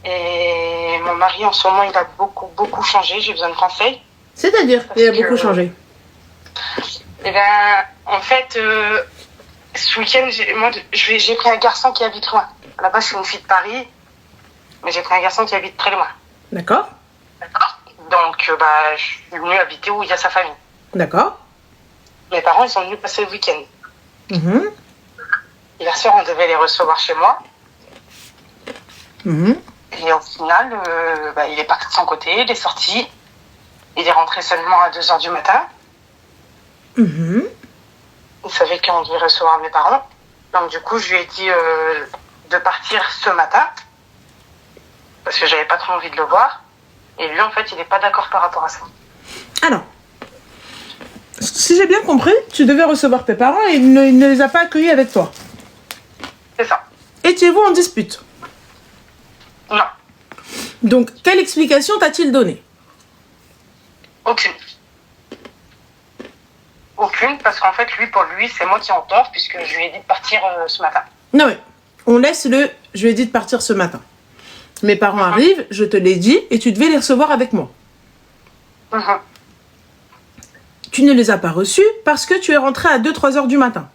Et mon mari, en ce moment, il a beaucoup changé. J'ai besoin de conseils. C'est-à-dire, il a beaucoup changé. Eh ben, en fait, ce week-end, j'ai pris un garçon qui habite loin. À la base, je suis une fille de Paris, mais j'ai pris un garçon qui habite très loin. D'accord. Donc, je suis venue habiter où il y a sa famille. D'accord. Mes parents, ils sont venus passer le week-end. Mhm. Hier soir, on devait les recevoir chez moi. Mhm. Et au final, il est parti de son côté, il est sorti. Il est rentré seulement à 2h du matin. Mhm. Il savait qu'on devait recevoir mes parents. Donc, du coup, je lui ai dit de partir ce matin. Parce que j'avais pas trop envie de le voir. Et lui, en fait, il n'est pas d'accord par rapport à ça. Alors, si j'ai bien compris, tu devais recevoir tes parents et il ne les a pas accueillis avec toi. C'est ça. Étiez-vous en dispute? Non. Donc, quelle explication t'a-t-il donné? Aucune. Aucune, parce qu'en fait, pour lui, c'est moi qui en tort, puisque je lui ai dit de partir ce matin. Non, mais on laisse je lui ai dit de partir ce matin. Mes parents arrivent, je te l'ai dit, et tu devais les recevoir avec moi. Tu ne les as pas reçus parce que tu es rentré à 2-3 heures du matin.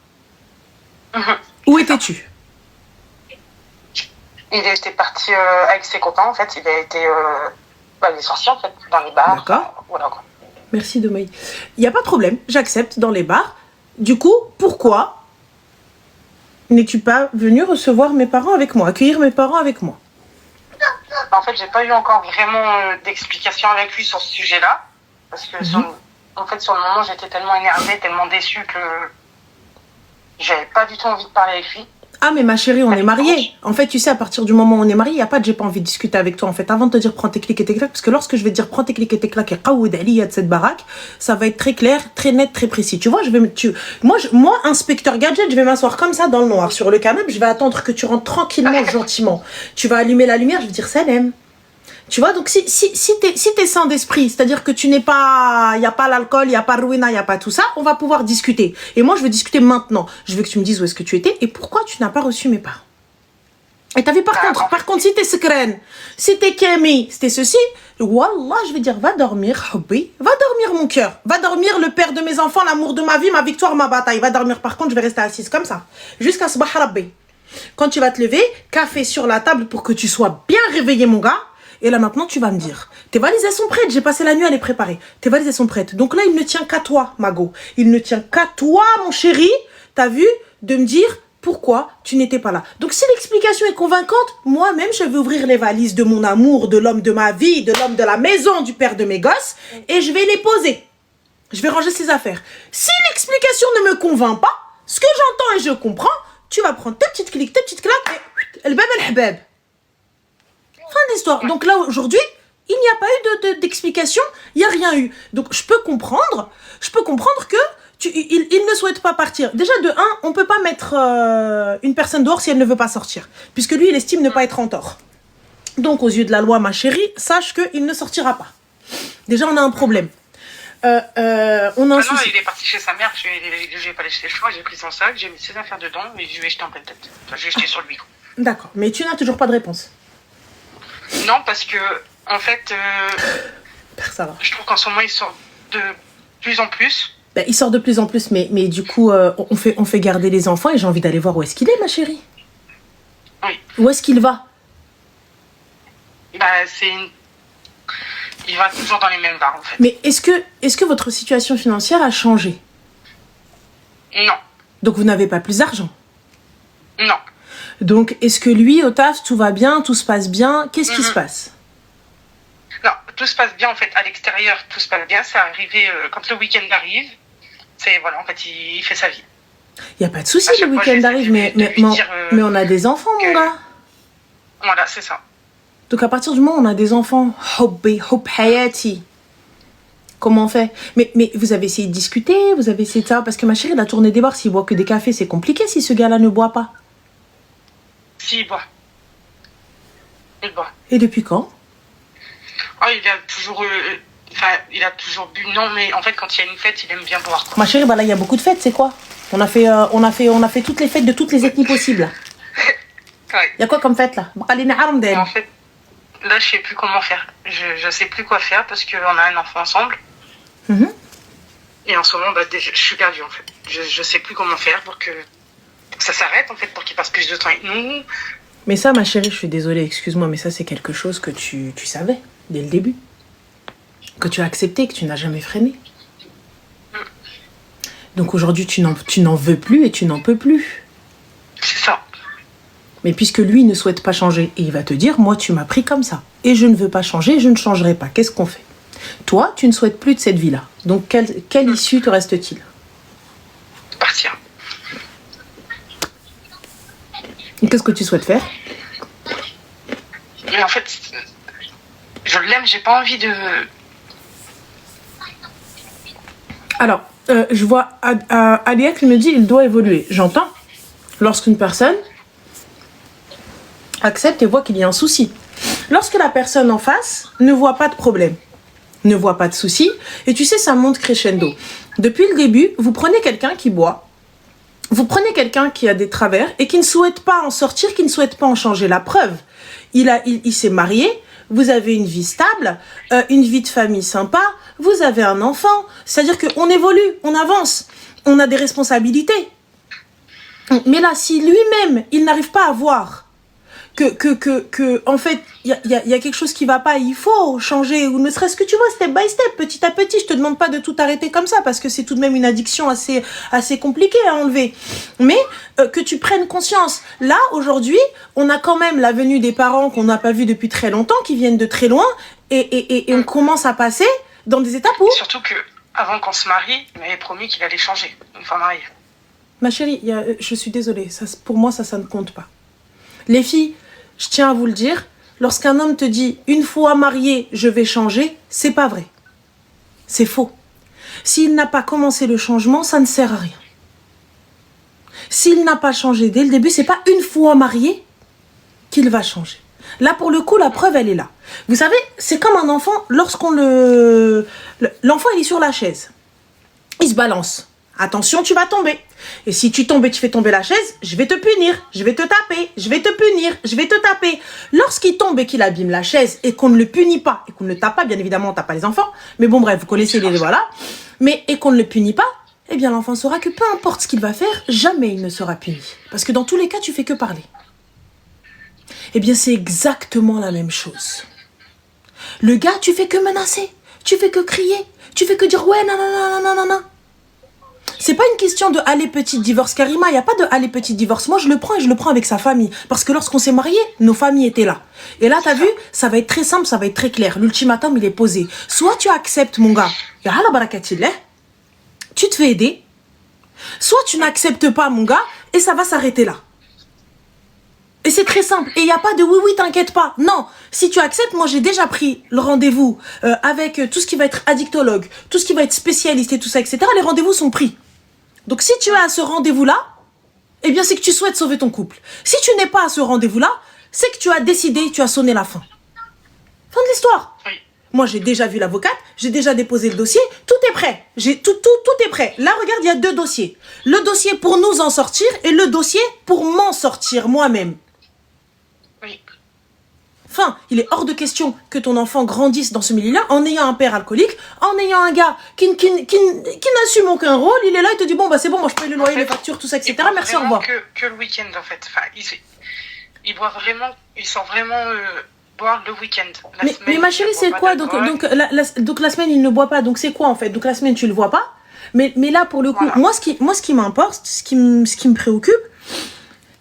Où étais-tu? Il était parti avec ses copains, en fait. Il est sorti, en fait, dans les bars. D'accord. Voilà, quoi. Merci, Domaï. Il n'y a pas de problème, j'accepte, dans les bars. Du coup, pourquoi n'es-tu pas venu recevoir mes parents avec moi, accueillir mes parents avec moi? En fait, j'ai pas eu encore vraiment d'explication avec lui sur ce sujet-là. Parce que sur le moment, j'étais tellement énervée, tellement déçue que j'avais pas du tout envie de parler avec lui. Ah, mais ma chérie, on est mariés. En fait, tu sais, à partir du moment où on est mariés, il n'y a pas de j'ai pas envie de discuter avec toi. En fait, avant de te dire prends tes clics et tes claques, parce que lorsque je vais te dire prends tes clics et tes claques et qaoud aliya de cette baraque, ça va être très clair, très net, très précis. Tu vois, moi, inspecteur gadget, je vais m'asseoir comme ça dans le noir sur le canapé, je vais attendre que tu rentres tranquillement, gentiment. Tu vas allumer la lumière, je vais dire salam. Tu vois, donc si t'es sain d'esprit, c'est-à-dire que tu n'es pas, il n'y a pas l'alcool, il n'y a pas ruina, il n'y a pas tout ça, on va pouvoir discuter. Et moi, je veux discuter maintenant. Je veux que tu me dises où est-ce que tu étais et pourquoi tu n'as pas reçu mes parents. Et t'as vu, par contre, si t'es secrène, si t'es kémi, si t'es ceci, wallah, je vais dire, va dormir, hobby, va dormir mon cœur, va dormir le père de mes enfants, l'amour de ma vie, ma victoire, ma bataille, va dormir. Par contre, je vais rester assise comme ça, jusqu'à sabah rabbi. Quand tu vas te lever, café sur la table pour que tu sois bien réveillé, mon gars. Et là, maintenant, tu vas me dire, tes valises, elles sont prêtes. J'ai passé la nuit à les préparer. Tes valises, elles sont prêtes. Donc là, il ne tient qu'à toi, Mago. Il ne tient qu'à toi, mon chéri. T'as vu, de me dire pourquoi tu n'étais pas là. Donc, si l'explication est convaincante, moi-même, je vais ouvrir les valises de mon amour, de l'homme de ma vie, de l'homme de la maison, du père de mes gosses, et je vais les poser. Je vais ranger ses affaires. Si l'explication ne me convainc pas, ce que j'entends et je comprends, tu vas prendre tes petites clics, tes petites claques, et el bab el habab. Fin d'histoire. Donc là, aujourd'hui, il n'y a pas eu d'explication, il n'y a rien eu. Donc je peux comprendre que il ne souhaite pas partir. Déjà, de un, on ne peut pas mettre une personne dehors si elle ne veut pas sortir. Puisque lui, il estime ne pas être en tort. Donc, aux yeux de la loi, ma chérie, sache qu'il ne sortira pas. Déjà, on a un problème. On a un souci. Il est parti chez sa mère, je n'ai pas laissé le choix, j'ai pris son sac, j'ai mis ses affaires dedans et je lui ai jeté en pleine tête. Enfin, je lui ai jeté sur le micro. D'accord, mais tu n'as toujours pas de réponse. Non, parce que, en fait, ça va. Je trouve qu'en ce moment, il sort de plus en plus. Ben, il sort de plus en plus, mais du coup, on fait garder les enfants et j'ai envie d'aller voir où est-ce qu'il est, ma chérie. Oui. Où est-ce qu'il va? Il va toujours dans les mêmes bars, en fait. Mais est-ce que votre situation financière a changé? Non. Donc, vous n'avez pas plus d'argent? Non. Donc, est-ce que lui, au taf, tout va bien, tout se passe bien? Qu'est-ce qui se passe? Non, tout se passe bien, en fait. À l'extérieur, tout se passe bien. C'est arrivé quand le week-end arrive. Voilà, en fait, il fait sa vie. Il n'y a pas de souci, le week-end arrive, mais on a des enfants, mon gars. Voilà, c'est ça. Donc, à partir du moment où on a des enfants, hobby, hob hayati. Comment on fait? Mais vous avez essayé de discuter, vous avez essayé de ça? Parce que ma chérie, la tournée des bars, s'il boit que des cafés, c'est compliqué si ce gars-là ne boit pas. Si, il boit. Il boit. Et depuis quand? Oh, il a toujours bu. Non, mais en fait, quand il y a une fête, il aime bien boire, quoi. Ma chérie, bah là, il y a beaucoup de fêtes, c'est quoi? On a fait toutes les fêtes de toutes les ethnies possibles. Ouais. Il y a quoi comme fête là? Et en fait, là, je sais plus comment faire. Je sais plus quoi faire parce qu'on a un enfant ensemble. Et en ce moment, déjà, je suis perdue en fait. Je sais plus comment faire pour que ça s'arrête en fait, pour qu'il passe plus de temps avec nous. Mais ça, ma chérie, je suis désolée, excuse-moi, mais ça, c'est quelque chose que tu savais dès le début. Que tu as accepté, que tu n'as jamais freiné. Donc aujourd'hui, tu n'en veux plus et tu n'en peux plus. C'est ça. Mais puisque lui ne souhaite pas changer, et il va te dire, moi, tu m'as pris comme ça. Et je ne veux pas changer, je ne changerai pas. Qu'est-ce qu'on fait? Toi, tu ne souhaites plus de cette vie-là. Donc, quelle issue te reste-t-il? Partir. Et qu'est-ce que tu souhaites faire? Mais en fait, je l'aime, j'ai pas envie de... Alors, je vois Alia qui me dit, il doit évoluer. J'entends. Lorsqu'une personne accepte et voit qu'il y a un souci. Lorsque la personne en face ne voit pas de problème, ne voit pas de souci, et tu sais, ça monte crescendo. Depuis le début, vous prenez quelqu'un qui boit, vous prenez quelqu'un qui a des travers et qui ne souhaite pas en sortir, qui ne souhaite pas en changer. La preuve, il s'est marié, vous avez une vie stable, une vie de famille sympa, vous avez un enfant, c'est-à-dire qu'on évolue, on avance, on a des responsabilités. Mais là, si lui-même, il n'arrive pas à voir que en fait, il y a quelque chose qui va pas, il faut changer, ou ne serait-ce que tu vois, step by step, petit à petit. Je te demande pas de tout arrêter comme ça, parce que c'est tout de même une addiction assez compliquée à enlever. Mais que tu prennes conscience. Là, aujourd'hui, on a quand même la venue des parents qu'on n'a pas vus depuis très longtemps, qui viennent de très loin, et on commence à passer dans des étapes où... Surtout que, avant qu'on se marie, il m'avait promis qu'il allait changer, une fois marié. Ma chérie, je suis désolée, ça, pour moi, ça ne compte pas. Les filles, je tiens à vous le dire, lorsqu'un homme te dit « une fois marié, je vais changer », c'est pas vrai. C'est faux. S'il n'a pas commencé le changement, ça ne sert à rien. S'il n'a pas changé dès le début, c'est pas une fois marié qu'il va changer. Là, pour le coup, la preuve, elle est là. Vous savez, c'est comme un enfant, lorsqu'on l'enfant, il est sur la chaise. Il se balance. Attention, tu vas tomber. Et si tu tombes et tu fais tomber la chaise, je vais te punir, je vais te taper, je vais te punir, je vais te taper. Lorsqu'il tombe et qu'il abîme la chaise et qu'on ne le punit pas, et qu'on ne le tape pas, bien évidemment, on ne tape pas les enfants, mais bon, bref, vous connaissez les... Voilà. Mais, et qu'on ne le punit pas, eh bien, l'enfant saura que peu importe ce qu'il va faire, jamais il ne sera puni. Parce que dans tous les cas, tu fais que parler. Eh bien, c'est exactement la même chose. Le gars, tu fais que menacer, tu fais que crier, tu fais que dire ouais, non, non, non, non, non, non. C'est pas une question de aller petit divorce, Karima, il n'y a pas de aller petit divorce. Moi, je le prends et je le prends avec sa famille. Parce que lorsqu'on s'est mariés, nos familles étaient là. Et là, t'as vu, ça va être très simple, ça va être très clair. L'ultimatum, il est posé. Soit tu acceptes, mon gars, tu te fais aider. Soit tu n'acceptes pas, mon gars, et ça va s'arrêter là. Et c'est très simple. Et il n'y a pas de oui, oui, t'inquiète pas. Non, si tu acceptes, moi j'ai déjà pris le rendez-vous avec tout ce qui va être addictologue, tout ce qui va être spécialiste et tout ça, etc. Les rendez-vous sont pris. Donc si tu es à ce rendez-vous-là, eh bien c'est que tu souhaites sauver ton couple. Si tu n'es pas à ce rendez-vous-là, c'est que tu as décidé, tu as sonné la fin. Fin de l'histoire. Oui. Moi j'ai déjà vu l'avocate, j'ai déjà déposé le dossier, tout est prêt. Tout est prêt. Là regarde, il y a 2 dossiers. Le dossier pour nous en sortir et le dossier pour m'en sortir moi-même. Oui. Enfin, il est hors de question que ton enfant grandisse dans ce milieu-là en ayant un père alcoolique, en ayant un gars qui n'assume aucun rôle. Il est là, il te dit bon bah c'est bon, moi je paye le loyer, les factures, tout ça, etc. Merci, au revoir. Que le week-end en fait. Enfin, il boit vraiment, il sent vraiment boire le week-end. Mais ma chérie, c'est quoi donc la semaine il ne boit pas. Donc c'est quoi en fait? Donc la semaine tu le vois pas. Mais là pour le coup, voilà. moi ce qui m'importe, ce qui me préoccupe,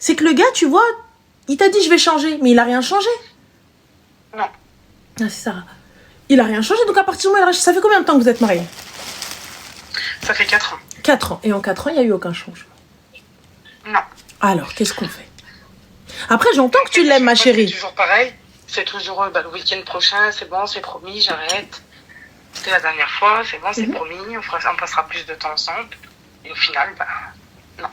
c'est que le gars, tu vois, il t'a dit je vais changer, mais il a rien changé. Non. Ah, c'est ça. Il a rien changé, donc à partir du moment où ça fait combien de temps que vous êtes mariés? Ça fait 4 ans. 4 ans. Et en 4 ans, il n'y a eu aucun changement. Non. Alors, qu'est-ce qu'on fait? Après, j'entends que tu l'aimes, ma chérie. C'est toujours pareil. C'est toujours le week-end prochain, c'est bon, c'est promis, j'arrête. C'était la dernière fois, c'est bon, c'est promis, on passera plus de temps ensemble. Et au final, non.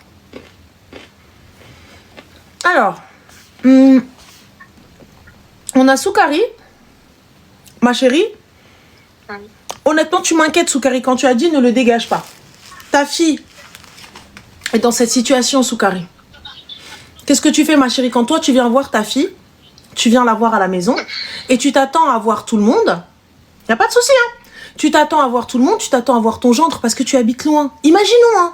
Alors, on a Soukari, ma chérie. Honnêtement, tu m'inquiètes, Soukari, quand tu as dit ne le dégage pas. Ta fille est dans cette situation, Soukari. Qu'est-ce que tu fais, ma chérie, quand toi, tu viens voir ta fille, tu viens la voir à la maison, et tu t'attends à voir tout le monde, y a pas de souci, hein. Tu t'attends à voir tout le monde, tu t'attends à voir ton gendre parce que tu habites loin. Imaginons, hein,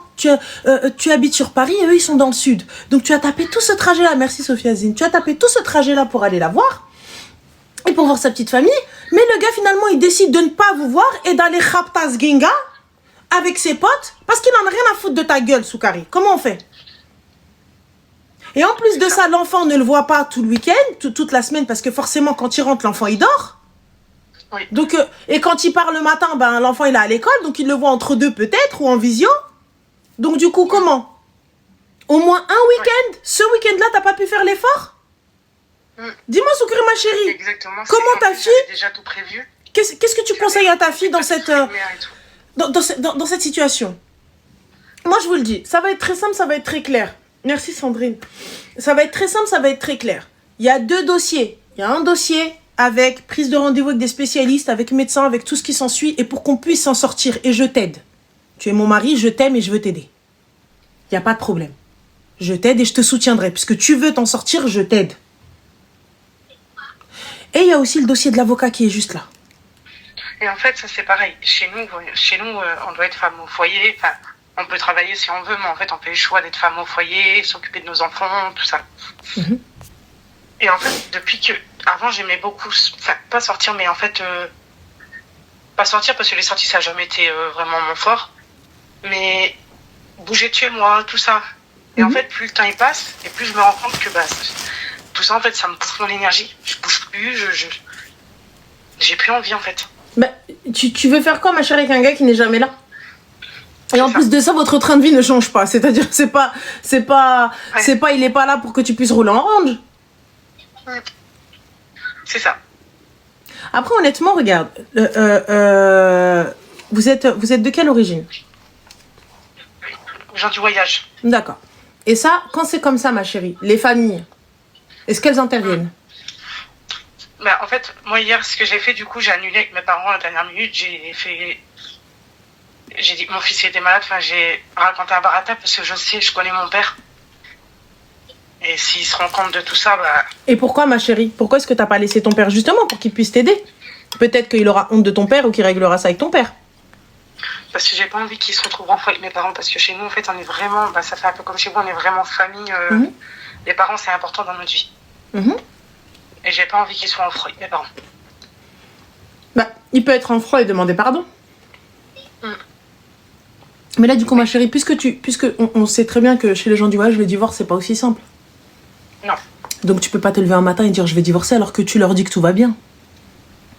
tu habites sur Paris et eux, ils sont dans le sud. Donc, tu as tapé tout ce trajet-là, merci Sophia Zine, tu as tapé tout ce trajet-là pour aller la voir et pour voir sa petite famille. Mais le gars, finalement, il décide de ne pas vous voir et d'aller raptas Genga avec ses potes parce qu'il en a rien à foutre de ta gueule, Soukari. Comment on fait? Et en plus de ça, l'enfant ne le voit pas tout le week-end, toute la semaine, parce que forcément, quand il rentre, l'enfant, il dort. Oui. Donc, et quand il part le matin, ben, l'enfant, il est à l'école, donc il le voit entre deux peut-être, ou en visio. Donc, du coup, comment? Au moins un week-end? Oui. Ce week-end-là, t'as pas pu faire l'effort? Dis-moi, Soukri, ma chérie. Exactement. Comment ta fille... J'avais déjà tout prévu. Qu'est-ce que tu conseilles à ta fille dans cette... Dans cette situation? Moi, je vous le dis, ça va être très simple, ça va être très clair. Merci Sandrine. Ça va être très simple, ça va être très clair. Il y a deux dossiers. Il y a un dossier avec prise de rendez-vous avec des spécialistes, avec médecins, avec tout ce qui s'ensuit, et pour qu'on puisse s'en sortir. Et je t'aide. Tu es mon mari, je t'aime et je veux t'aider. Il n'y a pas de problème. Je t'aide et je te soutiendrai. Puisque tu veux t'en sortir, je t'aide. Et il y a aussi le dossier de l'avocat qui est juste là. Et en fait, ça c'est pareil. Chez nous, on doit être femme au foyer. Enfin, on peut travailler si on veut, mais en fait, on fait le choix d'être femme au foyer, s'occuper de nos enfants, tout ça. Mhm. Et en fait, depuis que... Avant, j'aimais beaucoup... Enfin, pas sortir, mais en fait... pas sortir, parce que les sorties, ça n'a jamais été vraiment mon fort. Mais bouger de chez moi, tout ça. Et en fait, plus le temps il passe, et plus je me rends compte que tout ça, en fait, ça me bouffe mon énergie. Je bouge plus, j'ai plus envie, en fait. Bah, tu veux faire quoi, ma chérie, avec un gars qui n'est jamais là? Et en plus de ça, votre train de vie ne change pas. C'est-à-dire, c'est pas, il est pas là pour que tu puisses rouler en range. C'est ça. Après, honnêtement, regarde, vous êtes de quelle origine? Gens du voyage. D'accord. Et ça, quand c'est comme ça, ma chérie, les familles, est-ce qu'elles interviennent? Bah, en fait, moi, hier, ce que j'ai fait, du coup, j'ai annulé avec mes parents à la dernière minute. J'ai dit que mon fils était malade. Enfin, j'ai raconté un baratin parce que je connais mon père. Et s'il se rend compte de tout ça, bah... Et pourquoi, ma chérie? Pourquoi est-ce que t'as pas laissé ton père justement pour qu'il puisse t'aider? Peut-être qu'il aura honte de ton père ou qu'il réglera ça avec ton père. Parce que j'ai pas envie qu'il se retrouve en fois avec mes parents. Parce que chez nous, en fait, on est vraiment... Bah, ça fait un peu comme chez vous, on est vraiment famille. Les parents, c'est important dans notre vie. Et j'ai pas envie qu'il soit en froid avec mes parents. Bah, il peut être en froid et demander pardon. Mais là, du coup, ma chérie, puisque on sait très bien que chez les gens du voyage, le divorce, c'est pas aussi simple. Non. Donc, tu peux pas te lever un matin et dire je vais divorcer alors que tu leur dis que tout va bien.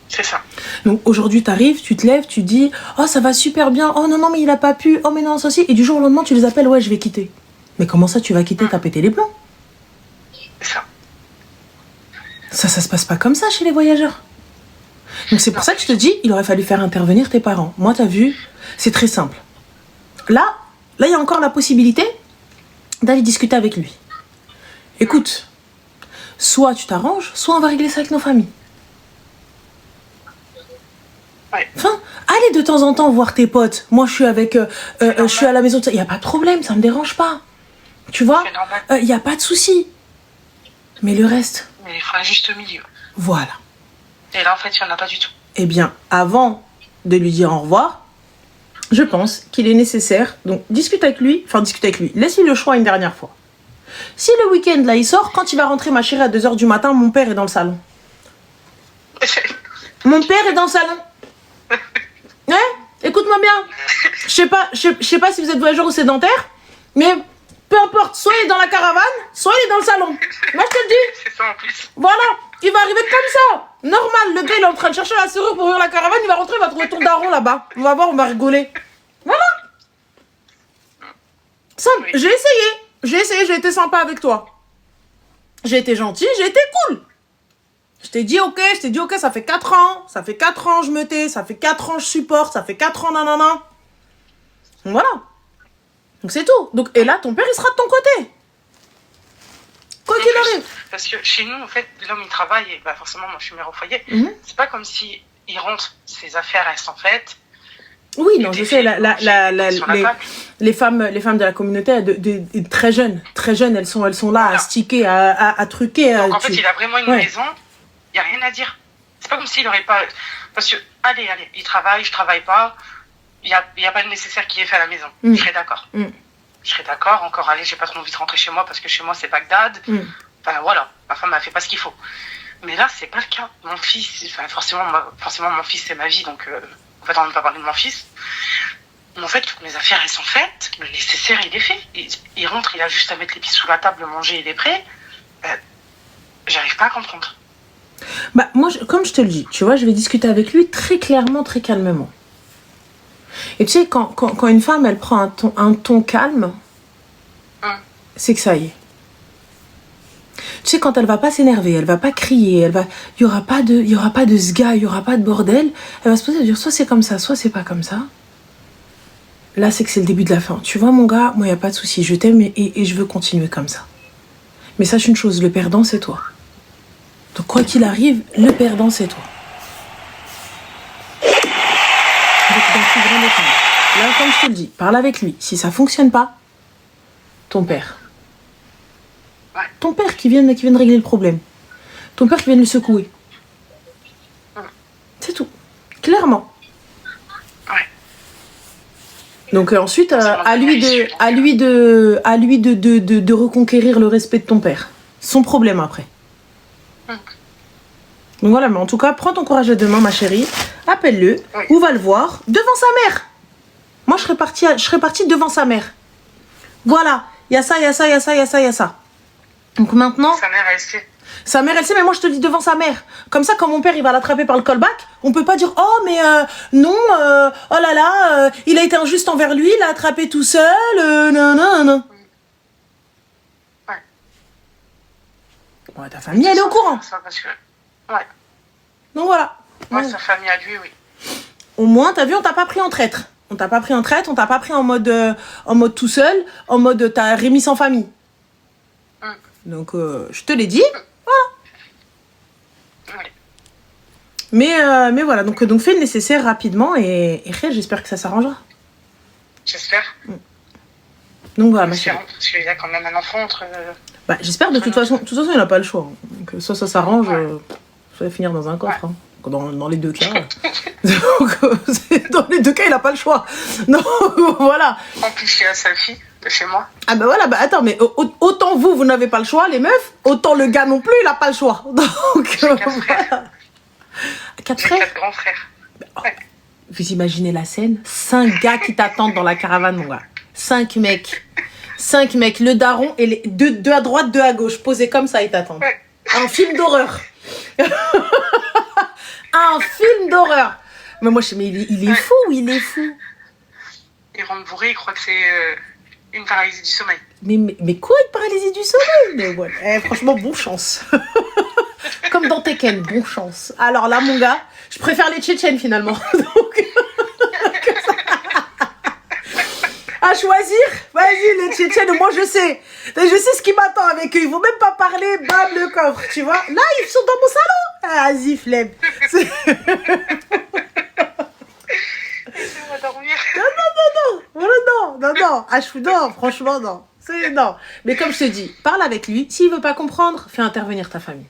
C'est ça. Donc, aujourd'hui, t'arrives, tu te lèves, tu dis oh, ça va super bien. Oh non, mais il a pas pu. Oh, mais non, ça aussi. Et du jour au lendemain, tu les appelles ouais, je vais quitter. Mais comment ça, tu vas quitter? T'as pété les plombs. C'est ça. Ça se passe pas comme ça chez les voyageurs. Donc, c'est pour ça que je te dis il aurait fallu faire intervenir tes parents. Moi, t'as vu, c'est très simple. Là, il y a encore la possibilité d'aller discuter avec lui. Écoute, soit tu t'arranges, soit on va régler ça avec nos familles. Ouais. Enfin, allez de temps en temps voir tes potes. Moi, je suis avec, je suis à la maison. Il y a pas de problème, ça me dérange pas. Tu vois, il y a pas de souci. Mais le reste. Mais il faut un juste milieu. Voilà. Et là, en fait, il n'y en a pas du tout. Eh bien, avant de lui dire au revoir, je pense qu'il est nécessaire, donc discute avec lui, laisse-lui le choix une dernière fois. Si le week-end, là, il sort, quand il va rentrer, ma chérie, à 2h du matin, mon père est dans le salon. Mon père est dans le salon. Hein? Écoute-moi bien. Je sais pas si vous êtes voyageur ou sédentaire, mais peu importe, soit il est dans la caravane, soit il est dans le salon. Moi, je te le dis. C'est ça en plus. Voilà, il va arriver comme ça. Normal, le gars, il est en train de chercher la serrure pour ouvrir la caravane, il va rentrer, il va trouver ton daron là-bas. On va voir, on va rigoler. Voilà. Simple. Oui. J'ai essayé, j'ai été sympa avec toi. J'ai été gentille, j'ai été cool. Je t'ai dit ok, ça fait 4 ans, je me tais, ça fait 4 ans je supporte, ça fait 4 ans nanana. Voilà. Donc c'est tout. Donc, et là, ton père, il sera de ton côté. Quoi qu'il arrive. Parce que chez nous, en fait, l'homme, il travaille, et bah, forcément, moi, je suis mère au foyer. C'est pas comme si il rentre, ses affaires, elles sont faites. Oui, non, je sais, sur la table. les femmes de la communauté, très jeunes, elles sont là Voilà. à sticker, à truquer. Donc en fait, il a vraiment une maison, il n'y a rien à dire. C'est pas comme s'il n'aurait pas. Parce que, allez, il travaille, je travaille pas, il n'y a pas le nécessaire qui est fait à la maison. Je serais d'accord. Je serais d'accord, encore, allez, j'ai pas trop envie de rentrer chez moi parce que chez moi, c'est Bagdad. Enfin, voilà, ma femme, elle fait pas ce qu'il faut. Mais là, c'est pas le cas. Mon fils, enfin, forcément, mon fils, c'est ma vie, donc en fait, on ne peut pas parler de mon fils. Mais en fait, toutes mes affaires, elles sont faites. Le nécessaire, il est fait. Il rentre, il a juste à mettre les pieds sous la table, manger, il est prêt. J'arrive pas à comprendre. Bah, moi, comme je te le dis, tu vois, je vais discuter avec lui très clairement, très calmement. Et tu sais, quand une femme, elle prend un ton calme, c'est que ça y est. Tu sais, quand elle va pas s'énerver, elle va pas crier, il y aura pas de sga, il y aura pas de bordel, elle va se poser à dire soit c'est comme ça, soit c'est pas comme ça. Là, c'est que c'est le début de la fin. Tu vois, mon gars, moi, il n'y a pas de souci. Je t'aime et je veux continuer comme ça. Mais sache une chose, le perdant, c'est toi. Donc, quoi qu'il arrive, le perdant, c'est toi. Donc, dans le plus grand des cas. Là, comme je te le dis, parle avec lui. Si ça fonctionne pas, ton père. Ton père qui vient de régler le problème. Ton père qui vient de le secouer. C'est tout. Clairement. Donc ensuite, à lui de reconquérir le respect de ton père. Son problème après. Donc voilà, mais en tout cas, prends ton courage à deux mains, ma chérie. Appelle-le, ou va le voir, devant sa mère. Moi, je serais partie devant sa mère. Voilà, il y a ça, il y a ça, il y a ça, il y a ça, il y a ça. Donc maintenant... Sa mère, elle sait. Sa mère, elle sait, mais moi, je te dis devant sa mère. Comme ça, quand mon père, il va l'attraper par le callback, on peut pas dire « Oh, mais non, oh là là, il a été injuste envers lui, il l'a attrapé tout seul, non, non, non. » Ouais, ta famille, elle est au courant. Ça, parce que... Donc voilà. Ouais, sa famille à lui, oui. Au moins, t'as vu, on t'a pas pris en traître. On t'a pas pris en traître, on t'a pas pris en mode tout seul, en mode t'as Rémi sans famille. Donc, je te l'ai dit. Mais voilà, donc fais le nécessaire rapidement et j'espère que ça s'arrangera. J'espère. Donc voilà, ma chérie. Parce qu'il y a quand même un enfant entre... Bah, j'espère, de toute façon, il n'a pas le choix. Donc soit ça s'arrange, soit il va finir dans un coffre. Hein. Dans les deux cas. Donc, dans les deux cas, il n'a pas le choix. Donc voilà. En plus, il y a sa fille de chez moi. Ah bah voilà, bah attends, mais autant vous n'avez pas le choix, les meufs, autant le gars non plus, il n'a pas le choix. Donc, J'ai 4 frères. 4 frères? 4 grands frères. Ouais. Vous imaginez la scène? 5 gars qui t'attendent dans la caravane, mon gars. 5 mecs. 5 mecs, le daron et les deux à droite, deux à gauche, posés comme ça, ils t'attendent. Ouais. Un film d'horreur. Un film d'horreur. Mais moi, mais il est fou, il est fou. Il rentre bourré, il croit que c'est une paralysie du sommeil. Mais quoi, une paralysie du sommeil? Mais ouais, franchement, bon chance. Comme dans Tekken, bon chance. Alors là, mon gars, je préfère les Tchétchènes finalement. Donc... à choisir, vas-y, les Tchétchènes, moi je sais ce qui m'attend avec eux, ils vont même pas parler, bam, le coffre, tu vois. Là, ils sont dans mon salon. Ah, vas-y, flemme. Laissez-moi dormir. Non. Non, franchement, non. Non. Mais comme je te dis, parle avec lui. S'il veut pas comprendre, fais intervenir ta famille.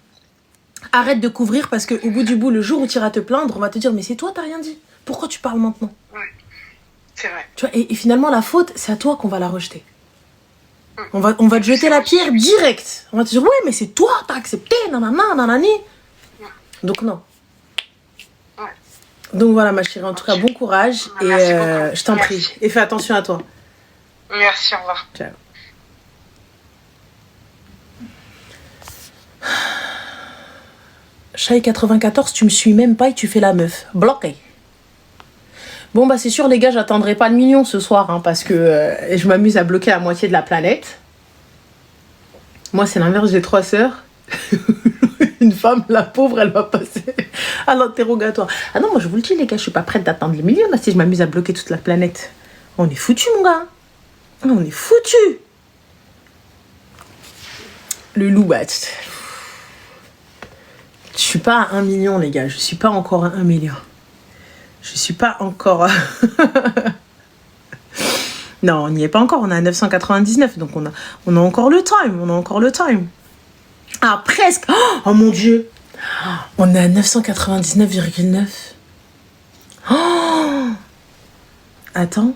Arrête de couvrir parce qu'au bout du bout, le jour où tu iras te plaindre, on va te dire, mais c'est toi, t'as rien dit. Pourquoi tu parles maintenant? Ouais, c'est vrai. Tu vois, et finalement, la faute, c'est à toi qu'on va la rejeter. On va te jeter la pierre direct. On va te dire, ouais, mais c'est toi, t'as accepté, nanani. Donc non. Ouais. Donc voilà, ma chérie, en tout cas, bon courage. Merci et beaucoup. Je t'en prie. Et fais attention à toi. Merci, au revoir. Ciao. Chai 94, tu me suis même pas et tu fais la meuf. Bloqué. Bon, bah c'est sûr, les gars, j'attendrai pas le million ce soir, hein, parce que je m'amuse à bloquer la moitié de la planète. Moi, c'est l'inverse, j'ai 3 sœurs. Une femme, la pauvre, elle va passer à l'interrogatoire. Ah non, moi, je vous le dis, les gars, je suis pas prête d'attendre les millions, là, si je m'amuse à bloquer toute la planète. On est foutus, mon gars. On est foutus. Le loup, bah... Je suis pas à 1 million, les gars. Je suis pas encore à 1 milliard. Je suis pas encore... Non, on n'y est pas encore. On est à 999. Donc, on a encore le time. On a encore le time. Ah, presque. Oh mon Dieu. On est à 999,9. Oh, attends.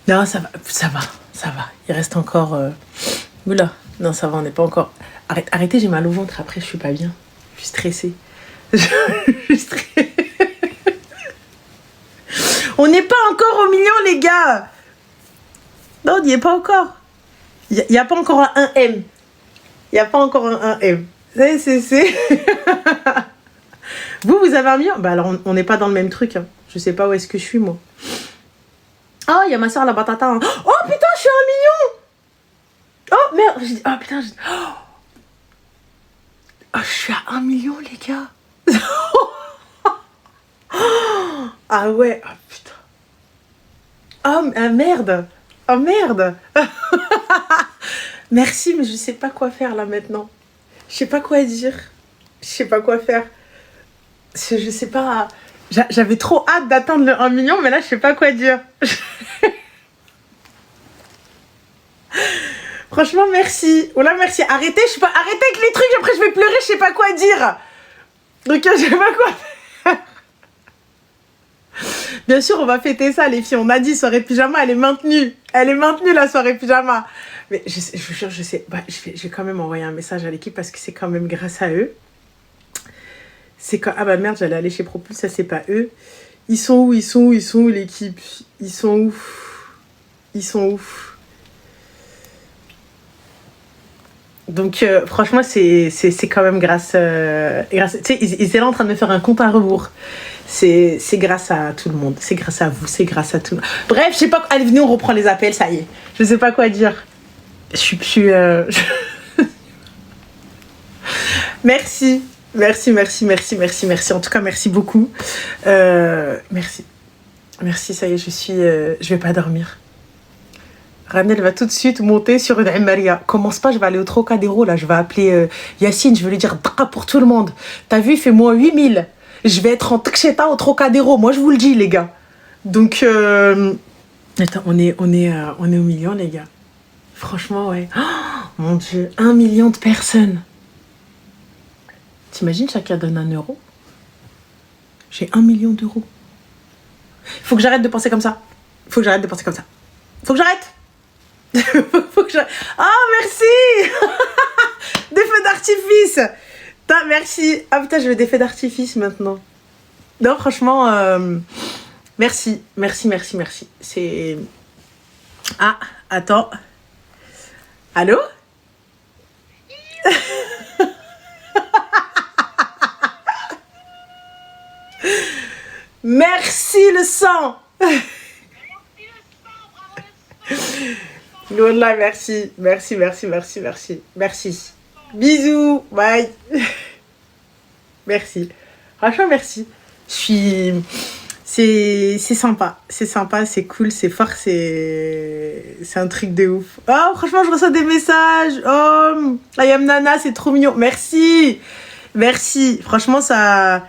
Non, ça va. Ça va. Ça va. Il reste encore... Oula. Non, ça va. On n'est pas encore... Arrêtez, j'ai mal au ventre. Après, je suis pas bien. Je suis stressée. Je suis stressée. On n'est pas encore au million, les gars. Non, on n'y est pas encore. Il n'y a pas encore un 1M. Il n'y a pas encore un 1M. C'est... Vous avez un million? Bah alors, on n'est pas dans le même truc. Hein. Je sais pas où est-ce que je suis, moi. Oh, il y a ma soeur, la batata. Hein. Oh, putain, je suis à 1 million. Oh, merde. Oh, putain. Oh, je suis à 1 million, les gars. Ah ouais. Oh, putain. Oh, ah, merde. Oh merde. Merci, mais je sais pas quoi faire là maintenant. Je sais pas quoi dire. Je sais pas quoi faire. Je sais pas. J'avais trop hâte d'atteindre le 1 million, mais là, je sais pas quoi dire. Franchement, merci. Oh là, merci. Arrêtez, arrêtez avec les trucs, après je vais pleurer, je sais pas quoi dire. Donc, je sais pas quoi faire. Bien sûr, on va fêter ça, les filles. On a dit soirée pyjama, elle est maintenue. Elle est maintenue, la soirée pyjama. Mais je vous jure, je sais. Bah, je vais quand même envoyer un message à l'équipe parce que c'est quand même grâce à eux. C'est quand... Ah bah merde, j'allais aller chez Propulse, ça c'est pas eux. Ils sont où l'équipe? Ils sont où? Donc franchement, c'est quand même grâce... tu sais, ils étaient là en train de me faire un compte à rebours. C'est grâce à tout le monde. C'est grâce à vous, c'est grâce à tout le monde. Bref, je sais pas... Allez, venez, on reprend les appels, ça y est. Je sais pas quoi dire. Merci. Merci. En tout cas, merci beaucoup. Merci, ça y est, je vais pas dormir. Ranel va tout de suite monter sur une Maria. Commence pas, je vais aller au Trocadéro, là. Je vais appeler Yacine, je vais lui dire Dra pour tout le monde. T'as vu, fais-moi 8000. Je vais être en Tcheta au Trocadéro. Moi, je vous le dis, les gars. Donc, attends, on est au million, les gars. Franchement, ouais. Oh, mon Dieu, 1 million de personnes. T'imagines, chacun donne 1 euro? J'ai 1 million d'euros. Faut que j'arrête de penser comme ça. Faut que j'arrête. Faut que j'arrête. Ah, merci. Des feux d'artifice. Merci. Ah putain, je veux des feux d'artifice maintenant. Non, franchement, merci. C'est... Ah, attends. Allô? Merci le sang. Wallah, merci. Bisous, bye. Merci. Franchement, merci. C'est sympa, c'est cool, c'est fort, c'est un truc de ouf. Oh, franchement, je reçois des messages. Oh, Ayam Nana, c'est trop mignon. Merci. Franchement, ça...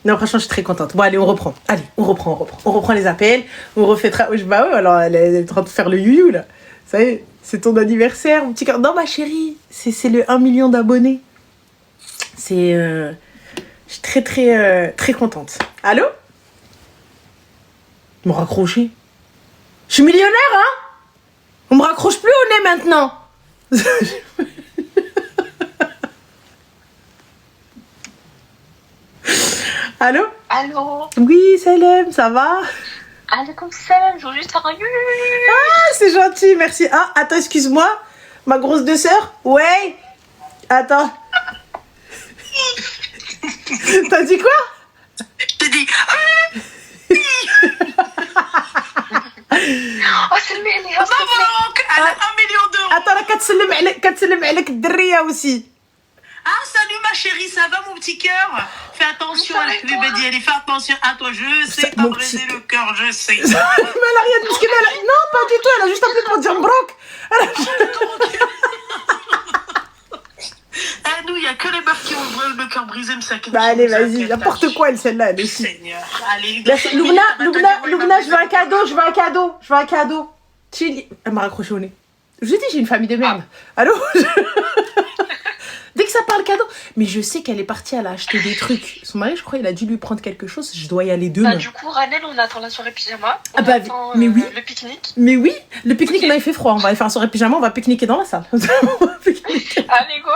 Non, franchement, je suis très contente. Bon, allez, on reprend. On reprend les appels. On refait... Bah ouais, alors, elle est en train de faire le you là. Ça y est, c'est ton anniversaire, mon petit cœur. Non, ma chérie, c'est le 1 million d'abonnés. Je suis très contente. Allô? Me raccrocher. Je suis millionnaire, hein? On me raccroche plus au nez maintenant. Allô? Oui, Salem, ça va? Alaikum salam, je veux juste faire un... Ah, c'est gentil, merci. Ah, attends, excuse-moi. Ma grosse deux sœurs? Ouais. Attends. T'as dit quoi? T'as dit... Oh, سلمي عليها مبروك على 1 million d'euros. Attends, là, كتسلم عليك الدرية aussi. Ah, salut ma chérie, ça va mon petit cœur? Fais attention à la bébé, allez, fais attention à toi, je sais, t'as brisé le cœur, je sais. Mais elle a rien dit, non, pas du tout, elle a juste appelé pour dire broc. Ah, nous, il n'y a que les meufs qui ont cœur brisé, me sac. Bah allez, vas-y, n'importe quoi, elle, celle-là, elle aussi. Seigneur, allez. Loubna, je veux un cadeau. Elle m'a raccroché au nez. Je vous dis, j'ai une famille de merde. Allô? Dès que ça parle cadeau. Mais je sais qu'elle est partie, elle a acheté des trucs. Son mari, je crois, il a dû lui prendre quelque chose. Je dois y aller demain. Du coup, Ranel, on attend la soirée pyjama. On attend, mais oui. le pique-nique. Mais oui, le pique-nique, là, il fait froid. On va aller faire un soirée pyjama, on va pique-niquer dans la salle. Allez, go.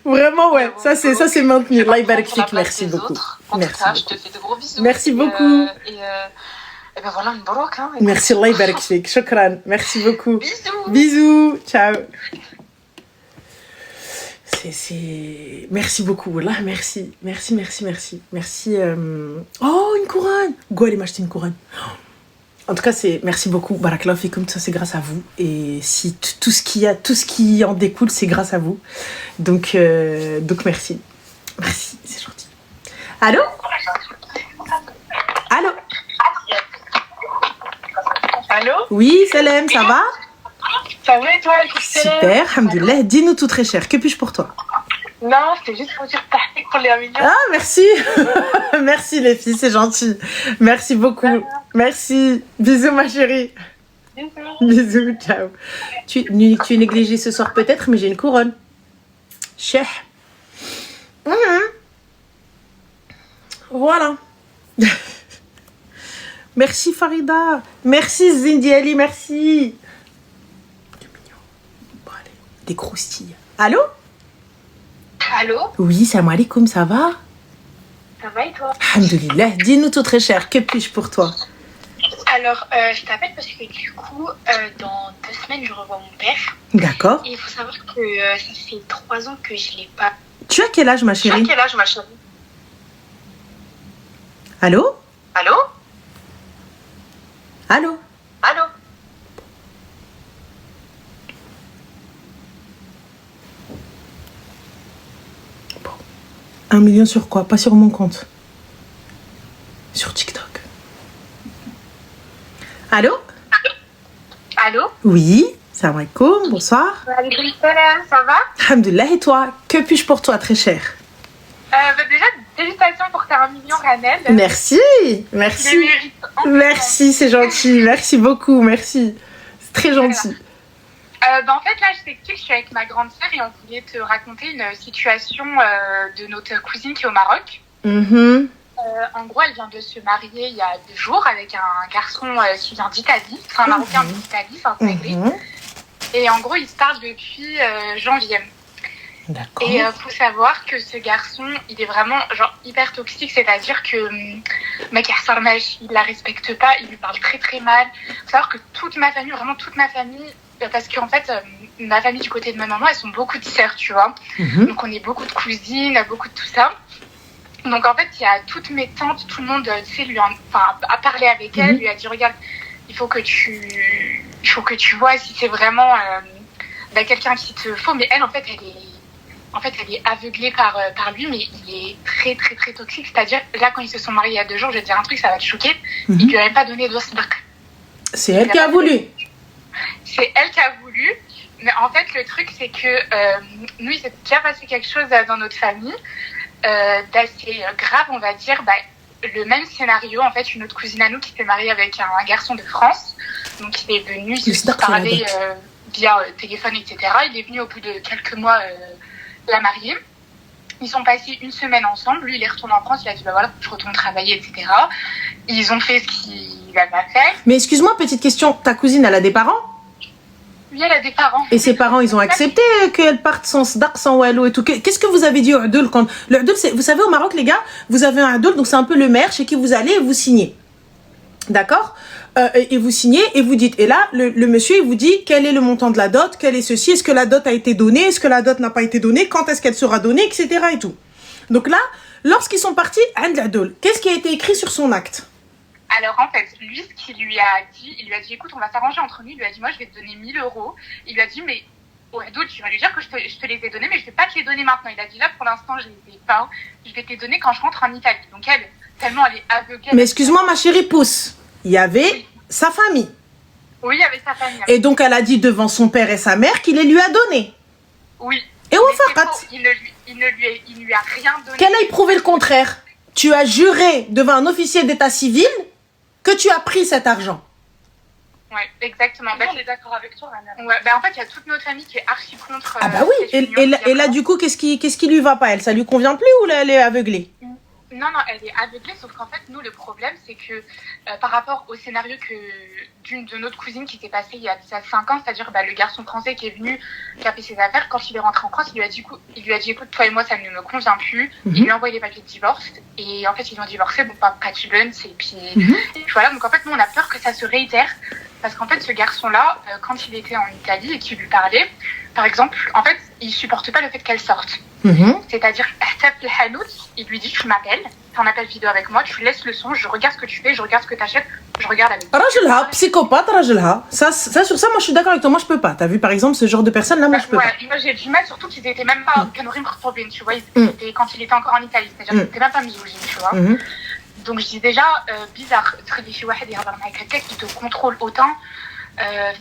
Vraiment, ouais. Ça, c'est maintenu. Allah barak fik, merci beaucoup. Merci. Je te fais de gros bisous. Merci beaucoup. Et ben voilà, une baroque. Hein, merci, Allah barak fik. Shukran. Merci beaucoup. Bisous. Bisous. Ciao. Merci beaucoup. Voilà, merci. Merci. Oh, une couronne. Go aller m'acheter une couronne. En tout cas, merci beaucoup. Barakallahu fikoum, ça c'est grâce à vous. Et si tout ce qui en découle, c'est grâce à vous. Donc merci. Merci, c'est gentil. Allô? Allô? Oui, Salem, ça va? Ça va et toi? Super, alhamdoulilah. Dis-nous tout très cher. Que puis-je pour toi? Non, c'était juste pour dire tahnik pour les 1 million. Ah, merci. Merci les filles, c'est gentil. Merci beaucoup. Merci. Bisous ma chérie. Bisous, ciao. Tu es négligée ce soir peut-être, mais j'ai une couronne. Cheikh. Voilà. Merci Farida. Merci Zindi Ali, merci. Bon, allez, des croustilles. Allô? Allô? Oui, salam alaikum, ça va? Ça va et toi? Alhamdoulilah. Dis-nous tout très cher, que puis-je pour toi? Alors, je t'appelle parce que du coup, dans 2 semaines, je revois mon père. D'accord. Et il faut savoir que ça fait 3 ans que je l'ai pas. Tu as quel âge, ma chérie? Allô? Allô? 1 million sur quoi? Pas sur mon compte. Sur TikTok. Allô? Oui, salam alaikum, bonsoir. Ça va? Alhamdoulilah, et toi? Que puis-je pour toi, très cher? Déjà, félicitations pour tes 1 million, Ranel. Merci. Merci, c'est gentil. Merci beaucoup, merci. C'est très gentil. En fait, là, je t'explique, je suis avec ma grande sœur et on voulait te raconter une situation de notre cousine qui est au Maroc. En gros, elle vient de se marier il y a 2 jours avec un garçon qui vient d'Italie. C'est un Marocain d'Italie, enfin, c'est anglais. Et en gros, ils se parlent depuis janvier. D'accord. Et faut savoir que ce garçon, il est vraiment genre hyper toxique, c'est-à-dire que mec Sarmèche, il la respecte pas, il lui parle très très mal. Faut savoir que toute ma famille, parce qu'en fait, ma famille du côté de ma maman, elles sont beaucoup de sœurs, tu vois. Donc on est beaucoup de cousines, beaucoup de tout ça. Donc en fait, il y a toutes mes tantes, tout le monde, tu sais, a parlé avec elle, lui a dit regarde, il faut que tu vois si c'est vraiment quelqu'un qui te faut. Mais elle, en fait, elle est aveuglée par lui, mais il est très très très toxique. C'est-à-dire, là, quand ils se sont mariés il y a 2 jours, je vais te dire un truc, ça va te choquer. Il lui a même pas donné d'osbak. C'est elle qui a voulu. C'est elle qui a voulu. Mais en fait, le truc, c'est que nous, il s'est déjà passé quelque chose dans notre famille d'assez grave, on va dire. Le même scénario, en fait, une autre cousine à nous qui s'est mariée avec un garçon de France. Donc, il est venu, il s'est parlé via téléphone, etc. Il est venu au bout de quelques mois la marier. Ils sont passés 1 semaine ensemble. Lui, il est retourné en France. Il a dit, voilà, je retourne travailler, etc. Ils ont fait ce qu'il avait fait. Mais excuse-moi, petite question. Ta cousine, elle a des parents? Oui, elle a des parents. Et ses parents, ils ont accepté qu'elle parte sans sdaq, sans wallo et tout. Qu'est-ce que vous avez dit au adoul quand... Le adoul, c'est... Vous savez, au Maroc, les gars, vous avez un adoul, donc c'est un peu le maire chez qui vous allez et vous signez. D'accord? Et vous signez et vous dites... Et là, le monsieur, il vous dit quel est le montant de la dot, quel est ceci, est-ce que la dot a été donnée, est-ce que la dot n'a pas été donnée, quand est-ce qu'elle sera donnée, etc. et tout. Donc là, lorsqu'ils sont partis, qu'est-ce qui a été écrit sur son acte? Alors en fait, lui, ce qu'il lui a dit, il lui a dit écoute, on va s'arranger entre nous. Il lui a dit moi, je vais te donner 1 000 €. Il lui a dit mais au adoul, tu vas lui dire que je te les ai donnés, mais je vais pas te les donner maintenant. Il a dit là, pour l'instant, je les ai pas. Je vais te les donner quand je rentre en Italie. Donc elle, tellement elle est aveuglée. Mais excuse-moi, ma chérie, pousse. Il y avait sa famille. Oui, il y avait sa famille. Et donc elle a dit devant son père et sa mère qu'il les lui a donnés. Oui. Et Wafaqat. Il ne lui a rien donné. Qu'elle aille prouver le contraire. Tu as juré devant un officier d'état civil que tu as pris cet argent. Ouais, exactement. Bah, on est d'accord avec toi, Rana. Ouais, en fait, il y a toute notre famille qui est archi contre. Ah bah oui. Et là, du coup, qu'est-ce qui lui va pas? Elle, ça lui convient plus ou là, elle est aveuglée? Non, elle est aveuglée, sauf qu'en fait, nous, le problème, c'est que par rapport au scénario d'une de notre cousine qui s'est passé il y a 5 ans, c'est-à-dire le garçon français qui est venu, qui a fait ses affaires, quand il est rentré en France, il lui a dit, écoute, toi et moi, ça ne me convient plus. Il lui a envoyé les papiers de divorce, et en fait, ils ont divorcé, bon, pas de et puis voilà, donc en fait, nous, on a peur que ça se réitère, parce qu'en fait, ce garçon-là, quand il était en Italie et qu'il lui parlait, par exemple, en fait, il supporte pas le fait qu'elle sorte. C'est-à-dire, il lui dit, tu m'appelles, tu en appelles vidéo avec moi, tu laisses le son, je regarde ce que tu fais, je regarde ce que tu achètes, je regarde avec toi. Rajelha, psychopathe, Rajelha. Ça, sur ça, moi, je suis d'accord avec toi. Moi, je peux pas. T'as vu, par exemple, ce genre de personne, là, moi, je peux pas. Moi, j'ai du mal, surtout qu'ils étaient même pas, tu vois, quand il était encore en Italie, c'est-à-dire qu'ils étaient même pas misogynes, tu vois. Donc, je dis déjà, bizarre, qui te contrôle autant.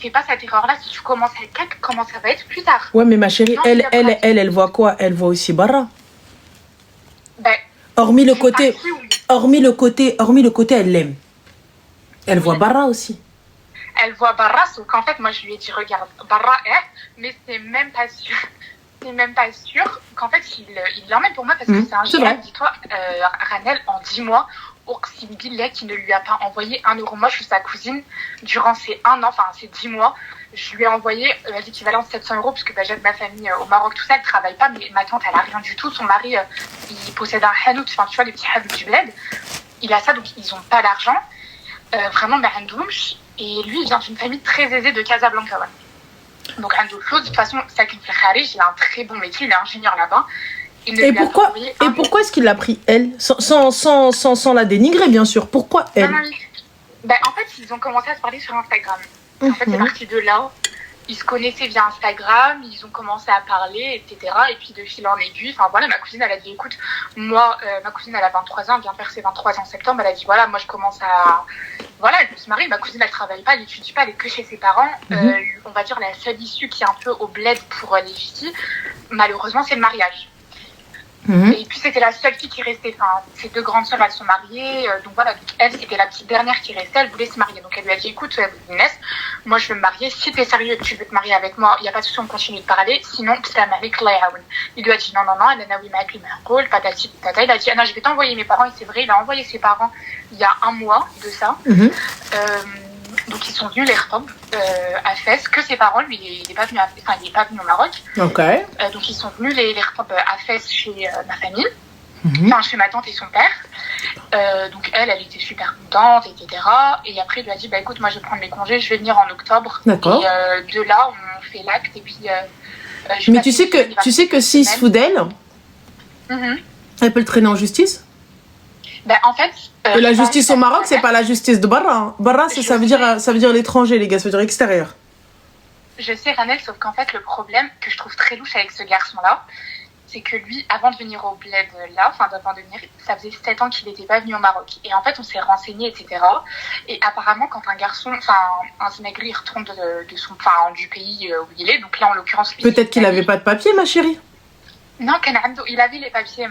Fais pas cette erreur-là. Si tu commences à être comment ça va être plus tard? Ouais, mais ma chérie, elle voit quoi? Elle voit aussi Barra. Hormis le côté, elle l'aime. Elle voit Barra aussi. Elle voit Barra, sauf qu'en fait, moi, je lui ai dit, regarde, Barra mais c'est même pas sûr. C'est même pas sûr qu'en fait, il l'emmène pour moi parce que c'est un géant. Dis-toi, Ranel, en 10 mois, Oursin Billet qui ne lui a pas envoyé 1 euro. Moi, je suis sa cousine. Durant ces 1 an, enfin, ces 10 mois, je lui ai envoyé l'équivalent de 700 euros parce que j'aide ma famille au Maroc, tout ça. Elle travaille pas, mais ma tante, elle a rien du tout. Son mari, il possède un hanout, enfin, tu vois, les petits hanouts du bled. Il a ça, donc ils ont pas d'argent. Vraiment, mais et lui, il vient d'une famille très aisée de Casablanca. Ouais. Donc, un d'autres choses, de toute façon, Sakin Kharij, il a un très bon métier, il est ingénieur là-bas. Et pourquoi est-ce qu'il l'a pris, elle, sans la dénigrer, bien sûr? Pourquoi elle? En fait, ils ont commencé à se parler sur Instagram. En fait, c'est parti de là. Ils se connaissaient via Instagram, ils ont commencé à parler, etc. Et puis, de fil en aiguille, enfin voilà, ma cousine, elle a dit, écoute, moi, ma cousine, elle a 23 ans, elle vient faire ses 23 ans en septembre, elle a dit, voilà, moi, je commence à... Voilà, elle veut se marier, ma cousine, elle travaille pas, elle étudie pas, elle est que chez ses parents. On va dire, la seule issue qui est un peu au bled pour les filles, malheureusement, c'est le mariage. Et puis c'était la seule fille qui restait, enfin ses 2 grandes sœurs elles sont mariées, donc voilà, donc elle c'était la petite dernière qui restait, elle voulait se marier, donc elle lui a dit écoute Inès, moi je veux me marier, si t'es sérieux et que tu veux te marier avec moi, il n'y a pas de souci, on continue de parler, sinon il lui a dit non, elle a oui patati patata, il a dit ah non je vais t'envoyer mes parents, et c'est vrai il a envoyé ses parents il y a 1 mois de ça. Donc ils sont venus les retombes à Fès, que ses parents, lui il est pas venu au Maroc. Donc ils sont venus les retombes à Fès chez ma famille, enfin chez ma tante et son père. Donc elle était super contente, etc. Et après il lui a dit écoute moi je vais prendre mes congés, je vais venir en octobre. D'accord. Et de là on fait l'acte et puis. Mais tu sais que si il se fout d'elle, elle peut le traîner en justice. En fait. La justice au Maroc, c'est pas la justice de Barra. Barra, ça veut dire l'étranger, les gars, ça veut dire extérieur. Je sais, Ranel, sauf qu'en fait, le problème que je trouve très louche avec ce garçon-là, c'est que lui, avant de venir au bled là, avant de venir, ça faisait 7 ans qu'il n'était pas venu au Maroc. Et en fait, on s'est renseigné, etc. Et apparemment, quand un garçon, un Sénégalais, il retourne du pays où il est, donc là, en l'occurrence... Peut-être qu'il n'avait pas de papier, ma chérie. Non, il avait les papiers.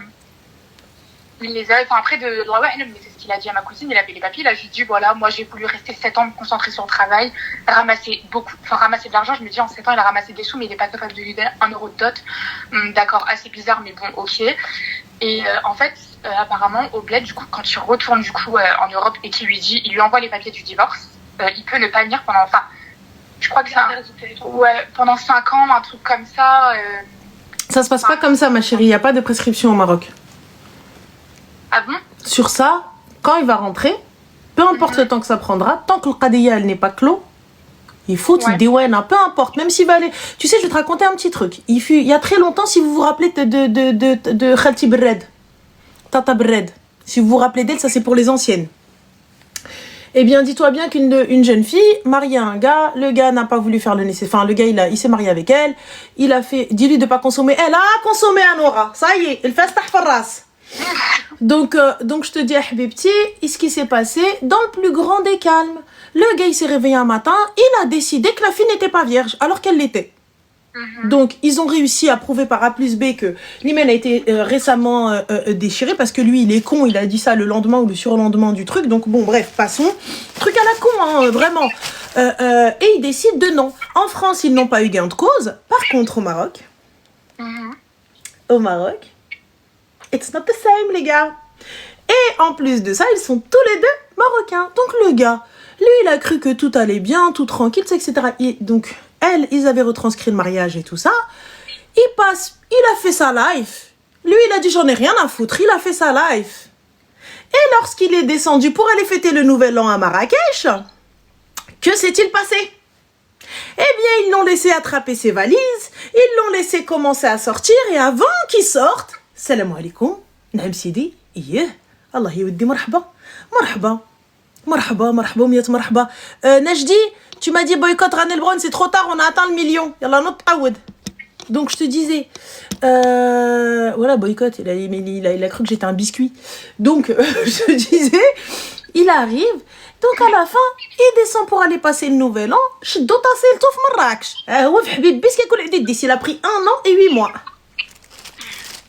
Il les avait, après mais c'est ce qu'il a dit à ma cousine, il avait les papiers, il a juste dit voilà, moi j'ai voulu rester 7 ans, me concentrer sur le travail, ramasser de l'argent, je me dis en 7 ans il a ramassé des sous mais il n'est pas capable de lui donner 1 euro de dot, d'accord, assez bizarre mais bon, ok. Et en fait, apparemment au bled, du coup, quand il retourne du coup en Europe et qu'il lui envoie les papiers du divorce, il peut ne pas venir pendant, je crois que pendant 5 ans, un truc comme ça. Ça se passe pas comme ça ma chérie, il n'y a pas de prescription au Maroc. Ah bon? Sur ça, quand il va rentrer, peu importe le temps que ça prendra, tant que le qadiya elle n'est pas clos, il faut te déwena, peu importe, même s'il va aller... Tu sais, je vais te raconter un petit truc. Il y a très longtemps, si vous vous rappelez de Khalti Bred, Tata Bred, si vous vous rappelez d'elle, ça c'est pour les anciennes. Eh bien, dis-toi bien qu'une jeune fille mariée à un gars, le gars n'a pas voulu faire le nécessaire, le gars il s'est marié avec elle, il a fait, dis-lui de pas consommer, elle a consommé un aura, ça y est, il fait farras. Donc je te dis, Habibti, ce qui s'est passé dans le plus grand des calmes. Le gars, il s'est réveillé un matin, il a décidé que la fille n'était pas vierge, alors qu'elle l'était. Donc, ils ont réussi à prouver par A plus B que l'hymen a été récemment déchiré parce que lui, il est con, il a dit ça le lendemain ou le surlendemain du truc. Donc, bon, bref, passons. Truc à la con, hein, vraiment. Et ils décident de non. En France, ils n'ont pas eu gain de cause. Par contre, au Maroc, it's not the same, les gars. Et en plus de ça, ils sont tous les deux marocains. Donc, le gars, lui, il a cru que tout allait bien, tout tranquille, etc. Et donc... ils avaient retranscrit le mariage et tout ça. Il a fait sa life. Lui, il a dit, j'en ai rien à foutre. Il a fait sa life. Et lorsqu'il est descendu pour aller fêter le nouvel an à Marrakech, que s'est-il passé? Eh bien, ils l'ont laissé attraper ses valises. Ils l'ont laissé commencer à sortir. Et avant qu'il sorte, salam alaikum, naam sidi, yeah, Allah yawdi marhaba, marhaba, marhaba, marhaba, miyat marhaba. Najdi, tu m'as dit boycott Rane Elbron, c'est trop tard, on a atteint le million. Yallah, not awed. Donc je te disais, voilà, boycott, il a cru que j'étais un biscuit. Donc je te disais, il arrive, donc à la fin, il descend pour aller passer le nouvel an. Il a pris 1 an et 8 mois.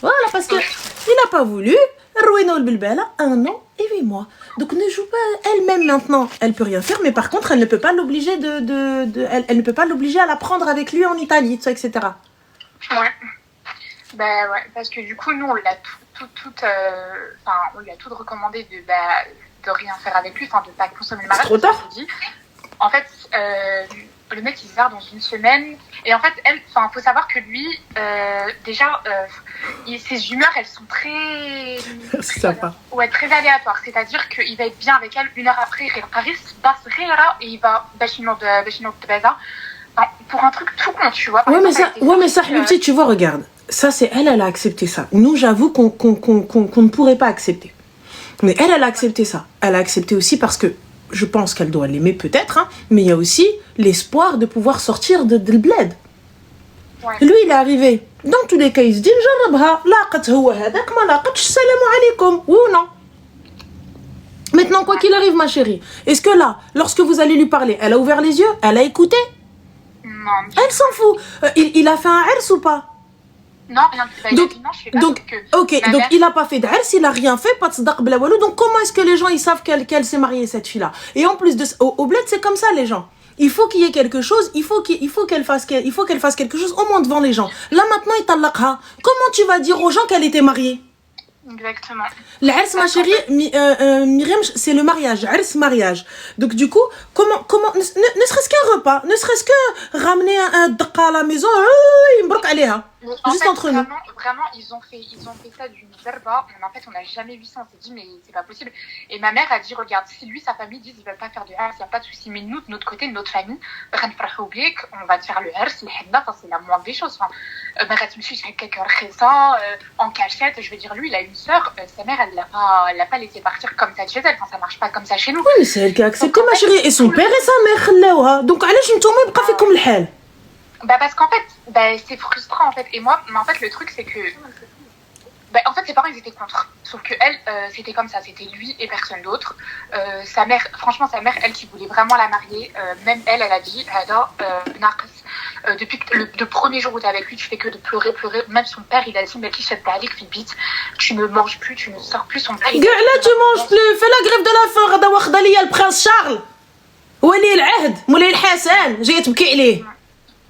Voilà, parce que il n'a pas voulu. 1 an et 8 mois. Donc ne joue pas elle-même maintenant. Elle peut rien faire, mais par contre, elle ne peut pas l'obliger elle ne peut pas l'obliger à la prendre avec lui en Italie, tout ça, etc. Ouais. Bah ouais, parce que du coup, nous, on l'a on lui a tout recommandé de rien faire avec lui, enfin de pas consommer le mariage. C'est trop tard. En fait, le mec il se barre dans 1 semaine et en fait faut savoir que lui déjà ses humeurs elles sont très très aléatoires, c'est-à-dire qu'il va être bien avec elle 1 heure après et il va pour un truc tout con, tu vois. Mais ça Habibti, tu vois, regarde, ça c'est elle a accepté ça. Nous, j'avoue qu'on ne pourrait pas accepter, mais elle a accepté ça. Elle a accepté aussi parce que je pense qu'elle doit l'aimer peut-être, hein, mais il y a aussi l'espoir de pouvoir sortir de le bled. Ouais. Lui, il est arrivé. Dans tous les cas, il se dit, oui ou non? Maintenant, quoi qu'il arrive, ma chérie, est-ce que là, lorsque vous allez lui parler, elle a ouvert les yeux? Elle a écouté? Non. Elle s'en fout. Il a fait un hers ou pas? Non, rien. Donc, il a pas fait d'hers, il a rien fait, pas de sadaq bla walou. Donc comment est-ce que les gens ils savent qu'elle s'est mariée, cette fille-là? Et en plus de au bled, c'est comme ça, les gens. Il faut qu'il y ait quelque chose, il faut qu'elle fasse quelque chose au moins devant les gens. Là maintenant, il talaqha. Comment tu vas dire aux gens qu'elle était mariée? Exactement. L'Ars, ma chérie, Myriam, c'est le mariage. Mariage. Donc, du coup, comment, ne serait-ce qu'un repas, ne serait-ce que ramener un daqa à la maison, il me broque aléha. Juste entre nous. Vraiment, ils ont fait ça d'une verba. En fait, on n'a jamais vu ça. On s'est dit, mais c'est pas possible. Et ma mère a dit, regarde, si lui, sa famille disent, ils veulent pas faire de hers, il n'y a pas de souci. Mais nous, de notre côté, de notre famille, on va te faire le hers, le henna, c'est la moindre des choses. En cachette, je veux dire, lui, il a une sœur, sa mère, elle l'a pas laissé partir comme ça de chez elle. Enfin, ça marche pas comme ça chez nous. Oui, mais c'est elle qui a accepté, ma chérie. Et son père et sa mère, khalawha. Donc, allez, je me tourne pas fait comme le hal. Parce qu'en fait, c'est frustrant en fait. Et moi, mais en fait, le truc c'est que, en fait, ses parents ils étaient contre. Sauf que elle, c'était comme ça, c'était lui et personne d'autre. Sa mère, elle qui voulait vraiment la marier, même elle a dit, depuis le premier jour où t'es avec lui, tu fais que de pleurer. Même son père, il a dit, mais qui fait pas tu ne manges plus, tu ne sors plus. Son père. Là, tu manges plus. Fais la grève de la faim. Rada wakhdaliya le prince Charles. Wali al-Ahd, Moulay al-Hassan, j'ai été bkélé.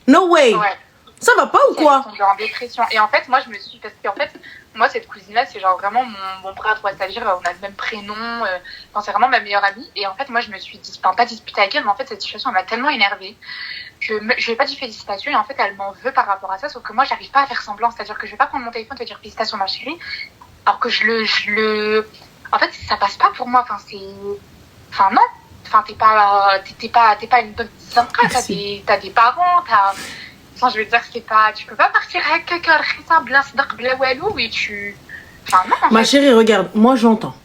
No way. Ouais. Ça va pas ou quoi? Ils sont en dépression. Et en fait, moi, je me suis... Parce qu'en fait, moi, cette cousine-là, c'est genre vraiment mon bras droit. C'est-à-dire, on a le même prénom. C'est vraiment ma meilleure amie. Et en fait, moi, je me suis pas disputée avec elle, mais en fait, cette situation, elle m'a tellement énervée que je vais pas dire félicitations. Et en fait, elle m'en veut par rapport à ça. Sauf que moi, j'arrive pas à faire semblant. C'est-à-dire que je vais pas prendre mon téléphone et te dire félicitations, ma chérie. Alors que en fait, ça passe pas pour moi. Enfin, non. Enfin, t'es pas une bonne sympa, t'as des parents, enfin, je veux dire, tu peux pas partir avec quelqu'un, et tu... Enfin, non, ma chérie, regarde, moi j'entends.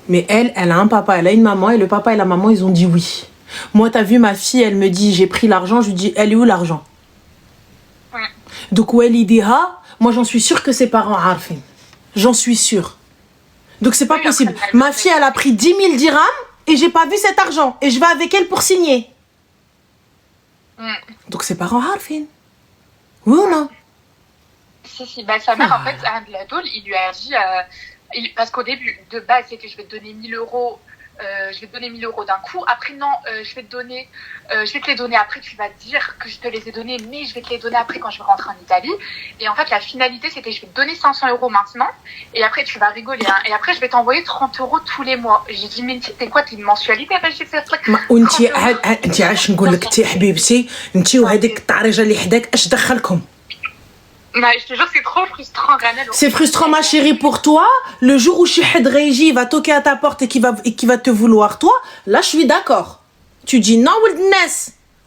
Mais elle a un papa, elle a une maman, et le papa et la maman, ils ont dit oui. Moi, t'as vu ma fille, elle me dit, j'ai pris l'argent, je lui dis, elle est où l'argent? Ouais. Donc, où elle dit, moi j'en suis sûre que ses parents arfin. J'en suis sûre. Donc, c'est pas possible. Ma fille, elle a pris 10 000 dirhams, et j'ai pas vu cet argent. Et je vais avec elle pour signer. Donc, ses parents harfin. Oui ou non? Si, bah, sa mère, en fait, un de la Dole, il lui a dit, parce qu'au début, de base, c'était je vais te donner 1000 euros, je vais te donner 1000 euros d'un coup. Après, non, je vais te les donner après, tu vas te dire que je te les ai donnés, mais je vais te les donner après quand je vais rentrer en Italie. Et en fait, la finalité, c'était je vais te donner 500 euros maintenant, et après, tu vas rigoler, hein, et après, je vais t'envoyer 30 euros tous les mois. J'ai dit, mais c'est quoi, t'es une mensualité? Bah, j'ai fait وانتي انتي عاش نقول لك انتي حبيبتي انتي وهذيك الطعرجه اللي حداك اش دخلكم؟ Non, je te jure, c'est trop frustrant, Ranel. C'est frustrant, ma chérie, pour toi. Le jour où Chihed Reiji va toquer à ta porte et qui va te vouloir, toi, là, je suis d'accord. Tu dis non, Ould Nas.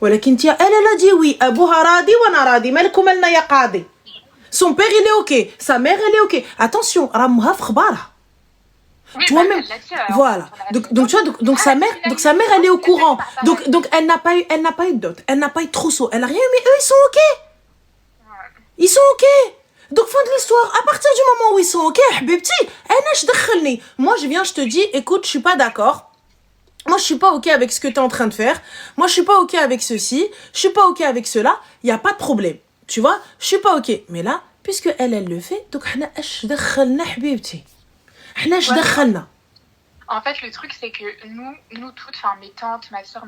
ولكن elle a dit oui. أبوها راضي وأنا راضي. مالكم لنا يا قاضي. Son père, il est OK. Sa mère, elle est OK. Attention, راه في خبارها. Toi-même, voilà. Donc tu vois, donc sa mère, elle est au courant. Donc elle n'a pas eu de dot. Elle n'a pas eu de trousseau. Elle a rien eu, mais eux, ils sont OK. Ils sont OK. Donc fin de l'histoire, à partir du moment où ils sont OK, حبيبتي, انا اش دخلني. Moi je viens, je te dis, écoute, je suis pas d'accord. Moi je suis pas OK avec ce que tu es en train de faire. Moi je suis pas OK avec ceci, je suis pas OK avec cela, il y a pas de problème. Tu vois? Je suis pas OK. Mais là, puisque elle le fait, donc احنا اش دخلنا حبيبتي. احنا اش دخلنا. En fait, le truc, c'est que nous toutes, enfin mes tantes, ma soeur,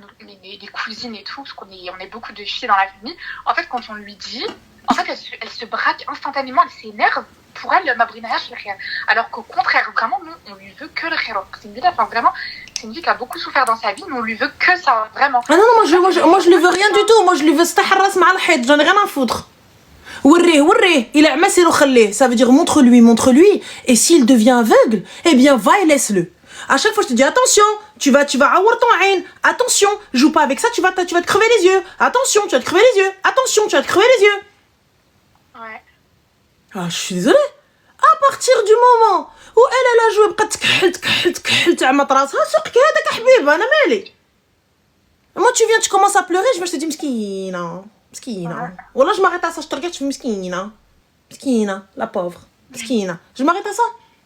les cousines et tout, parce qu'on est beaucoup de filles dans la famille, en fait, quand on lui dit, en fait, elle se braque instantanément, elle s'énerve. Pour elle, ma brina, je rien. Alors qu'au contraire, vraiment, nous, on lui veut que le khairouk. C'est une vie, enfin, vraiment, c'est une vie qui a beaucoup souffert dans sa vie, mais on lui veut que ça, vraiment. Ah non, moi, je lui veux rien du tout. Moi, je lui veux stahras مع الحيط, j'en ai rien à foutre. وريه, il a مسيرو خليه. Ça veut dire montre-lui. Et s'il devient aveugle, eh bien, va et laisse-le. À chaque fois, je te dis, attention, tu vas avoir ton haine. Attention, joue pas avec ça, tu vas te crever les yeux. Attention, tu vas te crever les yeux. Attention, tu vas te crever les yeux. Ouais. Ah, je suis désolée. À partir du moment où elle a joué بقات تكحل تعمى راسها سوقك هذاك حبيبه انا مالي. Moi tu viens, tu commences à pleurer, je te dis مسكينه. والله je m'arrête à ça, je te regarde, je fais مسكينه, la pauvre. مسكينه. Je m'arrête à ça.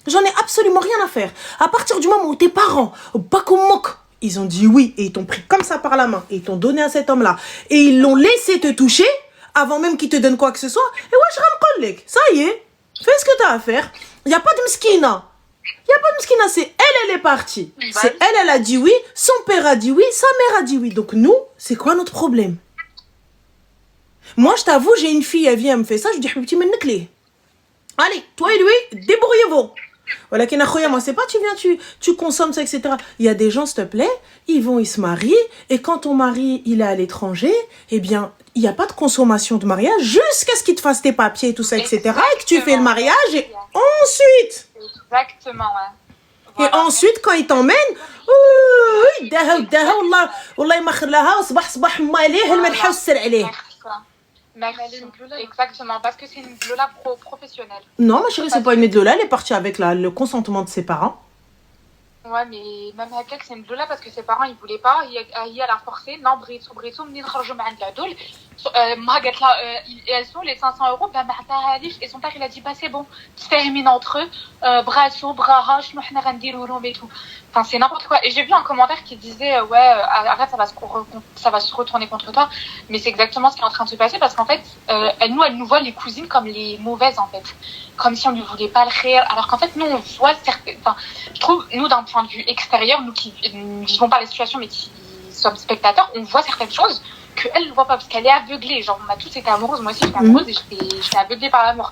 J'en ai absolument rien à faire. À partir du moment où tes parents, bakoumok, ils ont dit oui et ils t'ont pris comme ça par la main et ils t'ont donné à cet homme-là et ils l'ont laissé te toucher avant même qu'il te donne quoi que ce soit. Et ouais, je ramcolek. Ça y est, fais ce que t'as à faire. Il y a pas de mskina. C'est elle est partie. C'est elle a dit oui, son père a dit oui, sa mère a dit oui. Donc nous, c'est quoi notre problème? Moi, je t'avoue, j'ai une fille, elle vient, elle me fait ça, je dis petit menekli. Allez, toi et lui, débrouillez-vous. Voilà, moi, c'est pas, tu consommes ça, etc. Il y a des gens, s'il te plaît, ils se marient, et quand ton mari, il est à l'étranger, eh bien, il n'y a pas de consommation de mariage jusqu'à ce qu'il te fasse tes papiers et tout ça, etc. Et que tu fais le mariage, et ensuite. Exactement, ouais. Voilà. Et ensuite, quand il t'emmène, Merci. Exactement, parce que c'est une glola professionnelle. Non, ma chérie, c'est pas une glola, elle est partie avec le consentement de ses parents. Ouais, mais même avec c'est une glola parce que ses parents, ils voulaient pas, il a forcé, non, Brito, منين خرجوا مع العدول ما قالت لها elles sont les 500 euros, ben ما عطاهاليش, et son père il a dit bah c'est bon, تفاهمين entre eux, brasso, braha, شنو حنا غنديروا لهم et tout. Enfin, c'est n'importe quoi. Et j'ai vu un commentaire qui disait ouais, arrête, ça va se retourner contre toi, mais c'est exactement ce qui est en train de se passer parce qu'en fait, elle nous voit les cousines comme les mauvaises en fait, comme si on lui voulait pas le khair, alors qu'en fait nous on voit certaines, enfin, je trouve nous d'un point de vue extérieur, nous qui ne vivons pas la situation mais qui sommes spectateurs, on voit certaines choses que elle ne voit pas parce qu'elle est aveuglée. Genre on a tous été amoureuses, moi aussi j'étais amoureuse et j'étais aveuglée par l'amour.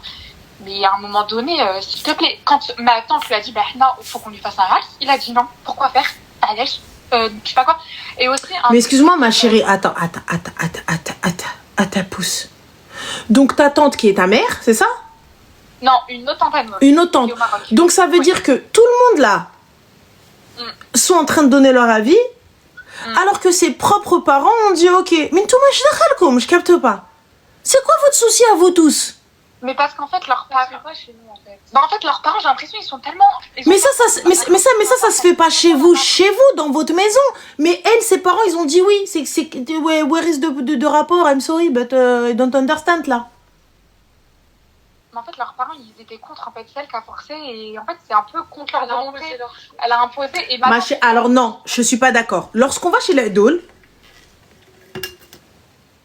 Mais à un moment donné, s'il te plaît, quand ma tante lui a dit bah non, il faut qu'on lui fasse un race, il a dit non, pourquoi faire? Allez, je sais pas quoi. Et aussi mais excuse-moi ma chérie, attends, à ta pouce. Donc ta tante qui est ta mère, c'est ça? Non, une autre tante à moi. Une autre tante. Donc ça veut dire que tout le monde là sont en train de donner leur avis, alors que ses propres parents ont dit ok, mais tout moi je capte pas. C'est quoi votre souci à vous tous? Mais parce qu'en fait leurs parents, chez nous en fait. Bah en fait leurs parents, j'ai l'impression ils sont tellement. Mais ça se fait pas chez vous, dans votre maison. Mais elle, ses parents, ils ont dit oui. C'est where is de rapport? I'm sorry, but I don't understand là. Mais en fait leurs parents ils étaient contre en fait celle qui a forcé et en fait c'est un peu contre leur volonté. Elle a imposé et alors non, je suis pas d'accord. Lorsqu'on va chez l'idole,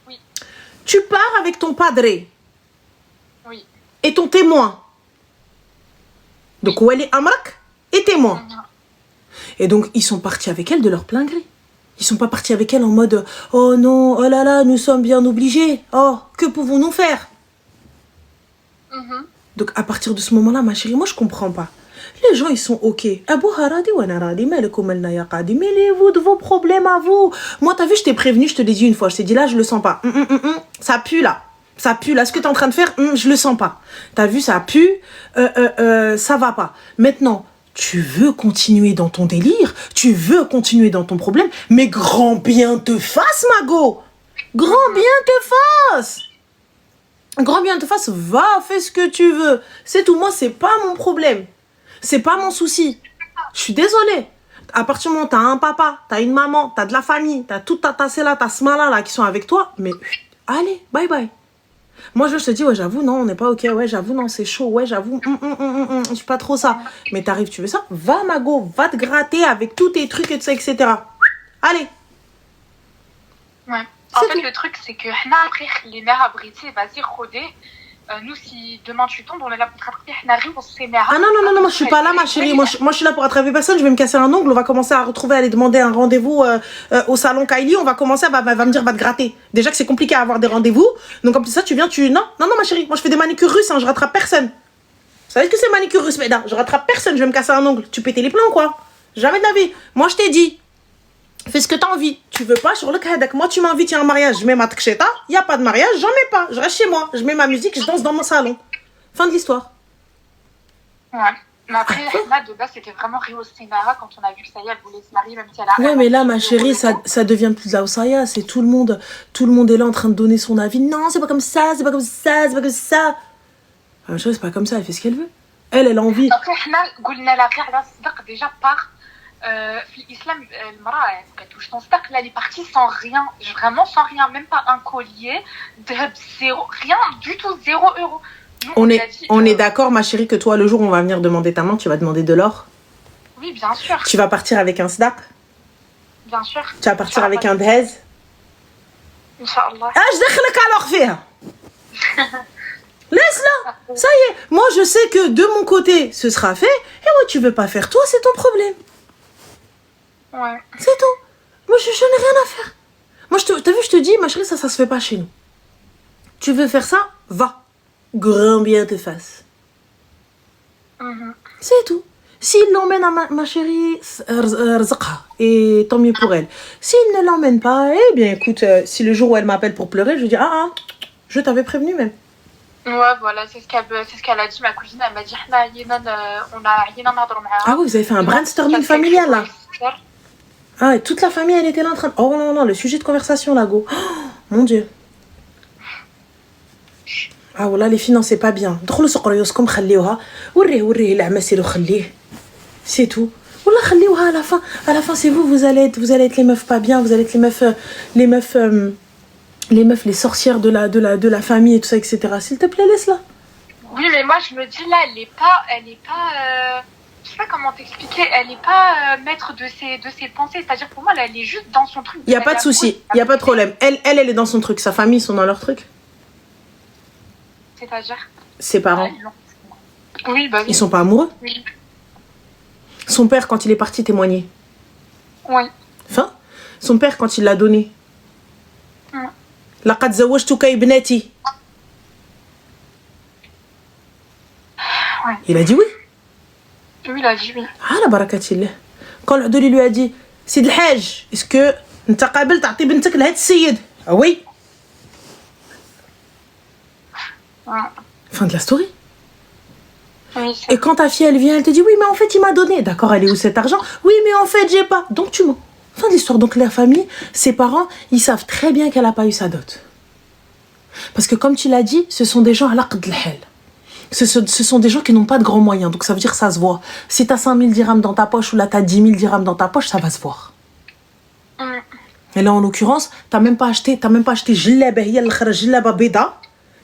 oui. Tu pars avec ton padre. Oui. Et ton témoin. Donc, Wali Amrak et témoin. Et donc, ils sont partis avec elle de leur plein gré. Ils sont pas partis avec elle en mode « Oh non, oh là là, nous sommes bien obligés. Oh, que pouvons-nous faire ?» Donc, à partir de ce moment-là, ma chérie, moi, je comprends pas. Les gens, ils sont OK. Abou haradi wa naradi, malekoum al nayaqadi. Mêlez-vous de vos problèmes à vous. Moi, t'as vu, je t'ai prévenu, je te l'ai dit une fois. Je t'ai dit là, je le sens pas. Ça pue là. Ça pue là. Ce que t'es en train de faire, je le sens pas. T'as vu, ça pue. Ça va pas. Maintenant, tu veux continuer dans ton délire. Tu veux continuer dans ton problème. Mais grand bien te fasse, Mago. Grand bien te fasse. Grand bien te fasse. Va, fais ce que tu veux. C'est tout. Moi, c'est pas mon problème. C'est pas mon souci. Je suis désolée. À partir du moment où t'as un papa, t'as une maman, t'as de la famille, t'as toute ta tassela, ta smala là qui sont avec toi, mais allez, bye bye. Moi je te dis, ouais, j'avoue, non, on n'est pas OK, ouais, j'avoue, non, c'est chaud, ouais, j'avoue, je suis pas trop ça. Mais t'arrives, tu veux ça? Va, Mago, va te gratter avec tous tes trucs et tout ça, etc. Allez. Ouais. En fait, le truc, c'est que après, les mères abrités, vas-y, rodez. Nous, si demain tu tombes, on est là pour te rattraper. Ah non, moi je suis pas là, ma chérie. Moi je suis là pour attraper personne. Je vais me casser un ongle. On va commencer à retrouver, aller demander un rendez-vous au salon Kylie. On va commencer, va me dire, va te gratter. Déjà que c'est compliqué à avoir des rendez-vous. Donc en plus ça, tu viens, Non, ma chérie. Moi je fais des manicures russes, hein, je rattrape personne. Vous savez ce que c'est manicure russe, mesdames? Je rattrape personne, je vais me casser un ongle. Tu pétais les plombs, quoi? Jamais de la vie. Moi je t'ai dit. Fais ce que t'as envie. Tu veux pas, sur le kadak. Moi, tu m'invites, il y a un mariage, je mets ma tcheta. Il n'y a pas de mariage, j'en mets pas. Je reste chez moi. Je mets ma musique, je danse dans mon salon. Fin de l'histoire. Ouais. Mais après, là, de base, c'était vraiment Rio Senara quand on a vu que ça y est, elle voulait se marier, même si elle a. Ouais, mais là, ma chérie, ça devient plus de la Osaya. C'est tout le monde. Tout le monde est là en train de donner son avis. Non, c'est pas comme ça, c'est pas comme ça, c'est pas comme ça. Ma chérie, c'est pas comme ça, elle fait ce qu'elle veut. Elle a envie. Après, déjà par. L'islam, elle touche son stock, là, elle est partie sans rien, vraiment sans rien, même pas un collier, zéro, rien du tout, 0 €. Nous, on est d'accord, ma chérie, que toi, le jour où on va venir demander ta main, tu vas demander de l'or? Oui, bien sûr. Tu vas partir avec un sdak? Bien sûr. Tu vas partir avec un dhez? Inch'Allah. Ah, je دخلك alors faire. Laisse-la. Ça y est. Moi, je sais que de mon côté, ce sera fait. Et ouais, tu veux pas faire toi, c'est ton problème. Ouais. C'est tout. Moi, je n'ai rien à faire. Moi, t'as vu, je te dis, ma chérie, ça se fait pas chez nous. Tu veux faire ça? Va. Grand bien te fasse. C'est tout. S'il l'emmène à ma chérie, rzaqha. Et tant mieux pour elle. S'il ne l'emmène pas, eh bien, écoute, si le jour où elle m'appelle pour pleurer, je lui dis, je t'avais prévenu même. Ouais, voilà, c'est ce qu'elle a dit, ma cousine. Elle m'a dit, on a rien à dormir. Ah oui, vous avez fait un brainstorming familial, là. Ah, et toute la famille, elle était là en train de... Oh non, le sujet de conversation, là, go. Oh, mon Dieu. Ah, voilà, les finances, c'est pas bien. C'est tout. À la fin, c'est vous allez être les meufs pas bien, vous allez être les meufs, les sorcières de la famille et tout ça, etc. S'il te plaît, laisse-la. Oui, mais moi, je me dis, là, elle est pas je sais pas comment t'expliquer, elle n'est pas maître de ses pensées. C'est-à-dire, pour moi, là, elle est juste dans son truc. Il n'y a pas de souci, il n'y a pas de problème. Elle est dans son truc. Sa famille, ils sont dans leur truc. C'est-à-dire ses parents. Oui, bah oui. Ils sont pas amoureux. Oui. Son père, quand il est parti témoigner. Oui. Enfin, son père, quand il l'a donné. لقد زوجتك ابنتي. Il a dit oui. Oui, il a dit oui. على بركة الله. Quand l'Adoli lui a dit, Sid الحاج, est-ce que انت قابل تعطي بنتك لهاد السيد? Ah oui. Fin de la story. Oui, et quand ta fille elle vient, elle te dit oui mais en fait il m'a donné. D'accord, elle est où cet argent? Oui mais en fait j'ai pas. Donc tu mens. Fin de l'histoire. Donc la famille, ses parents, ils savent très bien qu'elle a pas eu sa dot. Parce que comme tu l'as dit, ce sont des gens à l'aqd al-hal. Ce sont des gens qui n'ont pas de grands moyens. Donc ça veut dire que ça se voit. Si t'as 5000 dirhams dans ta poche ou là t'as 10 000 dirhams dans ta poche, ça va se voir. Et là en l'occurrence, t'as même pas acheté jillaba hiya al-kharaj jillaba bida.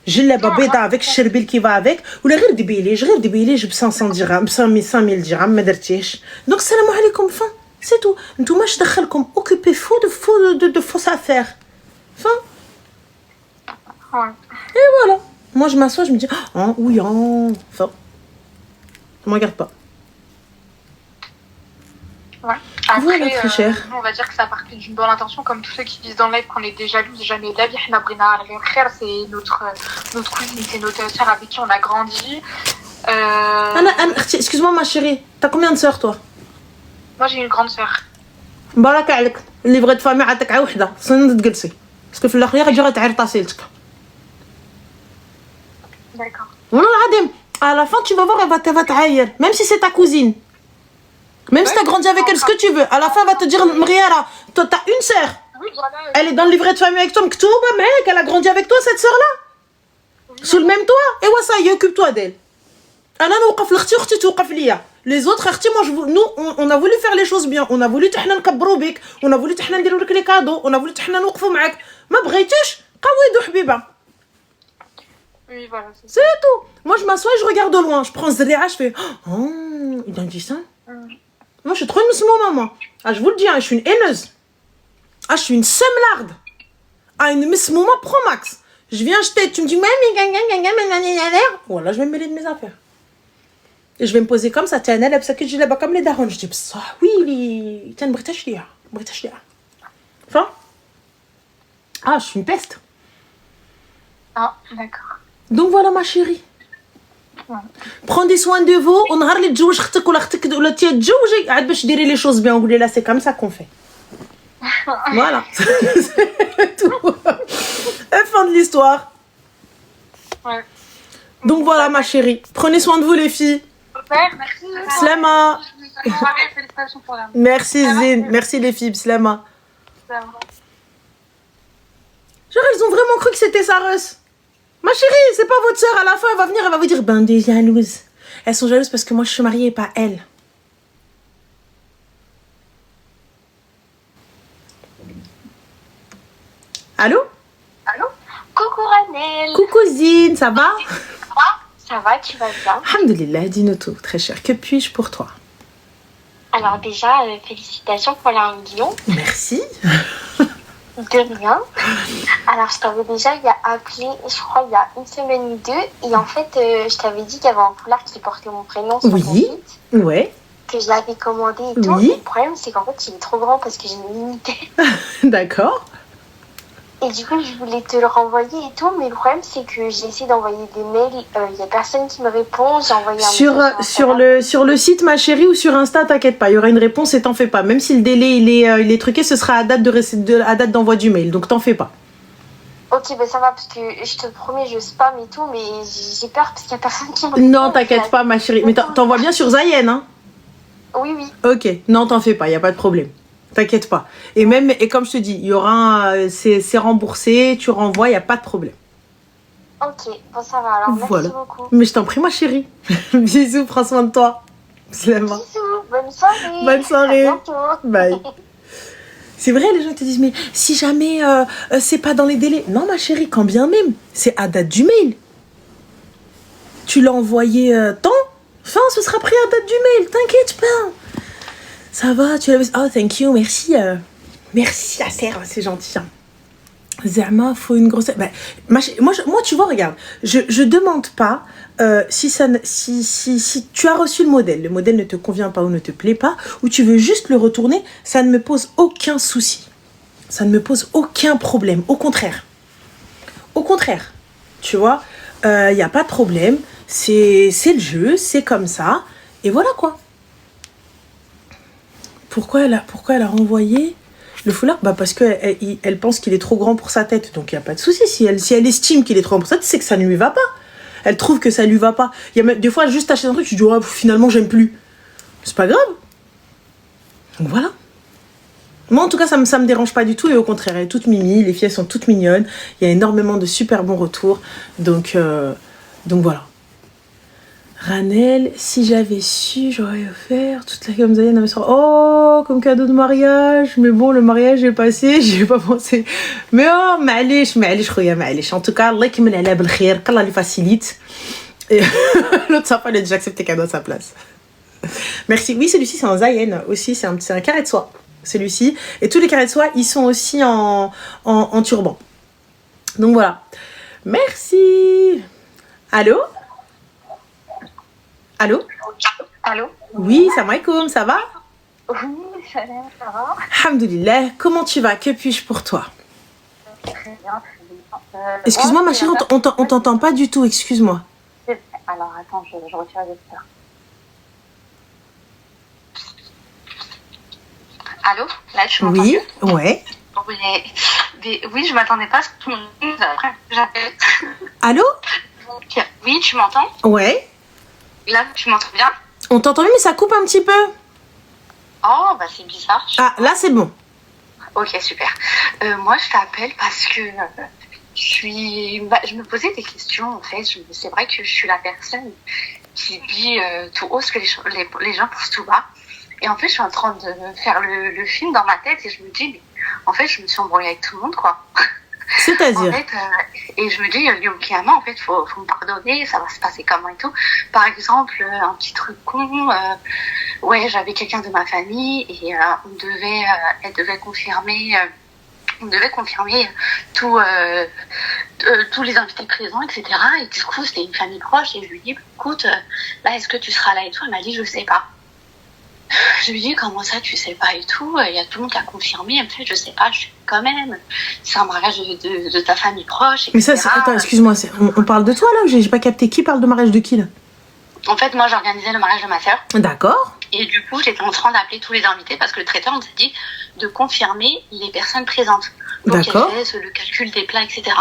جلابه بيضاء avec الشربيل qui va avec ولا غير دبيلي جيب 500 درهم 5000 درهم ما درتيش دونك السلام عليكم fin c'est tout نتوما اش دخلكم occupez-vous de fausses affaires fin et voilà Moi, je m'assois, je me dis, oh, oui, oh. Enfin, je me regarde pas. Ouais. Après, Voilà, très cher. nous, on va dire que ça partait d'une bonne intention, comme tous ceux qui disent dans le live qu'on est déjà jaloux, jamais de la vie. Hna brina al khair, c'est notre cousine, c'est notre sœur avec qui on a grandi. Excuse-moi, ma chérie, t'as combien de sœurs, toi? Moi, j'ai une grande sœur. مبارك عليك اللي بغيت فامي عطاك عا وحده صنت تجلسي باسكو في الاخر غادي تعرطا سيلتك D'accord. والله العظيم à la fin tu vas voir elle va تعاير même si c'est ta cousine même si t'as grandi avec elle ce que tu veux à la fin elle va te dire Mriara toi t'as une sœur Oui, voilà. elle est dans le livret de famille avec toi مكتوبه mec elle a grandi avec toi cette sœur là sous le même toit et ouais ça y occupe-toi d'elle انا نوقف لاختي واختي توقف ليا les autres اختي nous on a voulu faire les choses bien on a voulu حنا نكبروا بك on a voulu حنا نديروا لك لي كادو on a voulu حنا نوقفوا معاك ما بغيتيش قويدو حبيبه Oui, voilà. C'est ça. c'est tout moi je m'assois et je regarde au loin je prends Zria je fais oh il a dit ça moi je suis trop une mismouma moi ah je vous le dis hein, je suis une haineuse ah je suis une semlarde ah une mismouma pro max je viens acheter tu me dis voilà je vais me mêler de mes affaires et je vais me poser comme ça tiens elle بسكت جي là-bas comme les darons je dis بصح ويلي tiens بغيتهاش ليها enfin ah je suis une peste Ah, d'accord. donc voilà ma chérie prends soin de vous ونهار اللي تزوج اختك ولا اختك ولا تتزوجي عاد باش ديري لي choses bien وقولي لا c'est comme ça qu'on fait voilà c'est tout fin de l'histoire Ouais. donc voilà ma chérie prenez soin de vous les filles Super, merci. Slama Félicitations pour la merci Zine merci les filles Slama genre elles ont vraiment cru que c'était Saros ma chérie c'est pas votre sœur à la fin elle va venir elle va vous dire ben des jalouses elles sont jalouses parce que moi je suis mariée et pas elle allô Allô? Coucou Ranel. coucou Zine ça va Ça va, tu vas bien? Alhamdulillah dis-nous tout très cher que puis-je pour toi Alors déjà, félicitations pour la réunion. merci De rien. Alors je t'avais déjà appelé, je crois, il y a une semaine ou deux. Et en fait, je t'avais dit qu'il y avait un foulard qui portait mon prénom sur Oui. mon site. ouais Que je l'avais commandé et tout. Oui. Et le problème, c'est qu'en fait, il est trop grand parce que j'ai une limitée. d'accord Et du coup, je voulais te le renvoyer et tout. Mais le problème, c'est que j'ai essayé d'envoyer des mails. Il y a personne qui me répond. J'ai envoyé un message sur le site ma chérie ou sur Insta t'inquiète pas il y aura une réponse et t'en fais pas même si le délai il est truqué ce sera à date d'envoi du mail donc t'en fais pas Ok, ben ça va parce que je te promets, je spam et tout. Mais j'ai peur parce qu'il y a personne qui me répond. non t'inquiète pas ma chérie mais t'envoies bien sur Zayen hein Oui, oui. ok non t'en fais pas y a pas de problème t'inquiète pas et comme je te dis il y aura c'est remboursé tu renvoies y a pas de problème Ok, bon ça va. Alors merci voilà beaucoup. mais je t'en prie ma chérie bisous prends soin de toi Slama. Bisous, bonne soirée. Bonne soirée. À bientôt. Bye. C'est vrai, les gens te disent, mais si jamais c'est pas dans les délais. Non, ma chérie, quand bien même, c'est à date du mail. Tu l'as envoyé tant, enfin, ce sera pris à date du mail, t'inquiète pas. Ça va, tu l'avais. Oh, thank you, merci. Merci, Acer, c'est gentil. Hein. Zerma, faut une grosse. Bah, moi, tu vois, regarde, je demande pas si tu as reçu le modèle ne te convient pas ou ne te plaît pas, ou tu veux juste le retourner, ça ne me pose aucun souci. Ça ne me pose aucun problème. Au contraire, tu vois, y a pas de problème. C'est le jeu, c'est comme ça, et voilà quoi. Pourquoi elle a renvoyé le foulard? Bah parce qu'elle pense qu'il est trop grand pour sa tête, donc il n'y a pas de souci. Si elle estime qu'il est trop grand pour sa tête, c'est que ça ne lui va pas. Elle trouve que ça lui va pas. Il y a même des fois, elle juste achète un truc, tu dis oh, finalement j'aime plus. C'est pas grave. Donc voilà. Moi en tout cas, ça me dérange pas du tout et au contraire, elle est toute mimi, les filles elles sont toutes mignonnes. Il y a énormément de super bons retours, donc voilà. Ranel, si j'avais su, j'aurais offert toute la gamme Zayen à mes soeurs. Oh, comme cadeau de mariage. Mais bon, le mariage est passé, j'y ai pas pensé. Mais oh, معليش خويا معليش. En tout cas, Allah يكمل عليها بالخير, qu'Allah lui facilite. Et l'autre sympa, il a déjà accepté cadeau à sa place. Merci. Oui, celui-ci, c'est un Zayen aussi, c'est un carré de soie. Celui-ci. Et tous les carrés de soie, ils sont aussi en turban. Donc voilà. Merci. Allô? Allô? Allô? Oui, salam alaikum, ça va? Oui, ça va. Alhamdoulilah, comment tu vas? Que puis-je pour toi? Très bien, très bien. Excuse-moi, ma chérie, on t'entend pas du tout, excuse-moi. Alors, attends, je retire les écouteurs. Allô? Là, tu m'entends? Oui, ouais. Oui, je m'attendais pas à ce que tu me dises. Après, j'appelle. Allô? Oui, tu m'entends? Ouais. Là, tu m'entends bien? On t'entend bien, mais ça coupe un petit peu. Oh, bah c'est bizarre. Ah, là, c'est bon. Ok, super. Moi, je t'appelle parce que je me posais des questions, en fait. C'est vrai que je suis la personne qui dit tout haut ce que les gens pensent tout bas. Et en fait, je suis en train de faire le film dans ma tête et je me dis, mais en fait, je me suis embrouillée avec tout le monde, quoi. C'est-à-dire? En fait, et je me dis, Lyon Kiyama, en fait, faut me pardonner, ça va se passer comment et tout. Par exemple, un petit truc con, ouais, j'avais quelqu'un de ma famille et elle devait confirmer. On devait confirmer tous les invités présents, etc. Et du coup, c'était une famille proche et je lui dis, écoute, là, est-ce que tu seras là et tout? Elle m'a dit, je sais pas. Je lui dis, comment ça, tu sais pas et tout? Il y a tout le monde qui a confirmé. Elle me fait, je sais pas, je suis quand même. C'est un mariage de ta famille proche, etc. Mais ça, attends, excuse-moi, on parle de toi là? J'ai pas capté. Qui parle de mariage de qui là? En fait, moi, j'organisais le mariage de ma sœur. D'accord. Et du coup, j'étais en train d'appeler tous les invités parce que le traiteur nous a dit de confirmer les personnes présentes. Donc, D'accord. elle fait le calcul des plats, etc.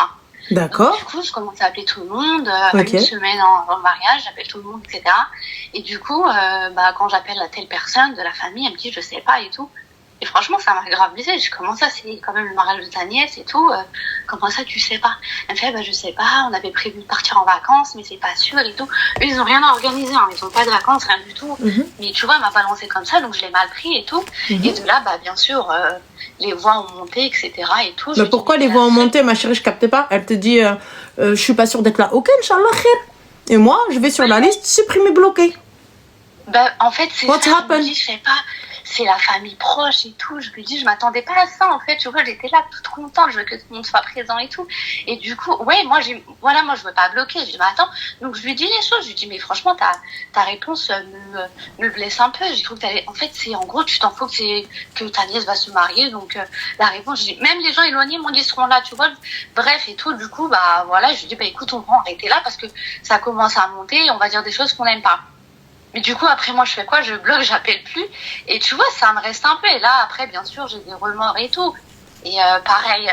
D'accord. Donc, du coup, je commence à appeler tout le monde. Ok. Une semaine avant le mariage, j'appelle tout le monde, etc. Et du coup, quand j'appelle la telle personne de la famille, elle me dit je sais pas et tout. Et franchement, ça m'a grave blessée. Je comment ça, c'est quand même le mariage de ta nièce et tout. Comment ça, tu sais pas? Elle me fait je sais pas. On avait prévu de partir en vacances, mais c'est pas sûr et tout. Eux, ils ont rien à organiser. Hein. Ils ont pas de vacances, rien du tout. Mais tu vois, elle m'a balancé comme ça, donc je l'ai mal pris et tout. Et de là, bien sûr. Les voix ont monté, etc. et tout. Mais pourquoi les voix ont monté, ma chérie? Je captais pas. Elle te dit, je suis pas sûre d'être là. Ok, Inch'Allah, khair. Et moi, je vais sur la liste, supprimer, bloquer. En fait, c'est What ça. happened? Je me dis, je sais pas, c'est la famille proche et tout. Je me dis, je m'attendais pas à ça, en fait. Tu vois, j'étais là toute contente. Je veux que tout le monde soit présent et tout. Et du coup, ouais, moi, je veux pas bloquer. Je dis, mais attends. Donc, je lui dis les choses. Je lui dis, mais franchement, ta réponse me blesse un peu. J'ai cru que t'allais, en fait, c'est, en gros, tu t'en fous que ta nièce va se marier. Donc, la réponse, je dis, même les gens éloignés m'ont dit, ils seront là, tu vois. Bref, et tout. Du coup, voilà, je lui dis, écoute, on va arrêter là parce que ça commence à monter et on va dire des choses qu'on n'aime pas. Mais du coup, après, moi, je fais quoi? Je bloque, j'appelle plus. Et tu vois, ça me reste un peu. Et là, après, bien sûr, j'ai des remords et tout. Et pareil,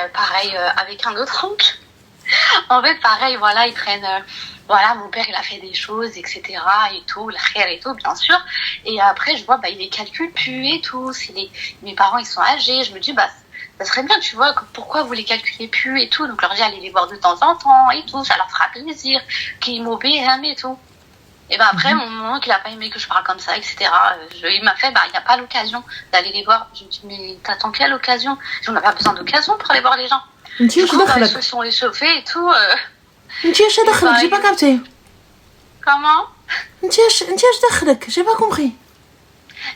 avec un autre oncle. En fait, pareil, voilà, ils prennent... voilà, mon père, il a fait des choses, etc. et tout, la khir et tout, bien sûr. Et après, je vois, il les calcule plus et tout. Mes parents, ils sont âgés. Je me dis, ça serait bien, tu vois, pourquoi vous les calculez plus et tout. Donc, leur dis, allez les voir de temps en temps et tout. Ça leur fera plaisir. Qu'ils m'obéissent et tout. Et après, mon oncle, il a pas aimé que je parle comme ça, etc. Il m'a fait, il n'y a pas l'occasion d'aller les voir. Je me dis, mais t'attends quelle occasion? On n'a pas besoin d'occasion pour aller voir les gens. Du coup, ils se sont échauffés et tout. J'ai pas capté. Comment? J'ai pas compris.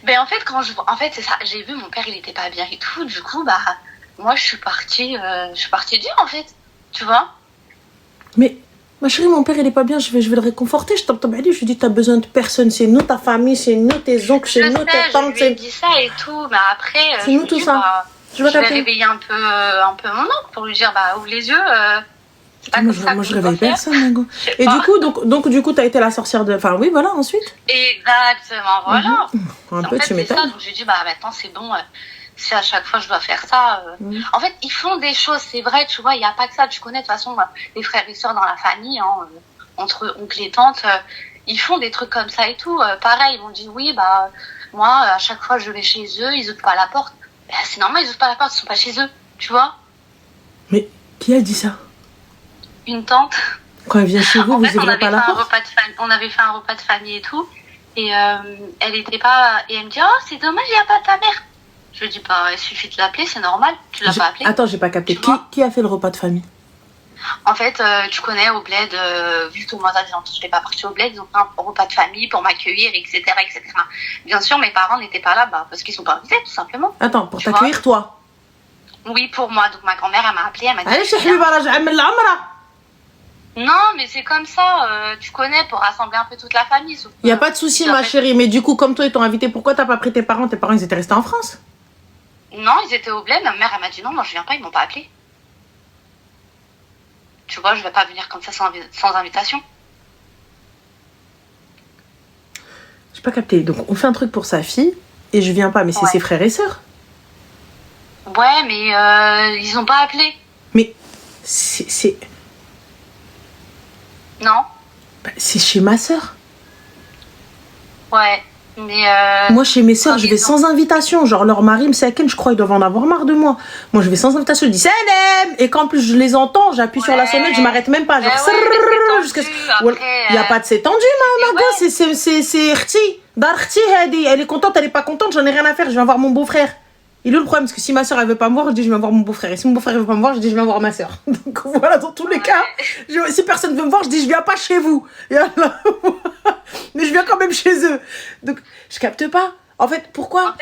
En fait, c'est ça. J'ai vu mon père, il était pas bien et tout. Du coup, moi, je suis partie dire, en fait. Tu vois? Mais... ma chérie, mon père, il est pas bien, je vais le réconforter. Je tape je lui dis, t'as besoin de personne. C'est nous, ta famille, c'est nous, tes oncles, c'est nous, tes tantes. Je lui ai dit ça et tout, mais après, c'est nous tout ça. Je vais réveiller un peu mon oncle pour lui dire, ouvre les yeux. C'est pas comme ça. Moi, je réveille personne. Et du coup, t'as été la sorcière de... Enfin, oui, voilà, ensuite. Exactement, voilà. Un peu, tu m'étonnes. Donc, j'ai dit, maintenant, c'est bon. Si à chaque fois je dois faire ça. En fait, ils font des choses, c'est vrai, tu vois, il n'y a pas que ça. Tu connais de toute façon les frères et sœurs dans la famille, entre oncles et tantes, ils font des trucs comme ça et tout. Pareil, ils m'ont dit, oui, moi, à chaque fois je vais chez eux, ils ouvrent pas la porte. C'est normal, ils ouvrent pas la porte, ils sont pas chez eux, tu vois. Mais qui a dit ça? Une tante. Quand elle vient chez vous, vous ouvrez pas la porte? On avait fait un repas de famille et tout. Et elle était pas... Et elle me dit, oh, c'est dommage, il n'y a pas ta mère. Je lui dis, il suffit de l'appeler, c'est normal. Tu l'as pas appelé. Attends, j'ai pas capté. Qui a fait le repas de famille? En fait, tu connais, au bled, vu que moi, je n'étais pas partie au bled, ils ont fait un repas de famille pour m'accueillir, etc., etc. Bien sûr, mes parents n'étaient pas là, parce qu'ils sont pas invités, tout simplement. Attends, pour t'accueillir, toi? Oui, pour moi. Donc, ma grand-mère, elle m'a appelée, elle m'a dit... Allez, Non, mais c'est comme ça, tu connais, pour rassembler un peu toute la famille. Il n'y a pas de souci, ma chérie. Mais du coup, comme toi, ils t'ont invité, pourquoi t'as pas pris tes parents? Tes parents, ils étaient restés en France. Non, ils étaient au bled. Ma mère, elle m'a dit non, moi je viens pas, ils m'ont pas appelé. Tu vois, je vais pas venir comme ça sans invitation. J'ai pas capté. Donc, on fait un truc pour sa fille et je viens pas, mais c'est ses frères et sœurs. Ouais, mais ils ont pas appelé. Mais c'est Non. bah, c'est chez ma sœur. Ouais, mais Moi, chez mes sœurs, je vais sans invitation. Genre, leur mari me saken, je crois, ils doivent en avoir marre de moi. Moi, je vais sans invitation, je dis salam. Et quand plus je les entends, j'appuie sur la sonnette, je m'arrête même pas. Genre, jusqu'à il n'y a pas de c'est tendu, ma gosse. C'est Rti. Dar Rti, elle est contente, elle est pas contente, j'en ai rien à faire. Je viens voir mon beau-frère. Il est où le problème? Parce que si ma soeur elle veut pas me voir, je dis je viens voir mon beau-frère. Et si mon beau-frère veut pas me voir, je dis je viens voir ma soeur. Donc voilà, dans tous les cas, si personne veut me voir, je dis je viens pas chez vous. Mais je viens quand même chez eux. Donc je capte pas. En fait, pourquoi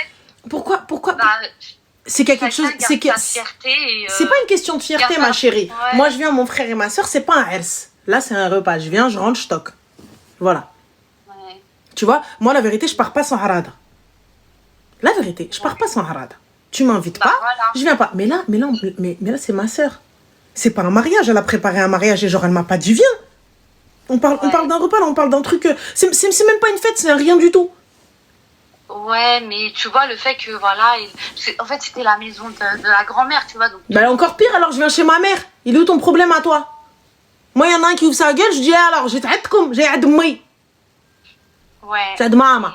c'est qu'il y a quelque chose. C'est pas une question de fierté, ma chérie. Ouais. Moi, je viens, mon frère et ma soeur, c'est pas un hers. Là, c'est un repas. Je viens, je rentre, je toque. Voilà. Ouais. Tu vois, moi, la vérité, je pars pas sans harada. La vérité, je pars pas sans harada. Tu m'invites pas, voilà. Je viens pas. Mais là, c'est ma soeur. C'est pas un mariage. Elle a préparé un mariage et genre, elle m'a pas dit viens. On parle d'un repas, là, on parle d'un truc. C'est même pas une fête, c'est rien du tout. Ouais, mais tu vois, le fait que, voilà, en fait, c'était la maison de la grand-mère, tu vois. Donc, bah, encore pire, alors je viens chez ma mère. Il est où ton problème à toi? Moi, il y en a un qui ouvre sa gueule, je dis alors, j'ai admoui. Ouais. C'est de maman.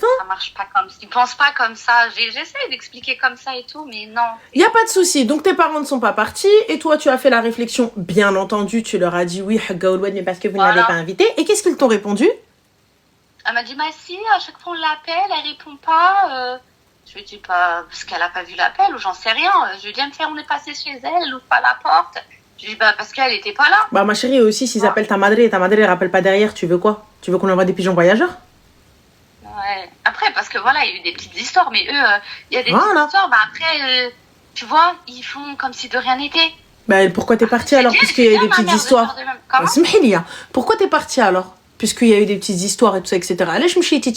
Ça marche pas comme ça. Ils pensent pas comme ça. J'essaie d'expliquer comme ça et tout, mais non. Il n'y a pas de souci. Donc, tes parents ne sont pas partis. Et toi, tu as fait la réflexion. Bien entendu, tu leur as dit oui, mais parce que vous n'avez pas invité. Et qu'est-ce qu'ils t'ont répondu? Elle m'a dit, bah si, à chaque fois on l'appelle, elle répond pas. Je lui dis pas parce qu'elle a pas vu l'appel ou j'en sais rien. Je lui dis, on est passé chez elle, elle ouvre pas la porte. Je lui dis, bah parce qu'elle était pas là. Bah ma chérie, aussi, s'ils appellent ta madre et ta madre, elle rappelle pas derrière, tu veux quoi? Tu veux qu'on envoie des pigeons voyageurs? Ouais. Après, parce que voilà, il y a eu des petites histoires, mais eux, il y a des petites histoires, bah après, tu vois, ils font comme si de rien n'était. Bah pourquoi t'es partie alors, puisqu'il y a eu des petites histoires? Pourquoi t'es partie alors? Puisqu'il y a eu des petites histoires et tout ça, etc. Allez, je me suis dit,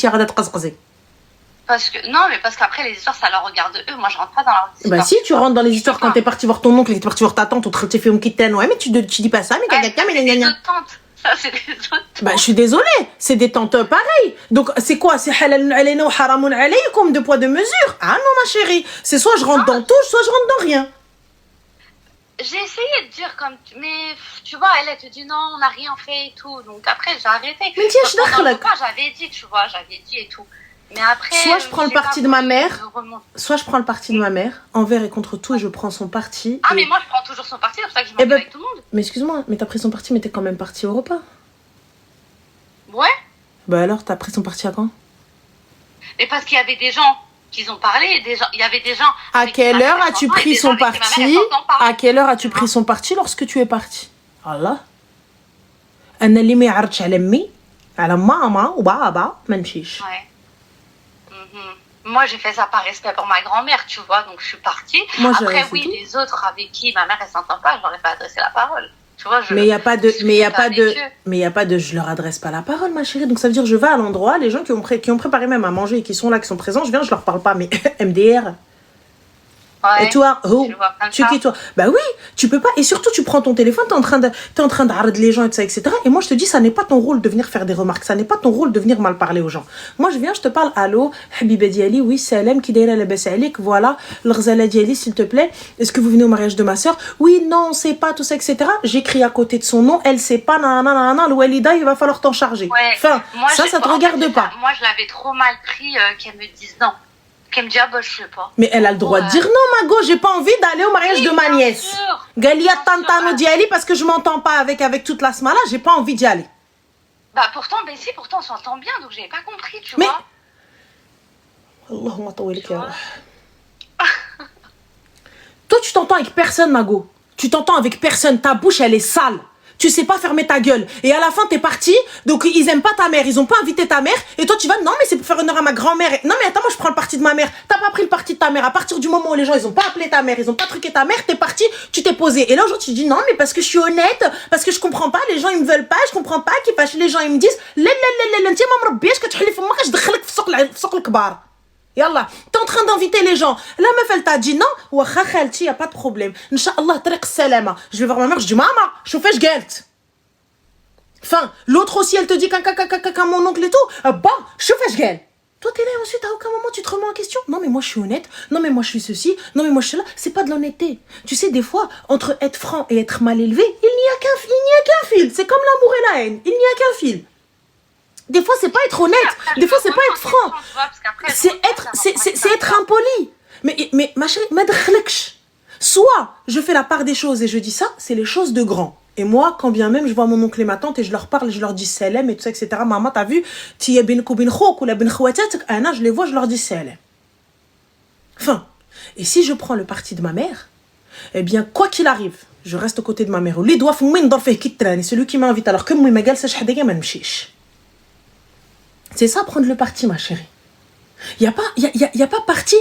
parce que, non, mais parce qu'après, les histoires, ça leur regarde eux. Moi, je rentre pas dans leurs histoires. Bah si, tu rentres dans les histoires quand t'es parti voir ton oncle, t'es parti voir ta tante, ou t'es fait un kitten. Ouais, mais tu dis pas ça, mais c'est des autres tantes. Ça, c'est des autres tantes. Bah, je suis désolée. C'est des tantes pareilles. Donc, c'est quoi? C'est halal alayna ou haramun alaykum, deux poids, deux mesures. Ah non, ma chérie. C'est soit je rentre dans tout, soit je rentre dans rien. J'ai essayé de dire comme... Mais tu vois, elle te dit non, on n'a rien fait et tout. Donc après, j'ai arrêté. Mais tiens, j'avais dit, tu vois, j'avais dit et tout. Mais après... Soit je prends le parti de ma mère, soit je prends le parti de ma mère, envers et contre tout, et je prends son parti. Ah, mais moi, je prends toujours son parti, c'est pour ça que je m'engueule avec tout le monde. Mais excuse-moi, mais t'as pris son parti, mais t'es quand même parti au repas. Ouais. Bah alors, t'as pris son parti à quand? Mais parce qu'il y avait des gens... qu'ils ont parlé, il y avait des gens... À quelle heure as-tu pris son parti? À quelle heure as-tu pris son parti lorsque tu es parti? Allah. أنا اللي ما يعرضش على أمي على ماما وبابا ما نمشيش. Ouais. Moi, j'ai fait ça par respect pour ma grand-mère, tu vois, donc je suis partie. Moi, après, oui, les autres avec qui ma mère, elle s'entend pas, je leur ai pas adressé la parole. Tu vois, mais il y a pas de je leur adresse pas la parole, ma chérie. Donc ça veut dire je vais à l'endroit, les gens qui ont préparé même à manger et qui sont là, qui sont présents, je viens, je leur parle pas, mais MDR. Ouais, et toi, tu qui toi? Bah oui, tu peux pas. Et surtout, tu prends ton téléphone, t'es en train de harder les gens et tout ça, etc. Et moi, je te dis, ça n'est pas ton rôle de venir faire des remarques. Ça n'est pas ton rôle de venir mal parler aux gens. Moi, je viens, je te parle. Allô, Habiba Diali, oui, salam, qui d'ailleurs la baisse alik, voilà, l'ghzala Diali, s'il te plaît. Est-ce que vous venez au mariage de ma soeur? Oui, non, on sait pas, tout ça, etc. J'écris à côté de son nom, elle sait pas, nanana, le walida, il va falloir t'en charger. Ouais. Enfin, moi, ça te regarde pas. Moi, je l'avais trop mal pris qu'elle me dise non. Qu'elle me dit, ah bah, je sais pas. Mais elle a le droit de dire non, Mago, j'ai pas envie d'aller au mariage de ma nièce. Galia Tantano d'y aller parce que je m'entends pas avec toute la smala, j'ai pas envie d'y aller. Bah pourtant, on s'entend bien, donc j'avais pas compris, tu vois. Allahumma tawilka ya. Toi, tu t'entends avec personne, Mago. Tu t'entends avec personne, ta bouche, elle est sale. Tu sais pas fermer ta gueule. Et à la fin, t'es parti. Donc, ils aiment pas ta mère. Ils ont pas invité ta mère. Et toi, tu vas, non, mais c'est pour faire honneur à ma grand-mère. Non, mais attends, moi, je prends le parti de ma mère. T'as pas pris le parti de ta mère. À partir du moment où les gens, ils ont pas appelé ta mère, ils ont pas truqué ta mère, t'es parti, tu t'es posé. Et là, aujourd'hui, tu dis, non, mais parce que je suis honnête, parce que je comprends pas, les gens, ils me veulent pas, je comprends pas, les gens, ils me disent, Yallah, t'es en train d'inviter les gens. La meuf, elle t'a dit non. Ouah, khalti, y a pas de problème. Inch'Allah, tariq salama. Je vais voir ma mère, je dis, maman, je fais gelt. Enfin, l'autre aussi, elle te dit, mon oncle et tout. Bah, je fais gelt. Toi, t'es là, ensuite, à aucun moment, tu te remets en question. Non, mais moi, je suis honnête. Non, mais moi, je suis ceci. Non, mais moi, je suis là. C'est pas de l'honnêteté. Tu sais, des fois, entre être franc et être mal élevé, il n'y a qu'un fil. C'est comme l'amour et la haine. Il n'y a qu'un fil. Des fois, c'est pas être honnête. Des fois, c'est pas être franc. C'est être impoli. Mais ma chérie, soit je fais la part des choses et je dis ça, c'est les choses de grand. Et moi, quand bien même, je vois mon oncle et ma tante et je leur parle, je leur dis salam et tout ça, etc. Maman, t'as vu, je les vois, je leur dis salam. Enfin, et si je prends le parti de ma mère, eh bien, quoi qu'il arrive, je reste aux côtés de ma mère. Celui qui m'invite, alors que moi, ma gueule, c'est ça, prendre le parti, ma chérie. Il n'y a pas parti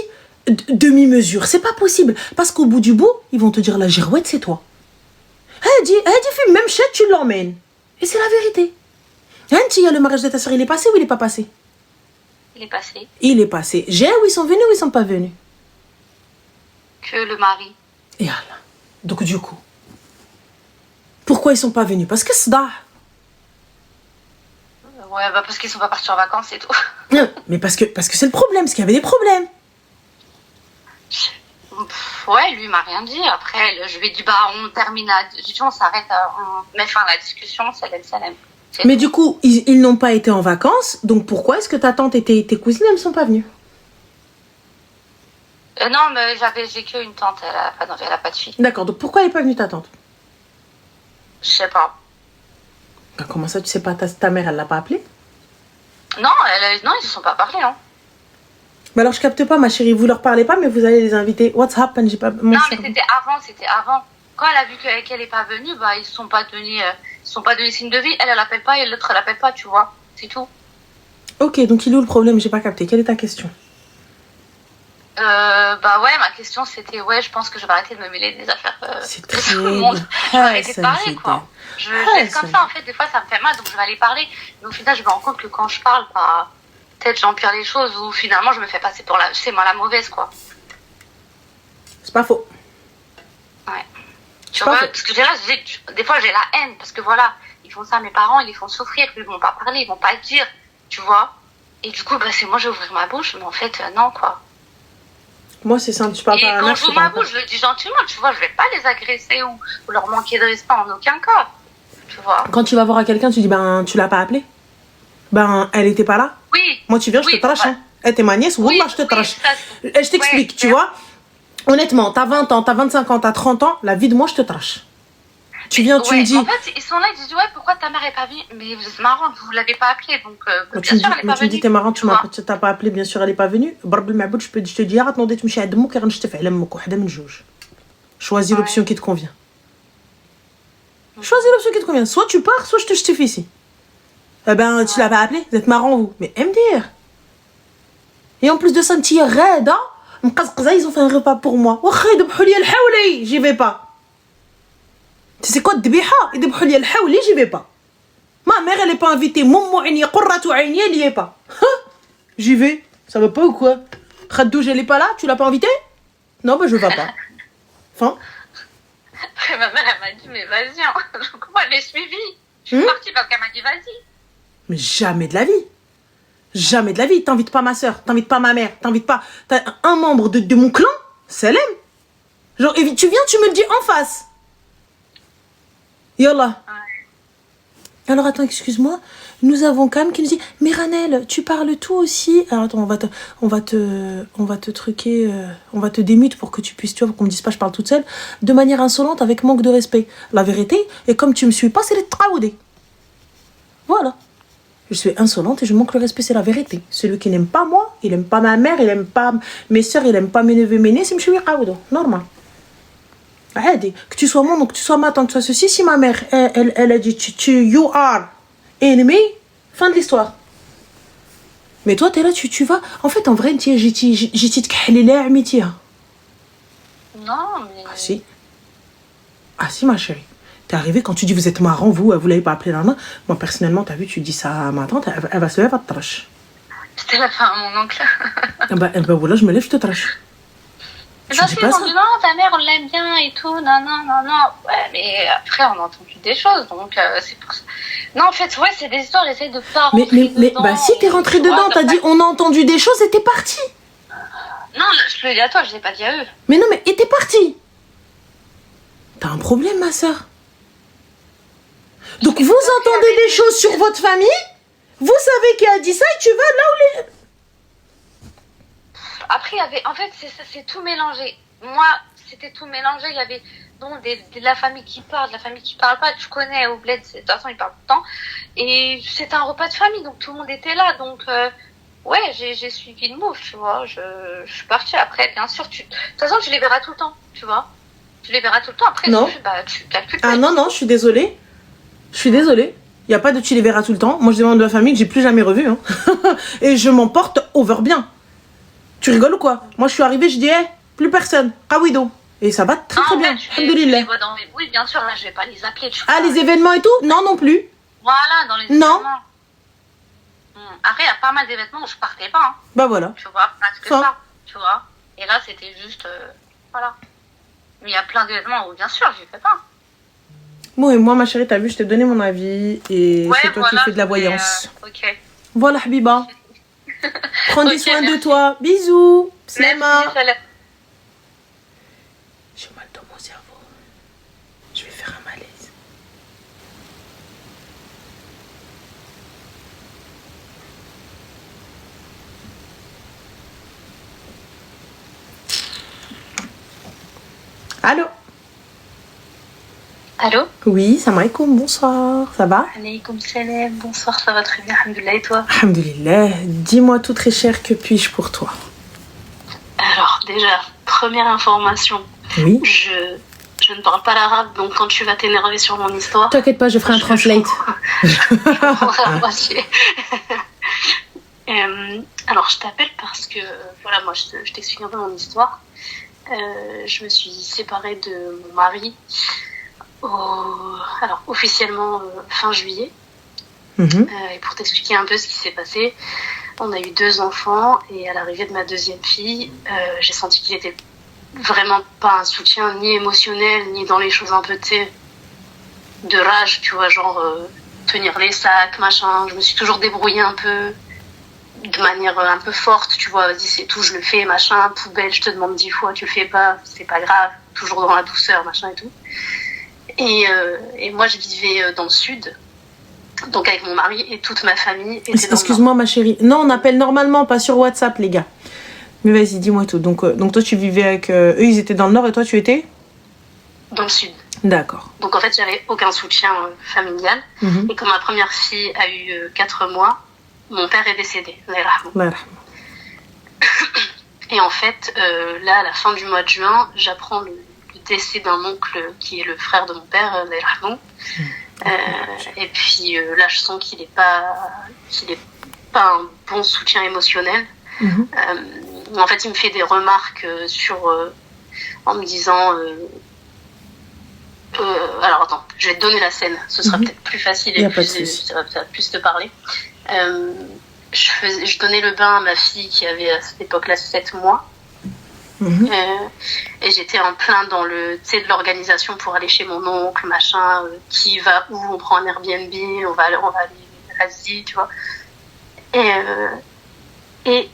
demi-mesure. C'est pas possible. Parce qu'au bout du bout, ils vont te dire la girouette, c'est toi. Elle dit, même chèque, tu l'emmènes. Et c'est la vérité. Le mariage de ta soeur, il est passé ou il n'est pas passé? Il est passé. Il est passé. J'ai où ils sont venus ou ils sont pas venus? Que le mari. Et Allah. Donc du coup, pourquoi ils sont pas venus? Parce que c'est ça. Ouais, bah parce qu'ils sont pas partis en vacances et tout. Non, mais parce que c'est le problème, parce qu'il y avait des problèmes. Ouais, lui il m'a rien dit. Après, je lui ai dit, bah on termine on s'arrête, on met fin à la discussion, salam. Mais du coup, ils n'ont pas été en vacances, donc pourquoi est-ce que ta tante et tes cousines, elles ne sont pas venues? Non, mais j'ai qu'une tante, elle a pas de fille. D'accord, donc pourquoi elle n'est pas venue ta tante? Je sais pas. Comment ça, tu sais pas, ta mère, elle l'a pas appelée? Non, ils se sont pas parlé, hein. Mais alors, je capte pas, ma chérie, vous leur parlez pas, mais vous allez les inviter. What's happened? J'ai pas... Non, mais c'était avant. Quand elle a vu qu'elle est pas venue, bah, ils se sont pas donnés signe de vie. Elle appelle pas et l'autre, elle appelle pas, tu vois. C'est tout. Ok, donc il est où le problème? J'ai pas capté. Quelle est ta question? Bah ouais, ma question c'était, je pense que je vais arrêter de me mêler des affaires c'est de tout le monde. Je vais arrêter de parler, quoi. Je laisse comme ça, en fait, des fois ça me fait mal, donc je vais aller parler. Mais au final, je me rends compte que quand je parle, bah, peut-être j'empire les choses ou finalement je me fais passer pour c'est moi la mauvaise, quoi. C'est pas faux. Ouais. Tu vois, parce que des fois j'ai la haine, parce que voilà, ils font ça à mes parents, ils les font souffrir, ils vont pas parler, ils vont pas le dire, tu vois. Et du coup, bah, c'est moi, je vais ouvrir ma bouche, mais en fait, non, quoi. Moi, c'est simple, tu parles pas à la mère. Et quand j'ouvre ma bouche, je le dis gentiment, tu vois, je vais pas les agresser ou leur manquer de respect en aucun cas, tu vois. Quand tu vas voir à quelqu'un, tu dis, ben, tu l'as pas appelée? Ben, elle était pas là? Oui. Moi, tu viens, je te trache, hein. Elle était ma nièce, wallah, je te trache. Et je t'explique, tu vois. Honnêtement, t'as 20 ans, t'as 25 ans, t'as 30 ans, la vie de moi, je te trache. Tu viens, tu me dis... En fait, ils sont là, ils disent, pourquoi ta mère est pas venue? Mais c'est marrant, vous l'avez pas appelée, donc bien sûr, elle est pas venue. Tu me dis, t'es marrant, tu t'as pas appelé, bien sûr, elle est pas venue. Barb al-Ma'boud, je te dis, attendez, tu me chies de car je te fais la moukou, hada min jouj. Choisis l'option qui te convient. Choisis l'option qui te convient. Soit tu pars, soit je te fais ici. Eh ben, tu l'as pas appelé, vous êtes marrant, vous. Mais MDR. Et en plus de ça, un petit raid, ils ont fait un repas pour moi. J'y vais pas. C'est quoi d'biha? Ils débrouillent li al-hawli, j'y vais pas. Ma mère, elle est pas invitée. Moumou aini, qurratu aini, elle y est pas. J'y vais. Ça va pas ou quoi? Khadouj, elle est pas là? Tu l'as pas invitée? Non, bah je vais pas. Enfin. Après, ma mère, elle m'a dit, mais vas-y, hein. Donc moi, je l'ai suivie. Je suis partie parce qu'elle m'a dit, vas-y. Mais jamais de la vie. Jamais de la vie. T'invites pas ma soeur, t'invites pas ma mère, t'invites pas un membre de mon clan. Salam. Genre, tu viens, tu me le dis en face. Yallah. Ouais. Alors attends, excuse-moi. Nous avons Cam qui nous dit, mais Ranel, tu parles tout aussi. Alors attends, on va te truquer, on va te démute pour que tu puisses, tu vois, pour qu'on me dise pas je parle toute seule, de manière insolente, avec manque de respect. La vérité, et comme tu me suis pas, c'est les traoudés. Voilà. Je suis insolente et je manque le respect, c'est la vérité. Celui qui n'aime pas moi, il aime pas ma mère, il aime pas mes soeurs, il aime pas mes neveux, mes nièces, il me suis normal. عادي. Que tu sois mon ou que tu sois ma tante, que tu sois ceci, si ma mère, elle a dit you are enemy, fin de l'histoire. Mais toi, t'es là, tu vas. En fait, en vrai, j'ai dit que amitié. Non, mais. Ah si. Ah si, ma chérie. T'es arrivée quand tu dis vous êtes marrant, vous l'avez pas appelé Lana. Moi, personnellement, t'as vu, tu dis ça à ma tante, elle va se lever, elle va te trash. C'était la fin à mon oncle. Bah voilà, je me lève, je te trash. Tu Parce dis qu'ils pas ont ça. dit non, ta mère on l'aime bien et tout, non. Ouais, mais après on a entendu des choses, donc c'est pour ça. Non, en fait, ouais, c'est des histoires, j'essaie de pas rentrer Mais dedans. bah si t'es rentrée tu vois, dedans, t'as dit on a entendu des choses et t'es parti. Non, je te l'ai dit à toi, je l'ai pas dit à eux. Mais non, mais et t'es parti. T'as un problème, ma soeur. Donc vous entendez des choses sur votre famille, vous savez qui a dit ça et tu vas là où les... Après, il y avait, en fait, c'est tout mélangé. Moi, c'était tout mélangé. Il y avait donc de la famille qui parle, de la famille qui parle pas. Tu connais, au bled, de toute façon, ils parlent tout le temps. Et c'était un repas de famille, donc tout le monde était là. Donc, ouais, j'ai suivi le move, tu vois. Je suis partie. Après, bien sûr, de toute façon, tu les verras tout le temps, tu vois. Tu les verras tout le temps. Après, Non. tu calcules. Ah non, je suis désolée. Il n'y a pas de tu les verras tout le temps. Moi, je demande de la famille que j'ai plus jamais revu. Hein. Et je m'en porte over bien. Tu rigoles ou quoi? Moi, je suis arrivée, je dis, plus personne. Kawido. Et ça va très très bien. Alhamdoulilah. Oui, bien sûr, là, je vais pas les appeler. Ah, les événements et tout? Non, non plus. Voilà, dans les Non. événements. Après, il y a pas mal d'événements où je partais pas. Hein. Bah voilà. Tu vois, parce que Fin. ça, tu vois. Et là, c'était juste, voilà. Mais il y a plein d'événements où, bien sûr, j'y fais pas. Bon, et moi, ma chérie, t'as vu, je t'ai donné mon avis. Et Ouais, c'est toi voilà, qui fais de la voyance. Ok. Voilà, Habiba. Prends des Ok, soins de merci. toi. Bisous. Slema. Merci, salam. J'ai mal dans mon cerveau. Je vais faire un malaise. Allô? Allô? Oui, salam alaikum, bonsoir. Ça va? Alaykoum salam, bonsoir, ça va très bien, alhamdoulilah, et toi? Alhamdulillah. Dis-moi tout très cher, que puis-je pour toi? Alors, déjà, première information, Oui. je ne parle pas l'arabe, donc quand tu vas t'énerver sur mon histoire... T'inquiète pas, je ferai un translate. Alors, je t'appelle parce que, voilà, moi, je t'explique un peu mon histoire. Je me suis séparée de mon mari, alors, officiellement fin juillet. Et pour t'expliquer un peu ce qui s'est passé, on a eu 2 enfants, et à l'arrivée de ma deuxième fille, j'ai senti qu'il était vraiment pas un soutien, ni émotionnel, ni dans les choses un peu, tu sais, de rage, tu vois, genre tenir les sacs, machin. Je me suis toujours débrouillée un peu, de manière un peu forte, tu vois, vas-y, c'est tout, je le fais, machin, poubelle, je te demande 10 fois, tu le fais pas, c'est pas grave, toujours dans la douceur, machin et tout. Et moi, je vivais dans le sud, donc avec mon mari, et toute ma famille était dans le nord. Excuse-moi, ma chérie. Non, on appelle normalement, pas sur WhatsApp, les gars. Mais vas-y, dis-moi tout. Donc toi, tu vivais avec... eux, ils étaient dans le nord et toi, tu étais? Dans le sud. D'accord. Donc en fait, j'avais aucun soutien familial. Et quand ma première fille a eu 4 mois, mon père est décédé. Et en fait, là, à la fin du mois de juin, j'apprends le décès d'un oncle qui est le frère de mon père, et puis là, je sens qu'il est pas un bon soutien émotionnel. En fait, il me fait des remarques en me disant... alors attends, je vais te donner la scène, ce sera peut-être plus facile et ça va plus te parler. Je donnais le bain à ma fille qui avait à cette époque-là 7 mois. Et j'étais en plein dans de l'organisation pour aller chez mon oncle, machin, qui va où, on prend un Airbnb, on va aller à l'Asie, tu vois. Et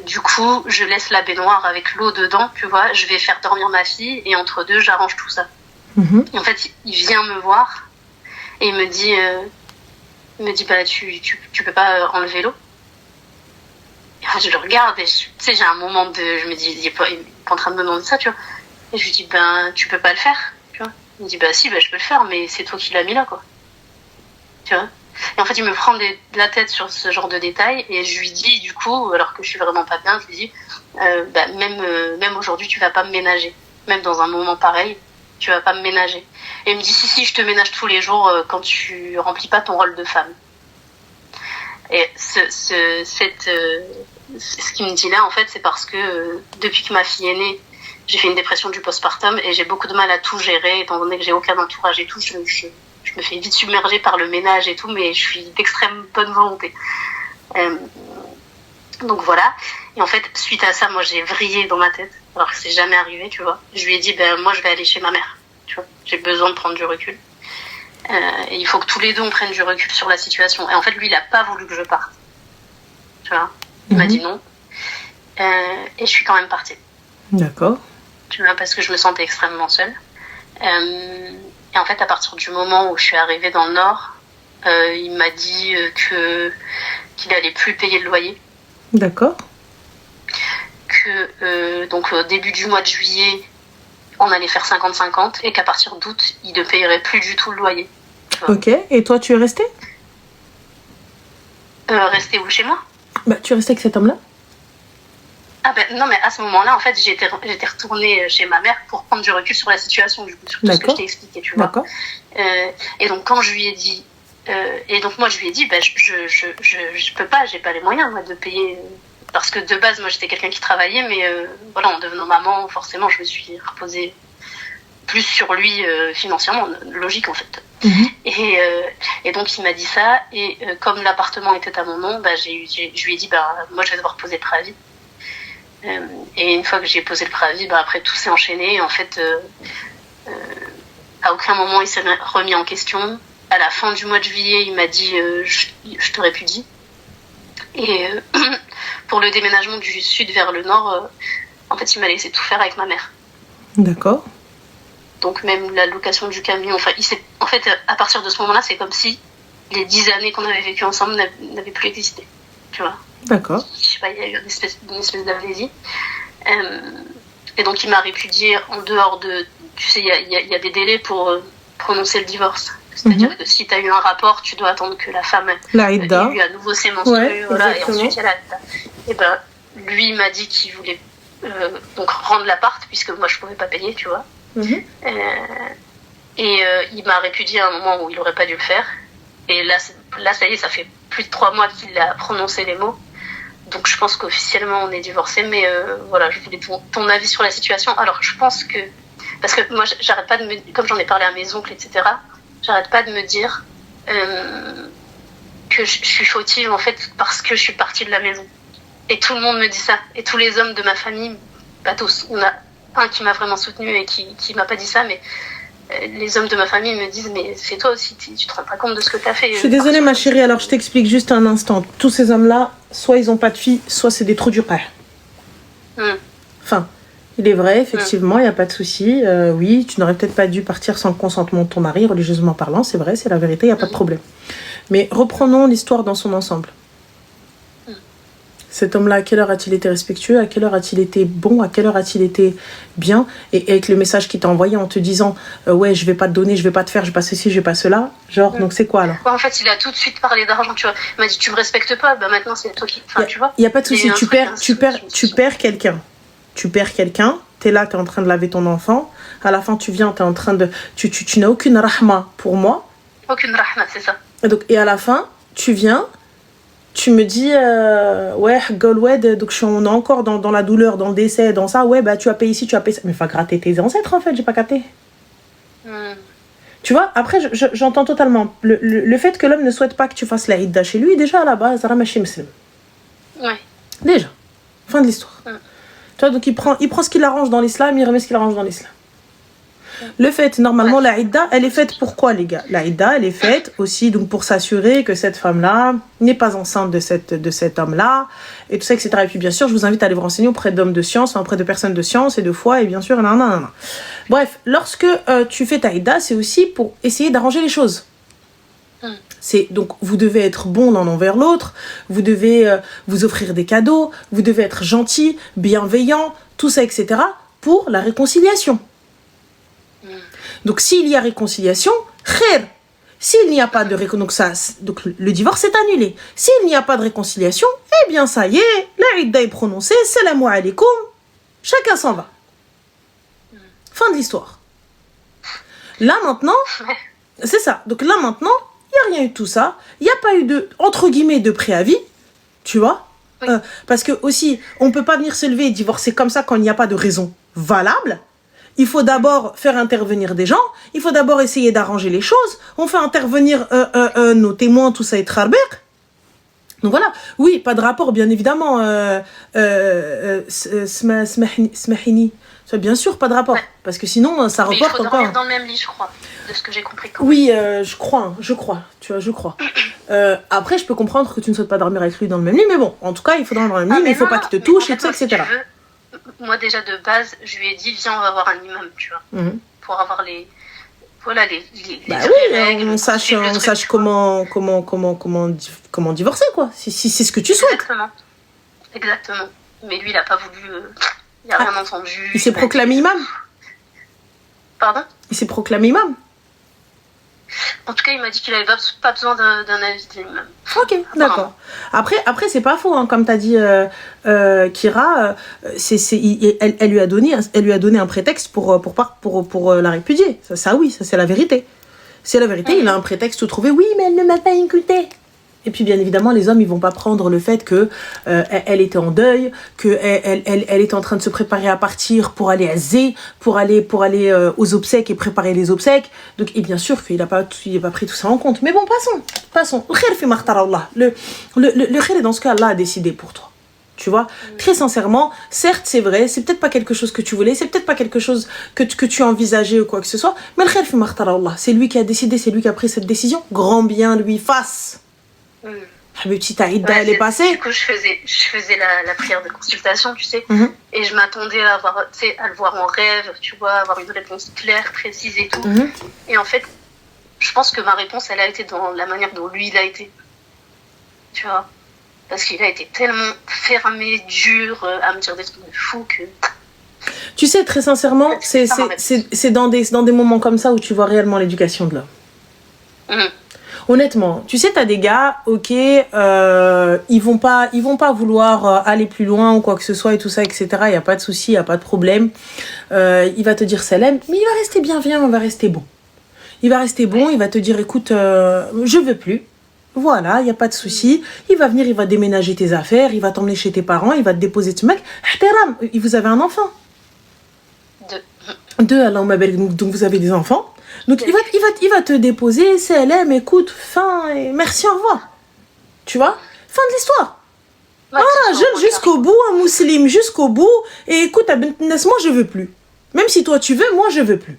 du coup, je laisse la baignoire avec l'eau dedans, tu vois, je vais faire dormir ma fille et entre deux, j'arrange tout ça. Et en fait, il vient me voir et il me dit bah tu peux pas enlever l'eau. Et en fait, je le regarde et tu sais, j'ai un moment je me dis il est pas en train de me demander ça, tu vois. Et je lui dis ben tu peux pas le faire, tu vois. Il me dit bah si, bah je peux le faire, mais c'est toi qui l'as mis là, quoi. Tu vois. Et en fait, il me prend de la tête sur ce genre de détails et je lui dis du coup, alors que je suis vraiment pas bien, je lui dis bah même aujourd'hui tu vas pas me ménager, même dans un moment pareil. Tu vas pas me ménager. Et il me dit, si, je te ménage tous les jours quand tu remplis pas ton rôle de femme. Et ce qu'il me dit là, en fait, c'est parce que depuis que ma fille est née, j'ai fait une dépression du postpartum et j'ai beaucoup de mal à tout gérer, étant donné que j'ai aucun entourage et tout. Je me fais vite submerger par le ménage et tout, mais je suis d'extrême bonne volonté. Donc voilà. Et en fait, suite à ça, moi, j'ai vrillé dans ma tête, alors que c'est jamais arrivé, tu vois. Je lui ai dit, moi, je vais aller chez ma mère, tu vois. J'ai besoin de prendre du recul. Et il faut que tous les deux, on prenne du recul sur la situation. Et en fait, lui, il a pas voulu que je parte. Tu vois. Il m'a dit non. Et je suis quand même partie. D'accord. Tu vois, parce que je me sentais extrêmement seule. Et en fait, à partir du moment où je suis arrivée dans le Nord, il m'a dit qu'il allait plus payer le loyer. D'accord. Que donc au début du mois de juillet, on allait faire 50-50 et qu'à partir d'août, il ne payerait plus du tout le loyer. Ok. Et toi, tu es restée? Rester où, chez moi? Bah, tu es restée avec cet homme-là? Ah ben non, mais à ce moment-là, en fait, j'étais retournée chez ma mère pour prendre du recul sur la situation, du coup, sur tout ce que je t'ai expliqué, tu vois. D'accord. Et donc quand je lui ai dit, et donc moi je lui ai dit, je peux pas, j'ai pas les moyens moi, de payer, parce que de base moi j'étais quelqu'un qui travaillait, mais voilà, en devenant maman, forcément je me suis reposée plus sur lui financièrement, logique en fait. Et donc il m'a dit ça, et comme l'appartement était à mon nom, je lui ai dit, moi je vais devoir poser le préavis. Et une fois que j'ai posé le préavis, après tout s'est enchaîné. En fait, à aucun moment il s'est remis en question. À la fin du mois de juillet, il m'a dit je te répudie. Et pour le déménagement du sud vers le nord, en fait, il m'a laissé tout faire avec ma mère. D'accord. Donc même la location du camion. Enfin, en fait, à partir de ce moment-là, c'est comme si les 10 années qu'on avait vécues ensemble n'avaient plus existé. Tu vois. D'accord. Je sais pas, il y a eu une espèce d'amnésie. Et donc il m'a répudiée en dehors de... Tu sais, il y a des délais pour prononcer le divorce. C'est-à-dire que si tu as eu un rapport, tu dois attendre que la femme ait eu à nouveau ses menstrues. Voilà, et ensuite il y a la... Et lui il m'a dit qu'il voulait donc rendre l'appart, puisque moi je pouvais pas payer, tu vois. Il m'a répudiée à un moment où il aurait pas dû le faire. Et là, ça y est, ça fait plus de 3 mois qu'il a prononcé les mots. Donc je pense qu'officiellement on est divorcés, mais voilà, je voulais ton avis sur la situation. Alors je pense que, parce que moi j'arrête pas de comme j'en ai parlé à mes oncles, etc., j'arrête pas de me dire que je suis fautive en fait parce que je suis partie de la maison. Et tout le monde me dit ça. Et tous les hommes de ma famille, pas tous, on a un qui m'a vraiment soutenue et qui m'a pas dit ça, mais les hommes de ma famille me disent, mais c'est toi aussi, tu te rends pas compte de ce que tu as fait. Je suis désolée ma chérie, alors je t'explique juste un instant. Tous ces hommes-là, soit ils ont pas de filles, soit c'est des trous du père. Enfin, il est vrai, effectivement, il n'y a pas de souci. Oui, tu n'aurais peut-être pas dû partir sans le consentement de ton mari, religieusement parlant, c'est vrai, c'est la vérité, il n'y a pas de problème. Mais reprenons l'histoire dans son ensemble. Cet homme-là, à quelle heure a-t-il été respectueux? À quelle heure a-t-il été bon? À quelle heure a-t-il été bien? Et avec le message qu'il t'a envoyé en te disant ouais, je vais pas te donner, je vais pas te faire, je vais pas ceci, je vais pas cela. Genre, donc c'est quoi alors? En fait, il a tout de suite parlé d'argent, tu vois. Il m'a dit, tu me respectes pas, maintenant c'est toi qui. Enfin, tu vois. Il n'y a pas de souci, tu perds quelqu'un. Tu perds quelqu'un, t'es là, t'es en train de laver ton enfant. À la fin, tu viens, t'es en train de. Tu n'as aucune rahma pour moi. Aucune rahma, c'est ça. Et à la fin, tu viens. Tu me dis, ouais, Golwed, donc on est encore dans la douleur, dans le décès, dans ça, ouais, tu as payé ici, tu as payé ça. Mais il faut gratter tes ancêtres, en fait, j'ai pas capté. Tu vois, après, j'entends totalement. Le fait que l'homme ne souhaite pas que tu fasses la idda chez lui, déjà à la base, Ramashi Muslim. Ouais. Déjà. Fin de l'histoire. Tu vois, donc il prend ce qu'il arrange dans l'islam, il remet ce qu'il arrange dans l'islam. Le fait, normalement, la idda, elle est faite pour quoi, les gars? La idda, elle est faite aussi donc pour s'assurer que cette femme-là n'est pas enceinte de cet homme-là, et tout ça, etc. Et puis, bien sûr, je vous invite à aller vous renseigner auprès d'hommes de science, auprès de personnes de science et de foi, et bien sûr, non. Bref, lorsque tu fais ta idda, c'est aussi pour essayer d'arranger les choses. Donc, vous devez être bon l'un envers l'autre, vous devez vous offrir des cadeaux, vous devez être gentil, bienveillant, tout ça, etc. pour la réconciliation. Donc, s'il y a réconciliation, khair. S'il n'y a pas de réconciliation, donc le divorce est annulé. S'il n'y a pas de réconciliation, eh bien, ça y est, la idda est prononcée, salam alaikum, chacun s'en va. Fin de l'histoire. Là, maintenant, c'est ça. Donc là, maintenant, il n'y a rien eu de tout ça. Il n'y a pas eu de, entre guillemets, de préavis. Tu vois Oui. Parce que aussi, on ne peut pas venir se lever et divorcer comme ça quand il n'y a pas de raison valable. Il faut d'abord faire intervenir des gens. Il faut d'abord essayer d'arranger les choses. On fait intervenir nos témoins, tout ça, et trarbek. Donc voilà, oui, pas de rapport, bien évidemment. Smahini. Bien sûr, pas de rapport. Ouais. Parce que sinon, ça Mais il reporte faut encore. dormir dans le même lit, je crois, de ce que j'ai compris. Oui, je crois. Tu vois, je crois. Après, je peux comprendre que tu ne souhaites pas dormir avec lui dans le même lit, mais bon, en tout cas, il faut dormir dans le même lit, mais il ne faut pas qu'il te touche, et tout ça, etc. Moi, déjà, de base, je lui ai dit, viens, on va voir un imam, tu vois, pour avoir les... Voilà, les Bah vraies oui, règles, on sache comment divorcer, quoi. Si c'est ce que tu souhaites. Exactement. Mais lui, il n'a pas voulu... il n'a rien entendu. Il s'est proclamé imam. Pardon? Il s'est proclamé imam. En tout cas, il m'a dit qu'il n'avait pas besoin d'un avis d'imam. Ok, d'accord. Après c'est pas faux, hein, comme t'as dit, Kira, elle lui a donné un prétexte pour la répudier. Ça oui, ça c'est la vérité. C'est la vérité, il a un prétexte tout trouvé. Oui, mais elle ne m'a pas écouté. Et puis bien évidemment, les hommes, ils vont pas prendre le fait que elle était en deuil, que elle était en train de se préparer à partir pour aller à Zé, pour aller aux obsèques et préparer les obsèques. Donc et bien sûr qu'il a pas pris tout ça en compte. Mais bon, passons. Le khair fi makhtar Allah. Le khair est dans ce que Allah a décidé pour toi. Tu vois, très sincèrement, certes, c'est vrai, c'est peut-être pas quelque chose que tu voulais, c'est peut-être pas quelque chose que tu envisageais ou quoi que ce soit, mais le khair fi makhtar Allah. C'est lui qui a décidé, c'est lui qui a pris cette décision. Grand bien lui fasse. Habibti, ta idda, elle est passée. Du coup, je faisais la prière de consultation, tu sais, et je m'attendais à le voir en rêve, tu vois, avoir une réponse claire, précise et tout. Et en fait, je pense que ma réponse, elle a été dans la manière dont lui, il a été. Tu vois, parce qu'il a été tellement fermé, dur, à me dire des trucs de fou que... Tu sais, très sincèrement, c'est dans des moments comme ça où tu vois réellement l'éducation de l'homme. Honnêtement, tu sais, t'as des gars, ok, ils vont pas vouloir aller plus loin ou quoi que ce soit et tout ça, etc. Il y a pas de souci, il y a pas de problème. Il va te dire salam, mais il va rester bienveillant, il va rester bon. Il va rester bon, il va te dire, écoute, je veux plus. Voilà, il y a pas de souci. Il va venir, il va déménager tes affaires, il va t'emmener chez tes parents, il va te déposer ce mec. Ihtaram, vous avez un enfant. Deux, Allahumma barik, donc vous avez des enfants. Donc il va te déposer, CLM, écoute, fin, et merci, au revoir. Tu vois, fin de l'histoire. Jeune jusqu'au bout, un musulman jusqu'au bout, et écoute, moi je veux plus. Même si toi tu veux, moi je veux plus.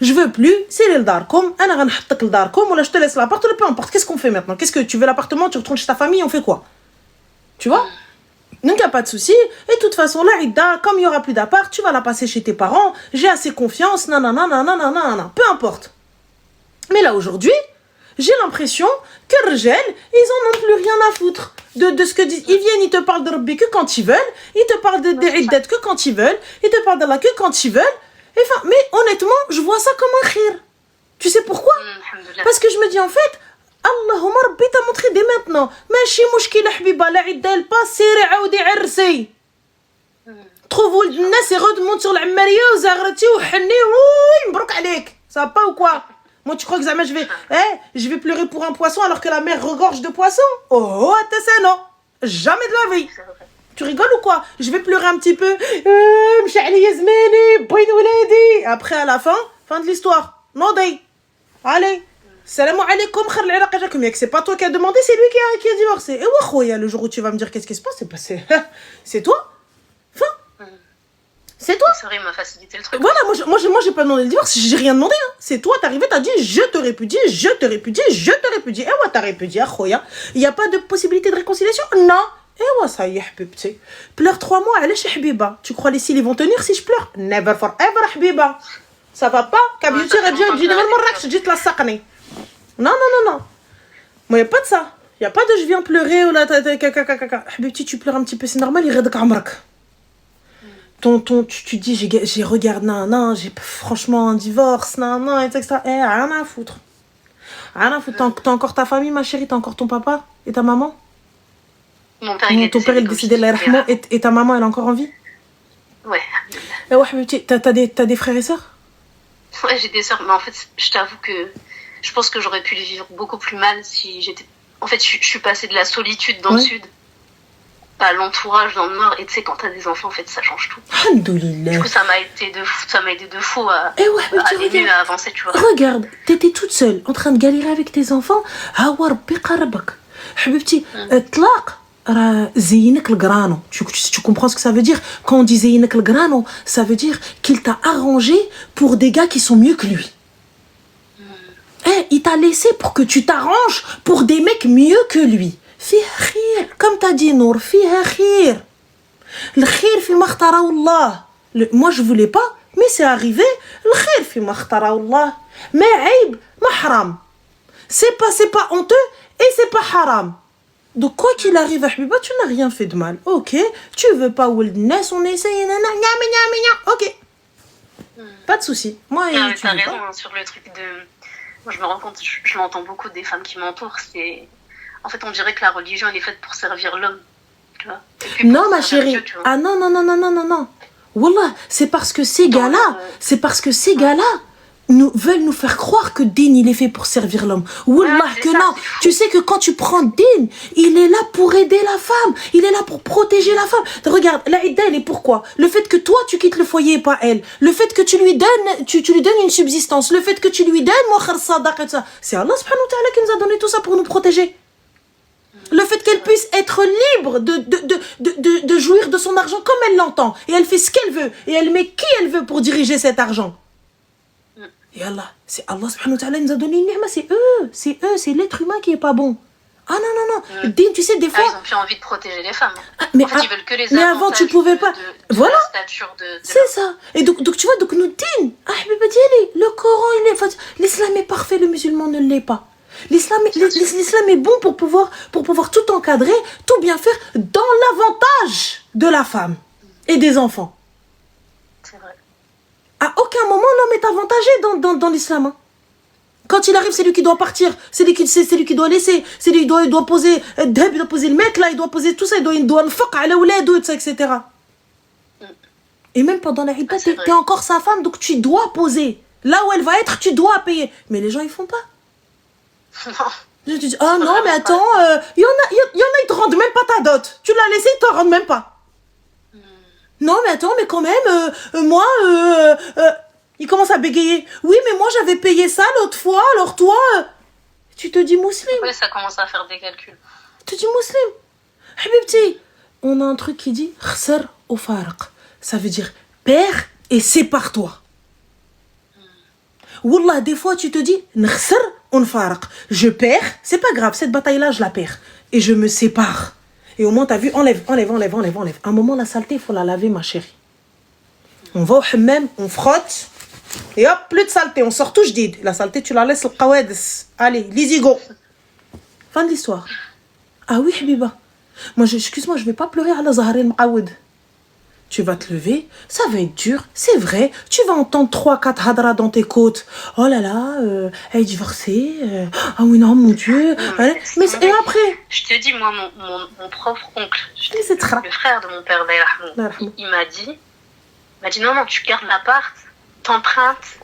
Je veux plus, c'est le darkom, ana ghanhtak le darkom, ou là je te laisse l'appart, peu importe. Qu'est-ce qu'on fait maintenant? Qu'est-ce que tu veux l'appartement, tu retournes chez ta famille, on fait quoi? Tu vois? Donc il n'y a pas de souci. Et de toute façon, là, Ida, comme il n'y aura plus d'appart, tu vas la passer chez tes parents. J'ai assez confiance, nanana, peu importe. Mais là, aujourd'hui, j'ai l'impression que Rgel, ils en ont plus rien à foutre de ce que disent. Ils viennent, ils te parlent de Rabbi que quand ils veulent. Ils te parlent de Iddat que quand ils veulent. Ils te parlent d'Allah que quand ils veulent. Enfin, mais honnêtement, je vois ça comme un khir. Tu sais pourquoi? Parce que je me dis, en fait, Allahumma Rabbi t'a montré dès maintenant. ماشي مشكلة حبيبة لا عدة الباس سيري عاودي عرسي. Trouve الناس remonte sur العمارية وزغرتي وحني وي مبروك عليك. Ça va pas ou quoi? Moi tu crois que jamais je vais pleurer pour un poisson alors que la mer regorge de poissons? Oh, attends, non. Jamais de la vie. Tu rigoles ou quoi? Je vais pleurer un petit peu. مشى عليا زماني بغيت ولادي. Après à la fin de l'histoire. Nodé. Allez. Salam alaikum, khar l'Iraq jakum. C'est pas toi qui a demandé, c'est lui qui a divorcé. Et ouais, khoya, le jour où tu vas me dire qu'est-ce qui se passe, c'est toi. Enfin, c'est toi. C'est vrai, il m'a facilité le truc. Voilà, moi j'ai pas demandé le divorce, j'ai rien demandé. Hein. C'est toi, t'es arrivé, t'as dit je te répudie. Et ouais, t'as répudié, khoya. Il y a pas de possibilité de réconciliation? Non. Et ouais, ça y est, habibti. Pleure 3 mois, allez chez Habiba. Tu crois les cils ils vont tenir si je pleure? Never forever, Habiba. Ça va pas? Kabiyuti rajia, j'ai mal morrak, j'ai dit la saqni. Non. Moi, il n'y a pas de ça. Il n'y a pas de je viens pleurer ou là, Habibti, tu pleures un petit peu, c'est normal, il reste amrak. Tu dis, j'ai regardé, j'ai franchement un divorce, etc. Rien à foutre. T'as encore ta famille, ma chérie, t'as encore ton papa et ta maman? Mon père, il est décédé, et ta maman, elle est encore en vie? Ouais. Et ouais, Habibti, t'as des frères et sœurs? Ouais, j'ai des sœurs, mais en fait, je t'avoue que je pense que j'aurais pu les vivre beaucoup plus mal si j'étais. En fait, je suis passée de la solitude dans le sud à l'entourage dans le nord. Et tu sais, quand t'as des enfants, en fait, ça change tout. Alhamdoulilah. Du coup, ça m'a aidé de fou à aller mieux, à avancer, tu vois. Regarde, t'étais toute seule, en train de galérer avec tes enfants. Hawa Rabbi qarabak. Habibti, tlaq. Zeynek le grano. Tu comprends ce que ça veut dire? Quand on dit Zeynek le grano, ça veut dire qu'il t'a arrangé pour des gars qui sont mieux que lui. Il t'a laissé pour que tu t'arranges pour des mecs mieux que lui. Fiha khir. Comme t'as dit Nour, fiha khir. Le khir fi ma khtara Allah. Moi je voulais pas, mais c'est arrivé. Le khir fi ma khtara Allah. Mais aïb, ma haram. C'est pas honteux et c'est pas haram. Donc quoi qu'il arrive, Habiba, tu n'as rien fait de mal. Ok, tu veux pas Ould Nes, on essaye, ok. Pas de souci. Moi, t'as tu veux raison pas. hein, sur le truc de... Moi, je me rends compte, je l'entends beaucoup des femmes qui m'entourent, c'est... En fait, on dirait que la religion, elle est faite pour servir l'homme, tu vois. Non, ma chérie. Dieu, ah non. Wallah, c'est parce que ces gars-là, veulent nous faire croire que Din, il est fait pour servir l'homme. Wallah, que non. Tu sais que quand tu prends Din, il est là pour aider la femme. Il est là pour protéger la femme. Regarde, la idda, elle est pourquoi? Le fait que toi, tu quittes le foyer et pas elle. Le fait que tu lui donnes une subsistance. Le fait que tu lui donnes, c'est Allah subhanahu wa ta'ala qui nous a donné tout ça pour nous protéger. Le fait qu'elle puisse être libre de jouir de son argent comme elle l'entend. Et elle fait ce qu'elle veut. Et elle met qui elle veut pour diriger cet argent. Et Allah, c'est Allah subhanahu wa ta'ala nous a donné une ni'ma, c'est l'être humain qui est pas bon. Ah non. Din, tu sais, des fois... ils ont plus envie de protéger les femmes. Mais, en fait, ils veulent que les mais avant, tu pouvais pas. Voilà. La stature de c'est ça. Et donc, tu vois, donc nous, Din, le Coran, l'islam est parfait, le musulman ne l'est pas. L'islam est bon pour pouvoir tout encadrer, tout bien faire dans l'avantage de la femme et des enfants. C'est vrai. À aucun moment l'homme est avantagé dans l'islam. Hein. Quand il arrive, c'est lui qui doit partir, c'est lui qui doit laisser, c'est lui qui doit poser il doit poser le mec là, il doit poser tout ça, il doit etc. Et même pendant la idda, t'es encore sa femme, donc tu dois poser. Là où elle va être, tu dois payer. Mais les gens, ils font pas. Non. Je te dis, oh non, mais attends, il y en a, ils te rendent même pas ta dot. Tu l'as laissé, ils te rendent même pas. Non, mais attends, mais quand même, moi, il commence à bégayer. Oui, mais moi, j'avais payé ça l'autre fois, alors toi... Tu te dis musulman. Oui, ça commence à faire des calculs. Tu te dis musulman. Habibti, on a un truc qui dit, khsar ou farq. Ça veut dire, perds et sépare-toi. Wallah, des fois, tu te dis, nkhsar ou nfarq. Je perds, c'est pas grave, cette bataille-là, je la perds. Et je me sépare. Et au moins, t'as vu, enlève. À un moment, la saleté, il faut la laver, ma chérie. On va au hammam, on frotte. Et hop, plus de saleté, on sort tout jdid. La saleté, tu la laisses le qawadis. Allez, lisigo. Fin de l'histoire. Ah oui, Habiba. Moi, excuse-moi, je vais pas pleurer à la Zaharin Ma'aoud. Tu vas te lever, ça va être dur, c'est vrai. Tu vas entendre 3-4 hadras dans tes côtes. Oh là là, elle est divorcée. Ah oui, non, mon Dieu. Mais et après? Je te dis, moi, mon propre oncle, le frère de mon père, il m'a dit, non, tu gardes l'appart, t'empruntes.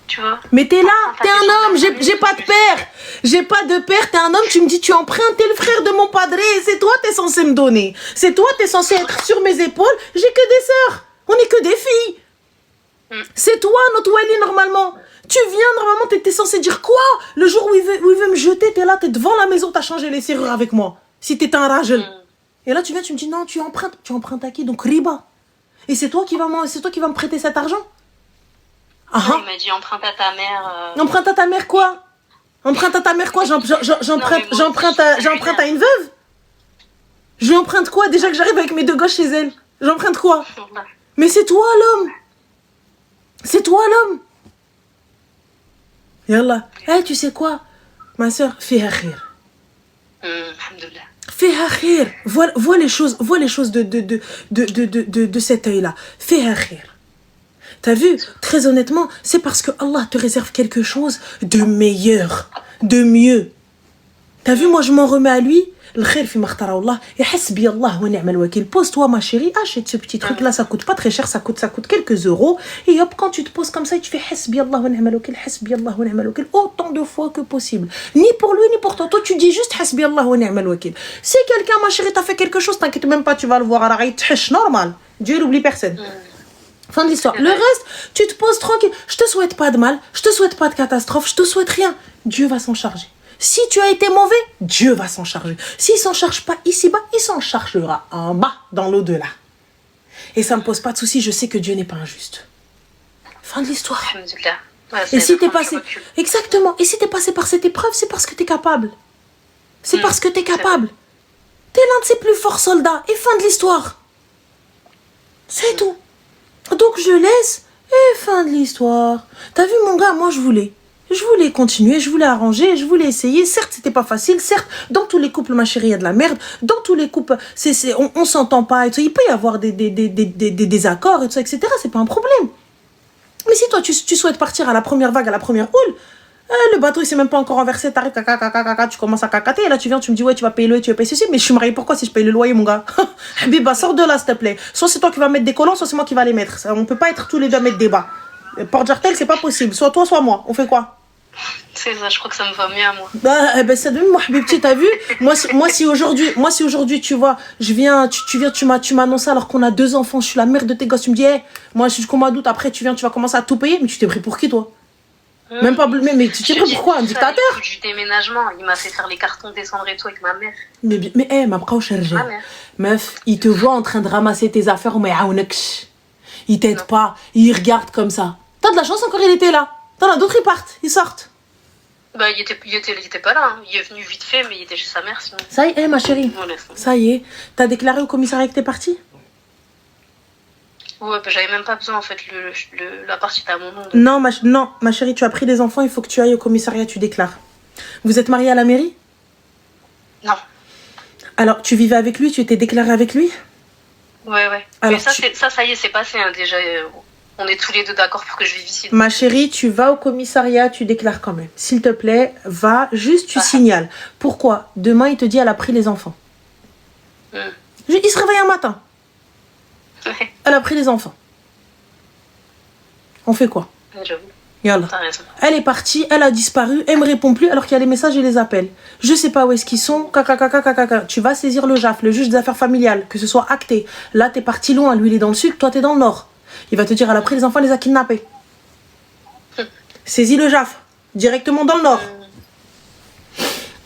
Tu vois. Mais t'es là, t'es un homme, j'ai pas de père. J'ai pas de père, t'es un homme, tu me dis tu empruntes, t'es le frère de mon padre, c'est toi t'es censé me donner. C'est toi t'es censé être sur mes épaules, j'ai que des sœurs, on est que des filles. C'est toi notre wali normalement. Tu viens normalement, t'es censé dire quoi? Le jour où il veut me jeter, t'es là, t'es devant la maison, t'as changé les serrures avec moi. Si t'étais un ragel. Et là tu viens, tu me dis non, tu empruntes à qui? Donc riba. Et c'est toi qui vas me prêter cet argent? Il m'a dit emprunte à ta mère. Emprunte à ta mère quoi? Emprunte à ta mère quoi? J'emprunte à une veuve? Je lui emprunte quoi? Déjà que j'arrive avec mes 2 gosses chez elle. J'emprunte quoi? Mais c'est toi l'homme. C'est toi l'homme. Yallah. Tu sais quoi? Ma soeur, fiha khir. Alhamdoulilah. Fiha khir. Vois les choses de cet œil-là. Fiha khir. T'as vu, très honnêtement, c'est parce que Allah te réserve quelque chose de meilleur, de mieux. T'as vu, moi je m'en remets à lui, الخير فيما اختاره الله et حسبي الله ونعم الوكيل. Pose-toi ma chérie, achète ce petit truc là, ça coûte pas très cher, ça coûte quelques euros et hop, quand tu te poses comme ça, tu fais حسبي الله ونعم الوكيل, حسبي الله ونعم الوكيل autant de fois que possible. Ni pour lui ni pour toi. Toi tu dis juste حسبي الله ونعم الوكيل. Si quelqu'un ma chérie t'a fait quelque chose, t'inquiète même pas, tu vas le voir à la raït normal. Dieu n'oublie personne. Fin de l'histoire. Le reste, tu te poses tranquille. Je te souhaite pas de mal, je te souhaite pas de catastrophe, je te souhaite rien. Dieu va s'en charger. Si tu as été mauvais, Dieu va s'en charger. S'il s'en charge pas ici-bas, il s'en chargera en bas, dans l'au-delà. Et ça me pose pas de soucis, je sais que Dieu n'est pas injuste. Fin de l'histoire. Ouais, Et si t'es passé... Exactement. Et si t'es passé par cette épreuve, c'est parce que t'es capable. C'est parce que t'es capable. T'es l'un de ses plus forts soldats. Et fin de l'histoire. C'est tout. Donc je laisse et fin de l'histoire. T'as vu mon gars, moi je voulais continuer, je voulais arranger, je voulais essayer. Certes, c'était pas facile. Certes, dans tous les couples, ma chérie, il y a de la merde. Dans tous les couples, on s'entend pas. Et tout. Il peut y avoir des désaccords, et tout ça, etc. C'est pas un problème. Mais si toi, tu souhaites partir à la première vague, à la première houle, le bateau, il s'est même pas encore renversé. T'arrives, tu commences à cacater. Et là, tu viens, tu me dis, ouais, tu vas payer le loyer, tu vas payer ceci. Mais je suis mariée, pourquoi si je paye le loyer, mon gars? Habiba, sors de là, s'il te plaît. Soit c'est toi qui vas mettre des collants, soit c'est moi qui va les mettre. On peut pas être tous les deux à mettre des bas. Porte jartel, c'est pas possible. Soit toi, soit moi. On fait quoi? C'est ça, je crois que ça me va mieux à moi. Bah, ça donne, moi, Habibti, t'as vu? Moi, si aujourd'hui, tu vois, je viens, tu m'annonces alors qu'on a 2 enfants, je suis la mère de tes gosses, tu me dis, hey, moi, jusqu'au mois d'août, après, tu vas commencer à tout payer, mais tu t'es pris pour qui, toi? Même pas bleu, mais tu t'es pris pourquoi? Un dictateur? Du déménagement, il m'a fait faire les cartons descendre et tout avec ma mère. Mais, ma bra chargé. Meuf, il te voit en train de ramasser tes affaires, mais il t'aide pas, il regarde comme ça. T'as de la chance encore, il était là. T'en as d'autres, ils partent, ils sortent. Bah, il était pas là, hein. Il est venu vite fait, mais il était chez sa mère, sinon. Ça y est, ma chérie. Ça y est. T'as déclaré au commissariat que t'es partie? Ouais, bah, j'avais même pas besoin, en fait, la partie à mon nom. Non, ma chérie, tu as pris des enfants, il faut que tu ailles au commissariat, tu déclares. Vous êtes mariés à la mairie? Non. Alors, tu vivais avec lui, tu étais déclarée avec lui? Ouais. Alors, mais ça y est, c'est passé, hein, déjà. On est tous les deux d'accord pour que je vive ici. Ma chérie, tu vas au commissariat, tu déclares quand même. S'il te plaît, va, juste tu signales. Pourquoi? Demain, il te dit, elle a pris les enfants. Il se réveille un matin. Ouais. Elle a pris les enfants. On fait quoi? J'avoue. Yallah. T'as raison. Elle est partie, elle a disparu, elle me répond plus alors qu'il y a les messages et les appels. Je sais pas où est-ce qu'ils sont. Tu vas saisir le JAF, le juge des affaires familiales, que ce soit acté. Là, t'es parti loin, lui il est dans le sud, toi t'es dans le nord. Il va te dire, elle a pris les enfants, elle les a kidnappés. Saisis le JAF, directement dans le nord.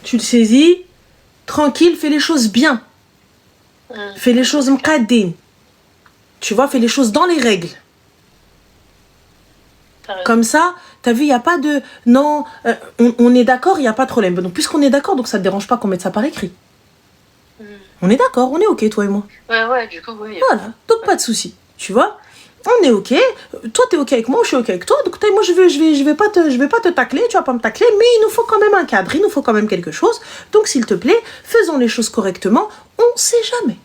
Tu le saisis, tranquille, fais les choses bien. Fais les choses mqaddin. Tu vois, fais les choses dans les règles. Comme ça, t'as vu, il n'y a pas de... Non, on est d'accord, il n'y a pas de problème. Donc, puisqu'on est d'accord, donc ça ne te dérange pas qu'on mette ça par écrit. On est d'accord, on est OK, toi et moi. Ouais, du coup, oui. Voilà, donc pas de souci. Tu vois, on est OK. Toi, t'es OK avec moi, je suis OK avec toi. Donc, moi, je vais pas te tacler, tu vas pas me tacler, mais il nous faut quand même un cadre, il nous faut quand même quelque chose. Donc, s'il te plaît, faisons les choses correctement. On sait jamais.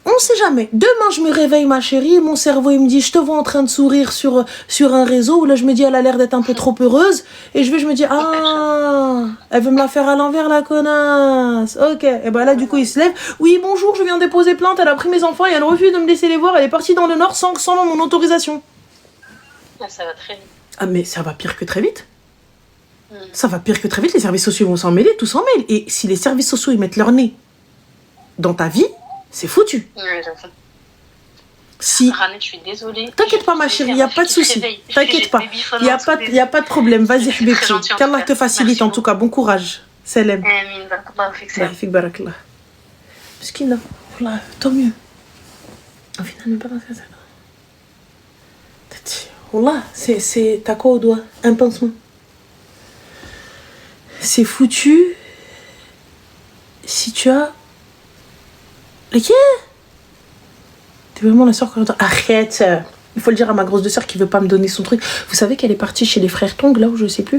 On sait jamais. Demain, je me réveille, ma chérie, mon cerveau, il me dit, je te vois en train de sourire sur un réseau, où là, je me dis, elle a l'air d'être un peu trop heureuse. Et je me dis, elle veut me la faire à l'envers, la connasse. Ok. Et ben là, du coup, il se lève. Oui, bonjour, je viens déposer plainte, elle a pris mes enfants et elle refuse de me laisser les voir. Elle est partie dans le nord sans mon autorisation. Ça va très vite. Ah, mais ça va pire que très vite. Ça va pire que très vite. Les services sociaux vont s'en mêler, tout s'en mêle. Et si les services sociaux, ils mettent leur nez dans ta vie, c'est foutu. Si... Ranette, je suis désolée. T'inquiète pas, ma chérie, il n'y a pas de souci. T'inquiète pas. Il n'y a pas de problème. Vas-y, Habibti. Qu'Allah te facilite, en tout cas. Bon courage. Salam. Amin, barakallah fik. Fik barakallah. Miskina. Wallah, tant mieux. Au final, même pas dans ça. Wallah, t'as quoi au doigt? Un pansement. C'est foutu. Si tu as... Lequel? T'es vraiment la soeur correcte. Arrête. Il faut le dire à ma grosse de soeur qui veut pas me donner son truc. Vous savez qu'elle est partie chez les frères Tong, là où je sais plus,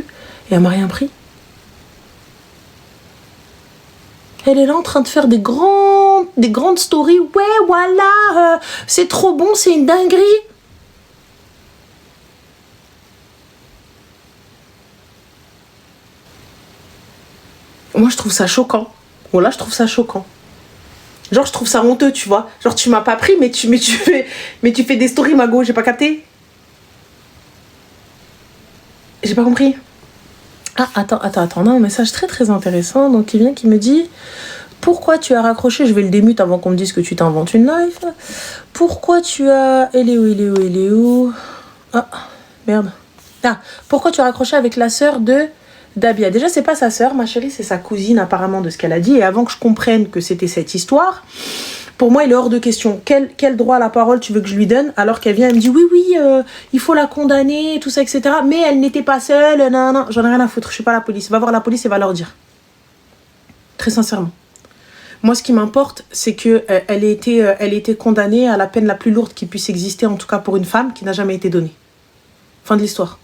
et elle m'a rien pris. Elle est là en train de faire des grandes stories. Ouais, voilà, c'est trop bon, c'est une dinguerie. Moi, je trouve ça choquant. Bon, là, je trouve ça choquant. Genre, je trouve ça honteux, tu vois. Genre, tu m'as pas pris, mais tu fais des stories, Mago, j'ai pas capté. J'ai pas compris. Ah, attends. On a un message très très intéressant. Donc, il vient qui me dit... Pourquoi tu as raccroché? Je vais le démute avant qu'on me dise que tu t'inventes une live. Pourquoi tu as... Elle est où Ah, merde. Ah, pourquoi tu as raccroché avec la sœur de Dabia? Déjà, c'est pas sa sœur, ma chérie, c'est sa cousine, apparemment, de ce qu'elle a dit. Et avant que je comprenne que c'était cette histoire, pour moi, il est hors de question. Quel droit à la parole tu veux que je lui donne? Alors qu'elle vient, elle me dit, oui, il faut la condamner, tout ça, etc. Mais elle n'était pas seule, non. J'en ai rien à foutre, je suis pas la police. Va voir la police et va leur dire. Très sincèrement. Moi, ce qui m'importe, c'est qu'elle ait été condamnée à la peine la plus lourde qui puisse exister, en tout cas pour une femme, qui n'a jamais été donnée. Fin de l'histoire.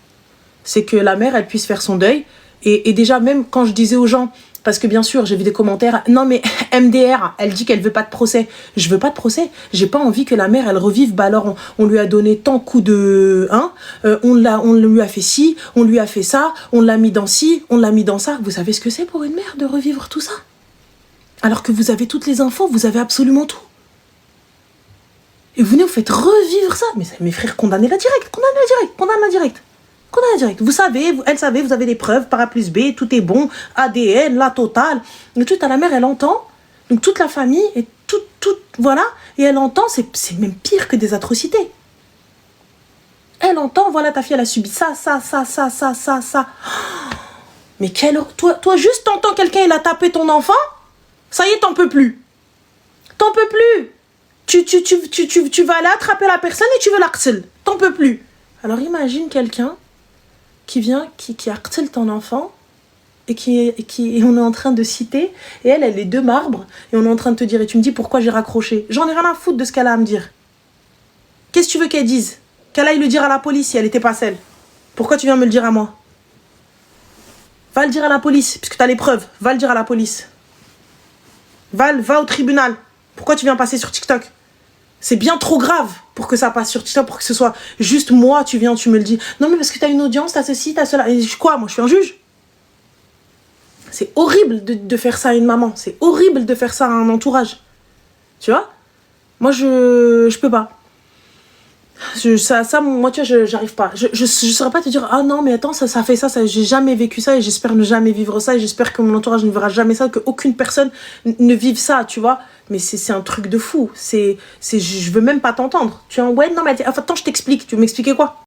C'est que la mère, elle puisse faire son deuil. Et déjà, même quand je disais aux gens, parce que bien sûr, j'ai vu des commentaires, non mais MDR, elle dit qu'elle veut pas de procès. Je veux pas de procès. J'ai pas envie que la mère, elle revive. Bah alors, on lui a donné tant coups de... on lui a fait ci, on lui a fait ça, on l'a mis dans ci, on l'a mis dans ça. Vous savez ce que c'est pour une mère de revivre tout ça? Alors que vous avez toutes les infos, vous avez absolument tout. Et vous venez, vous faites revivre ça. Mais mes frères, condamnez-la direct. Vous savez, elle savait, vous avez les preuves, par A plus B, tout est bon, ADN, la totale. Et tout à la mère, elle entend. Donc toute la famille, et tout, voilà. Et elle entend, c'est même pire que des atrocités. Elle entend, voilà, ta fille, elle a subi ça. Mais toi, juste t'entends quelqu'un, il a tapé ton enfant. Ça y est, t'en peux plus. Tu vas aller attraper la personne et tu veux l'harceler. T'en peux plus. Alors imagine quelqu'un qui vient, qui harcèle ton enfant et on est en train de citer, et elle est de marbre, et on est en train de te dire, et tu me dis pourquoi j'ai raccroché. J'en ai rien à foutre de ce qu'elle a à me dire. Qu'est-ce que tu veux qu'elle dise? Qu'elle aille le dire à la police si elle n'était pas celle. Pourquoi tu viens me le dire à moi? Va le dire à la police, puisque t'as les preuves. Va le dire à la police. Va au tribunal. Pourquoi tu viens passer sur TikTok? C'est bien trop grave pour que ça passe sur TikTok, pour que ce soit juste moi, tu viens, tu me le dis. Non mais parce que t'as une audience, t'as ceci, t'as cela. Et quoi, moi je suis un juge? C'est horrible de faire ça à une maman. C'est horrible de faire ça à un entourage. Tu vois? Moi je peux pas. Moi tu vois, j'arrive pas. Je saurais pas te dire, ah non mais attends, ça fait ça, j'ai jamais vécu ça et j'espère ne jamais vivre ça et j'espère que mon entourage ne verra jamais ça, qu'aucune personne ne vive ça, tu vois. Mais c'est un truc de fou. Je veux même pas t'entendre. Tu es en ouais, non mais attends, je t'explique. Tu veux m'expliquer quoi?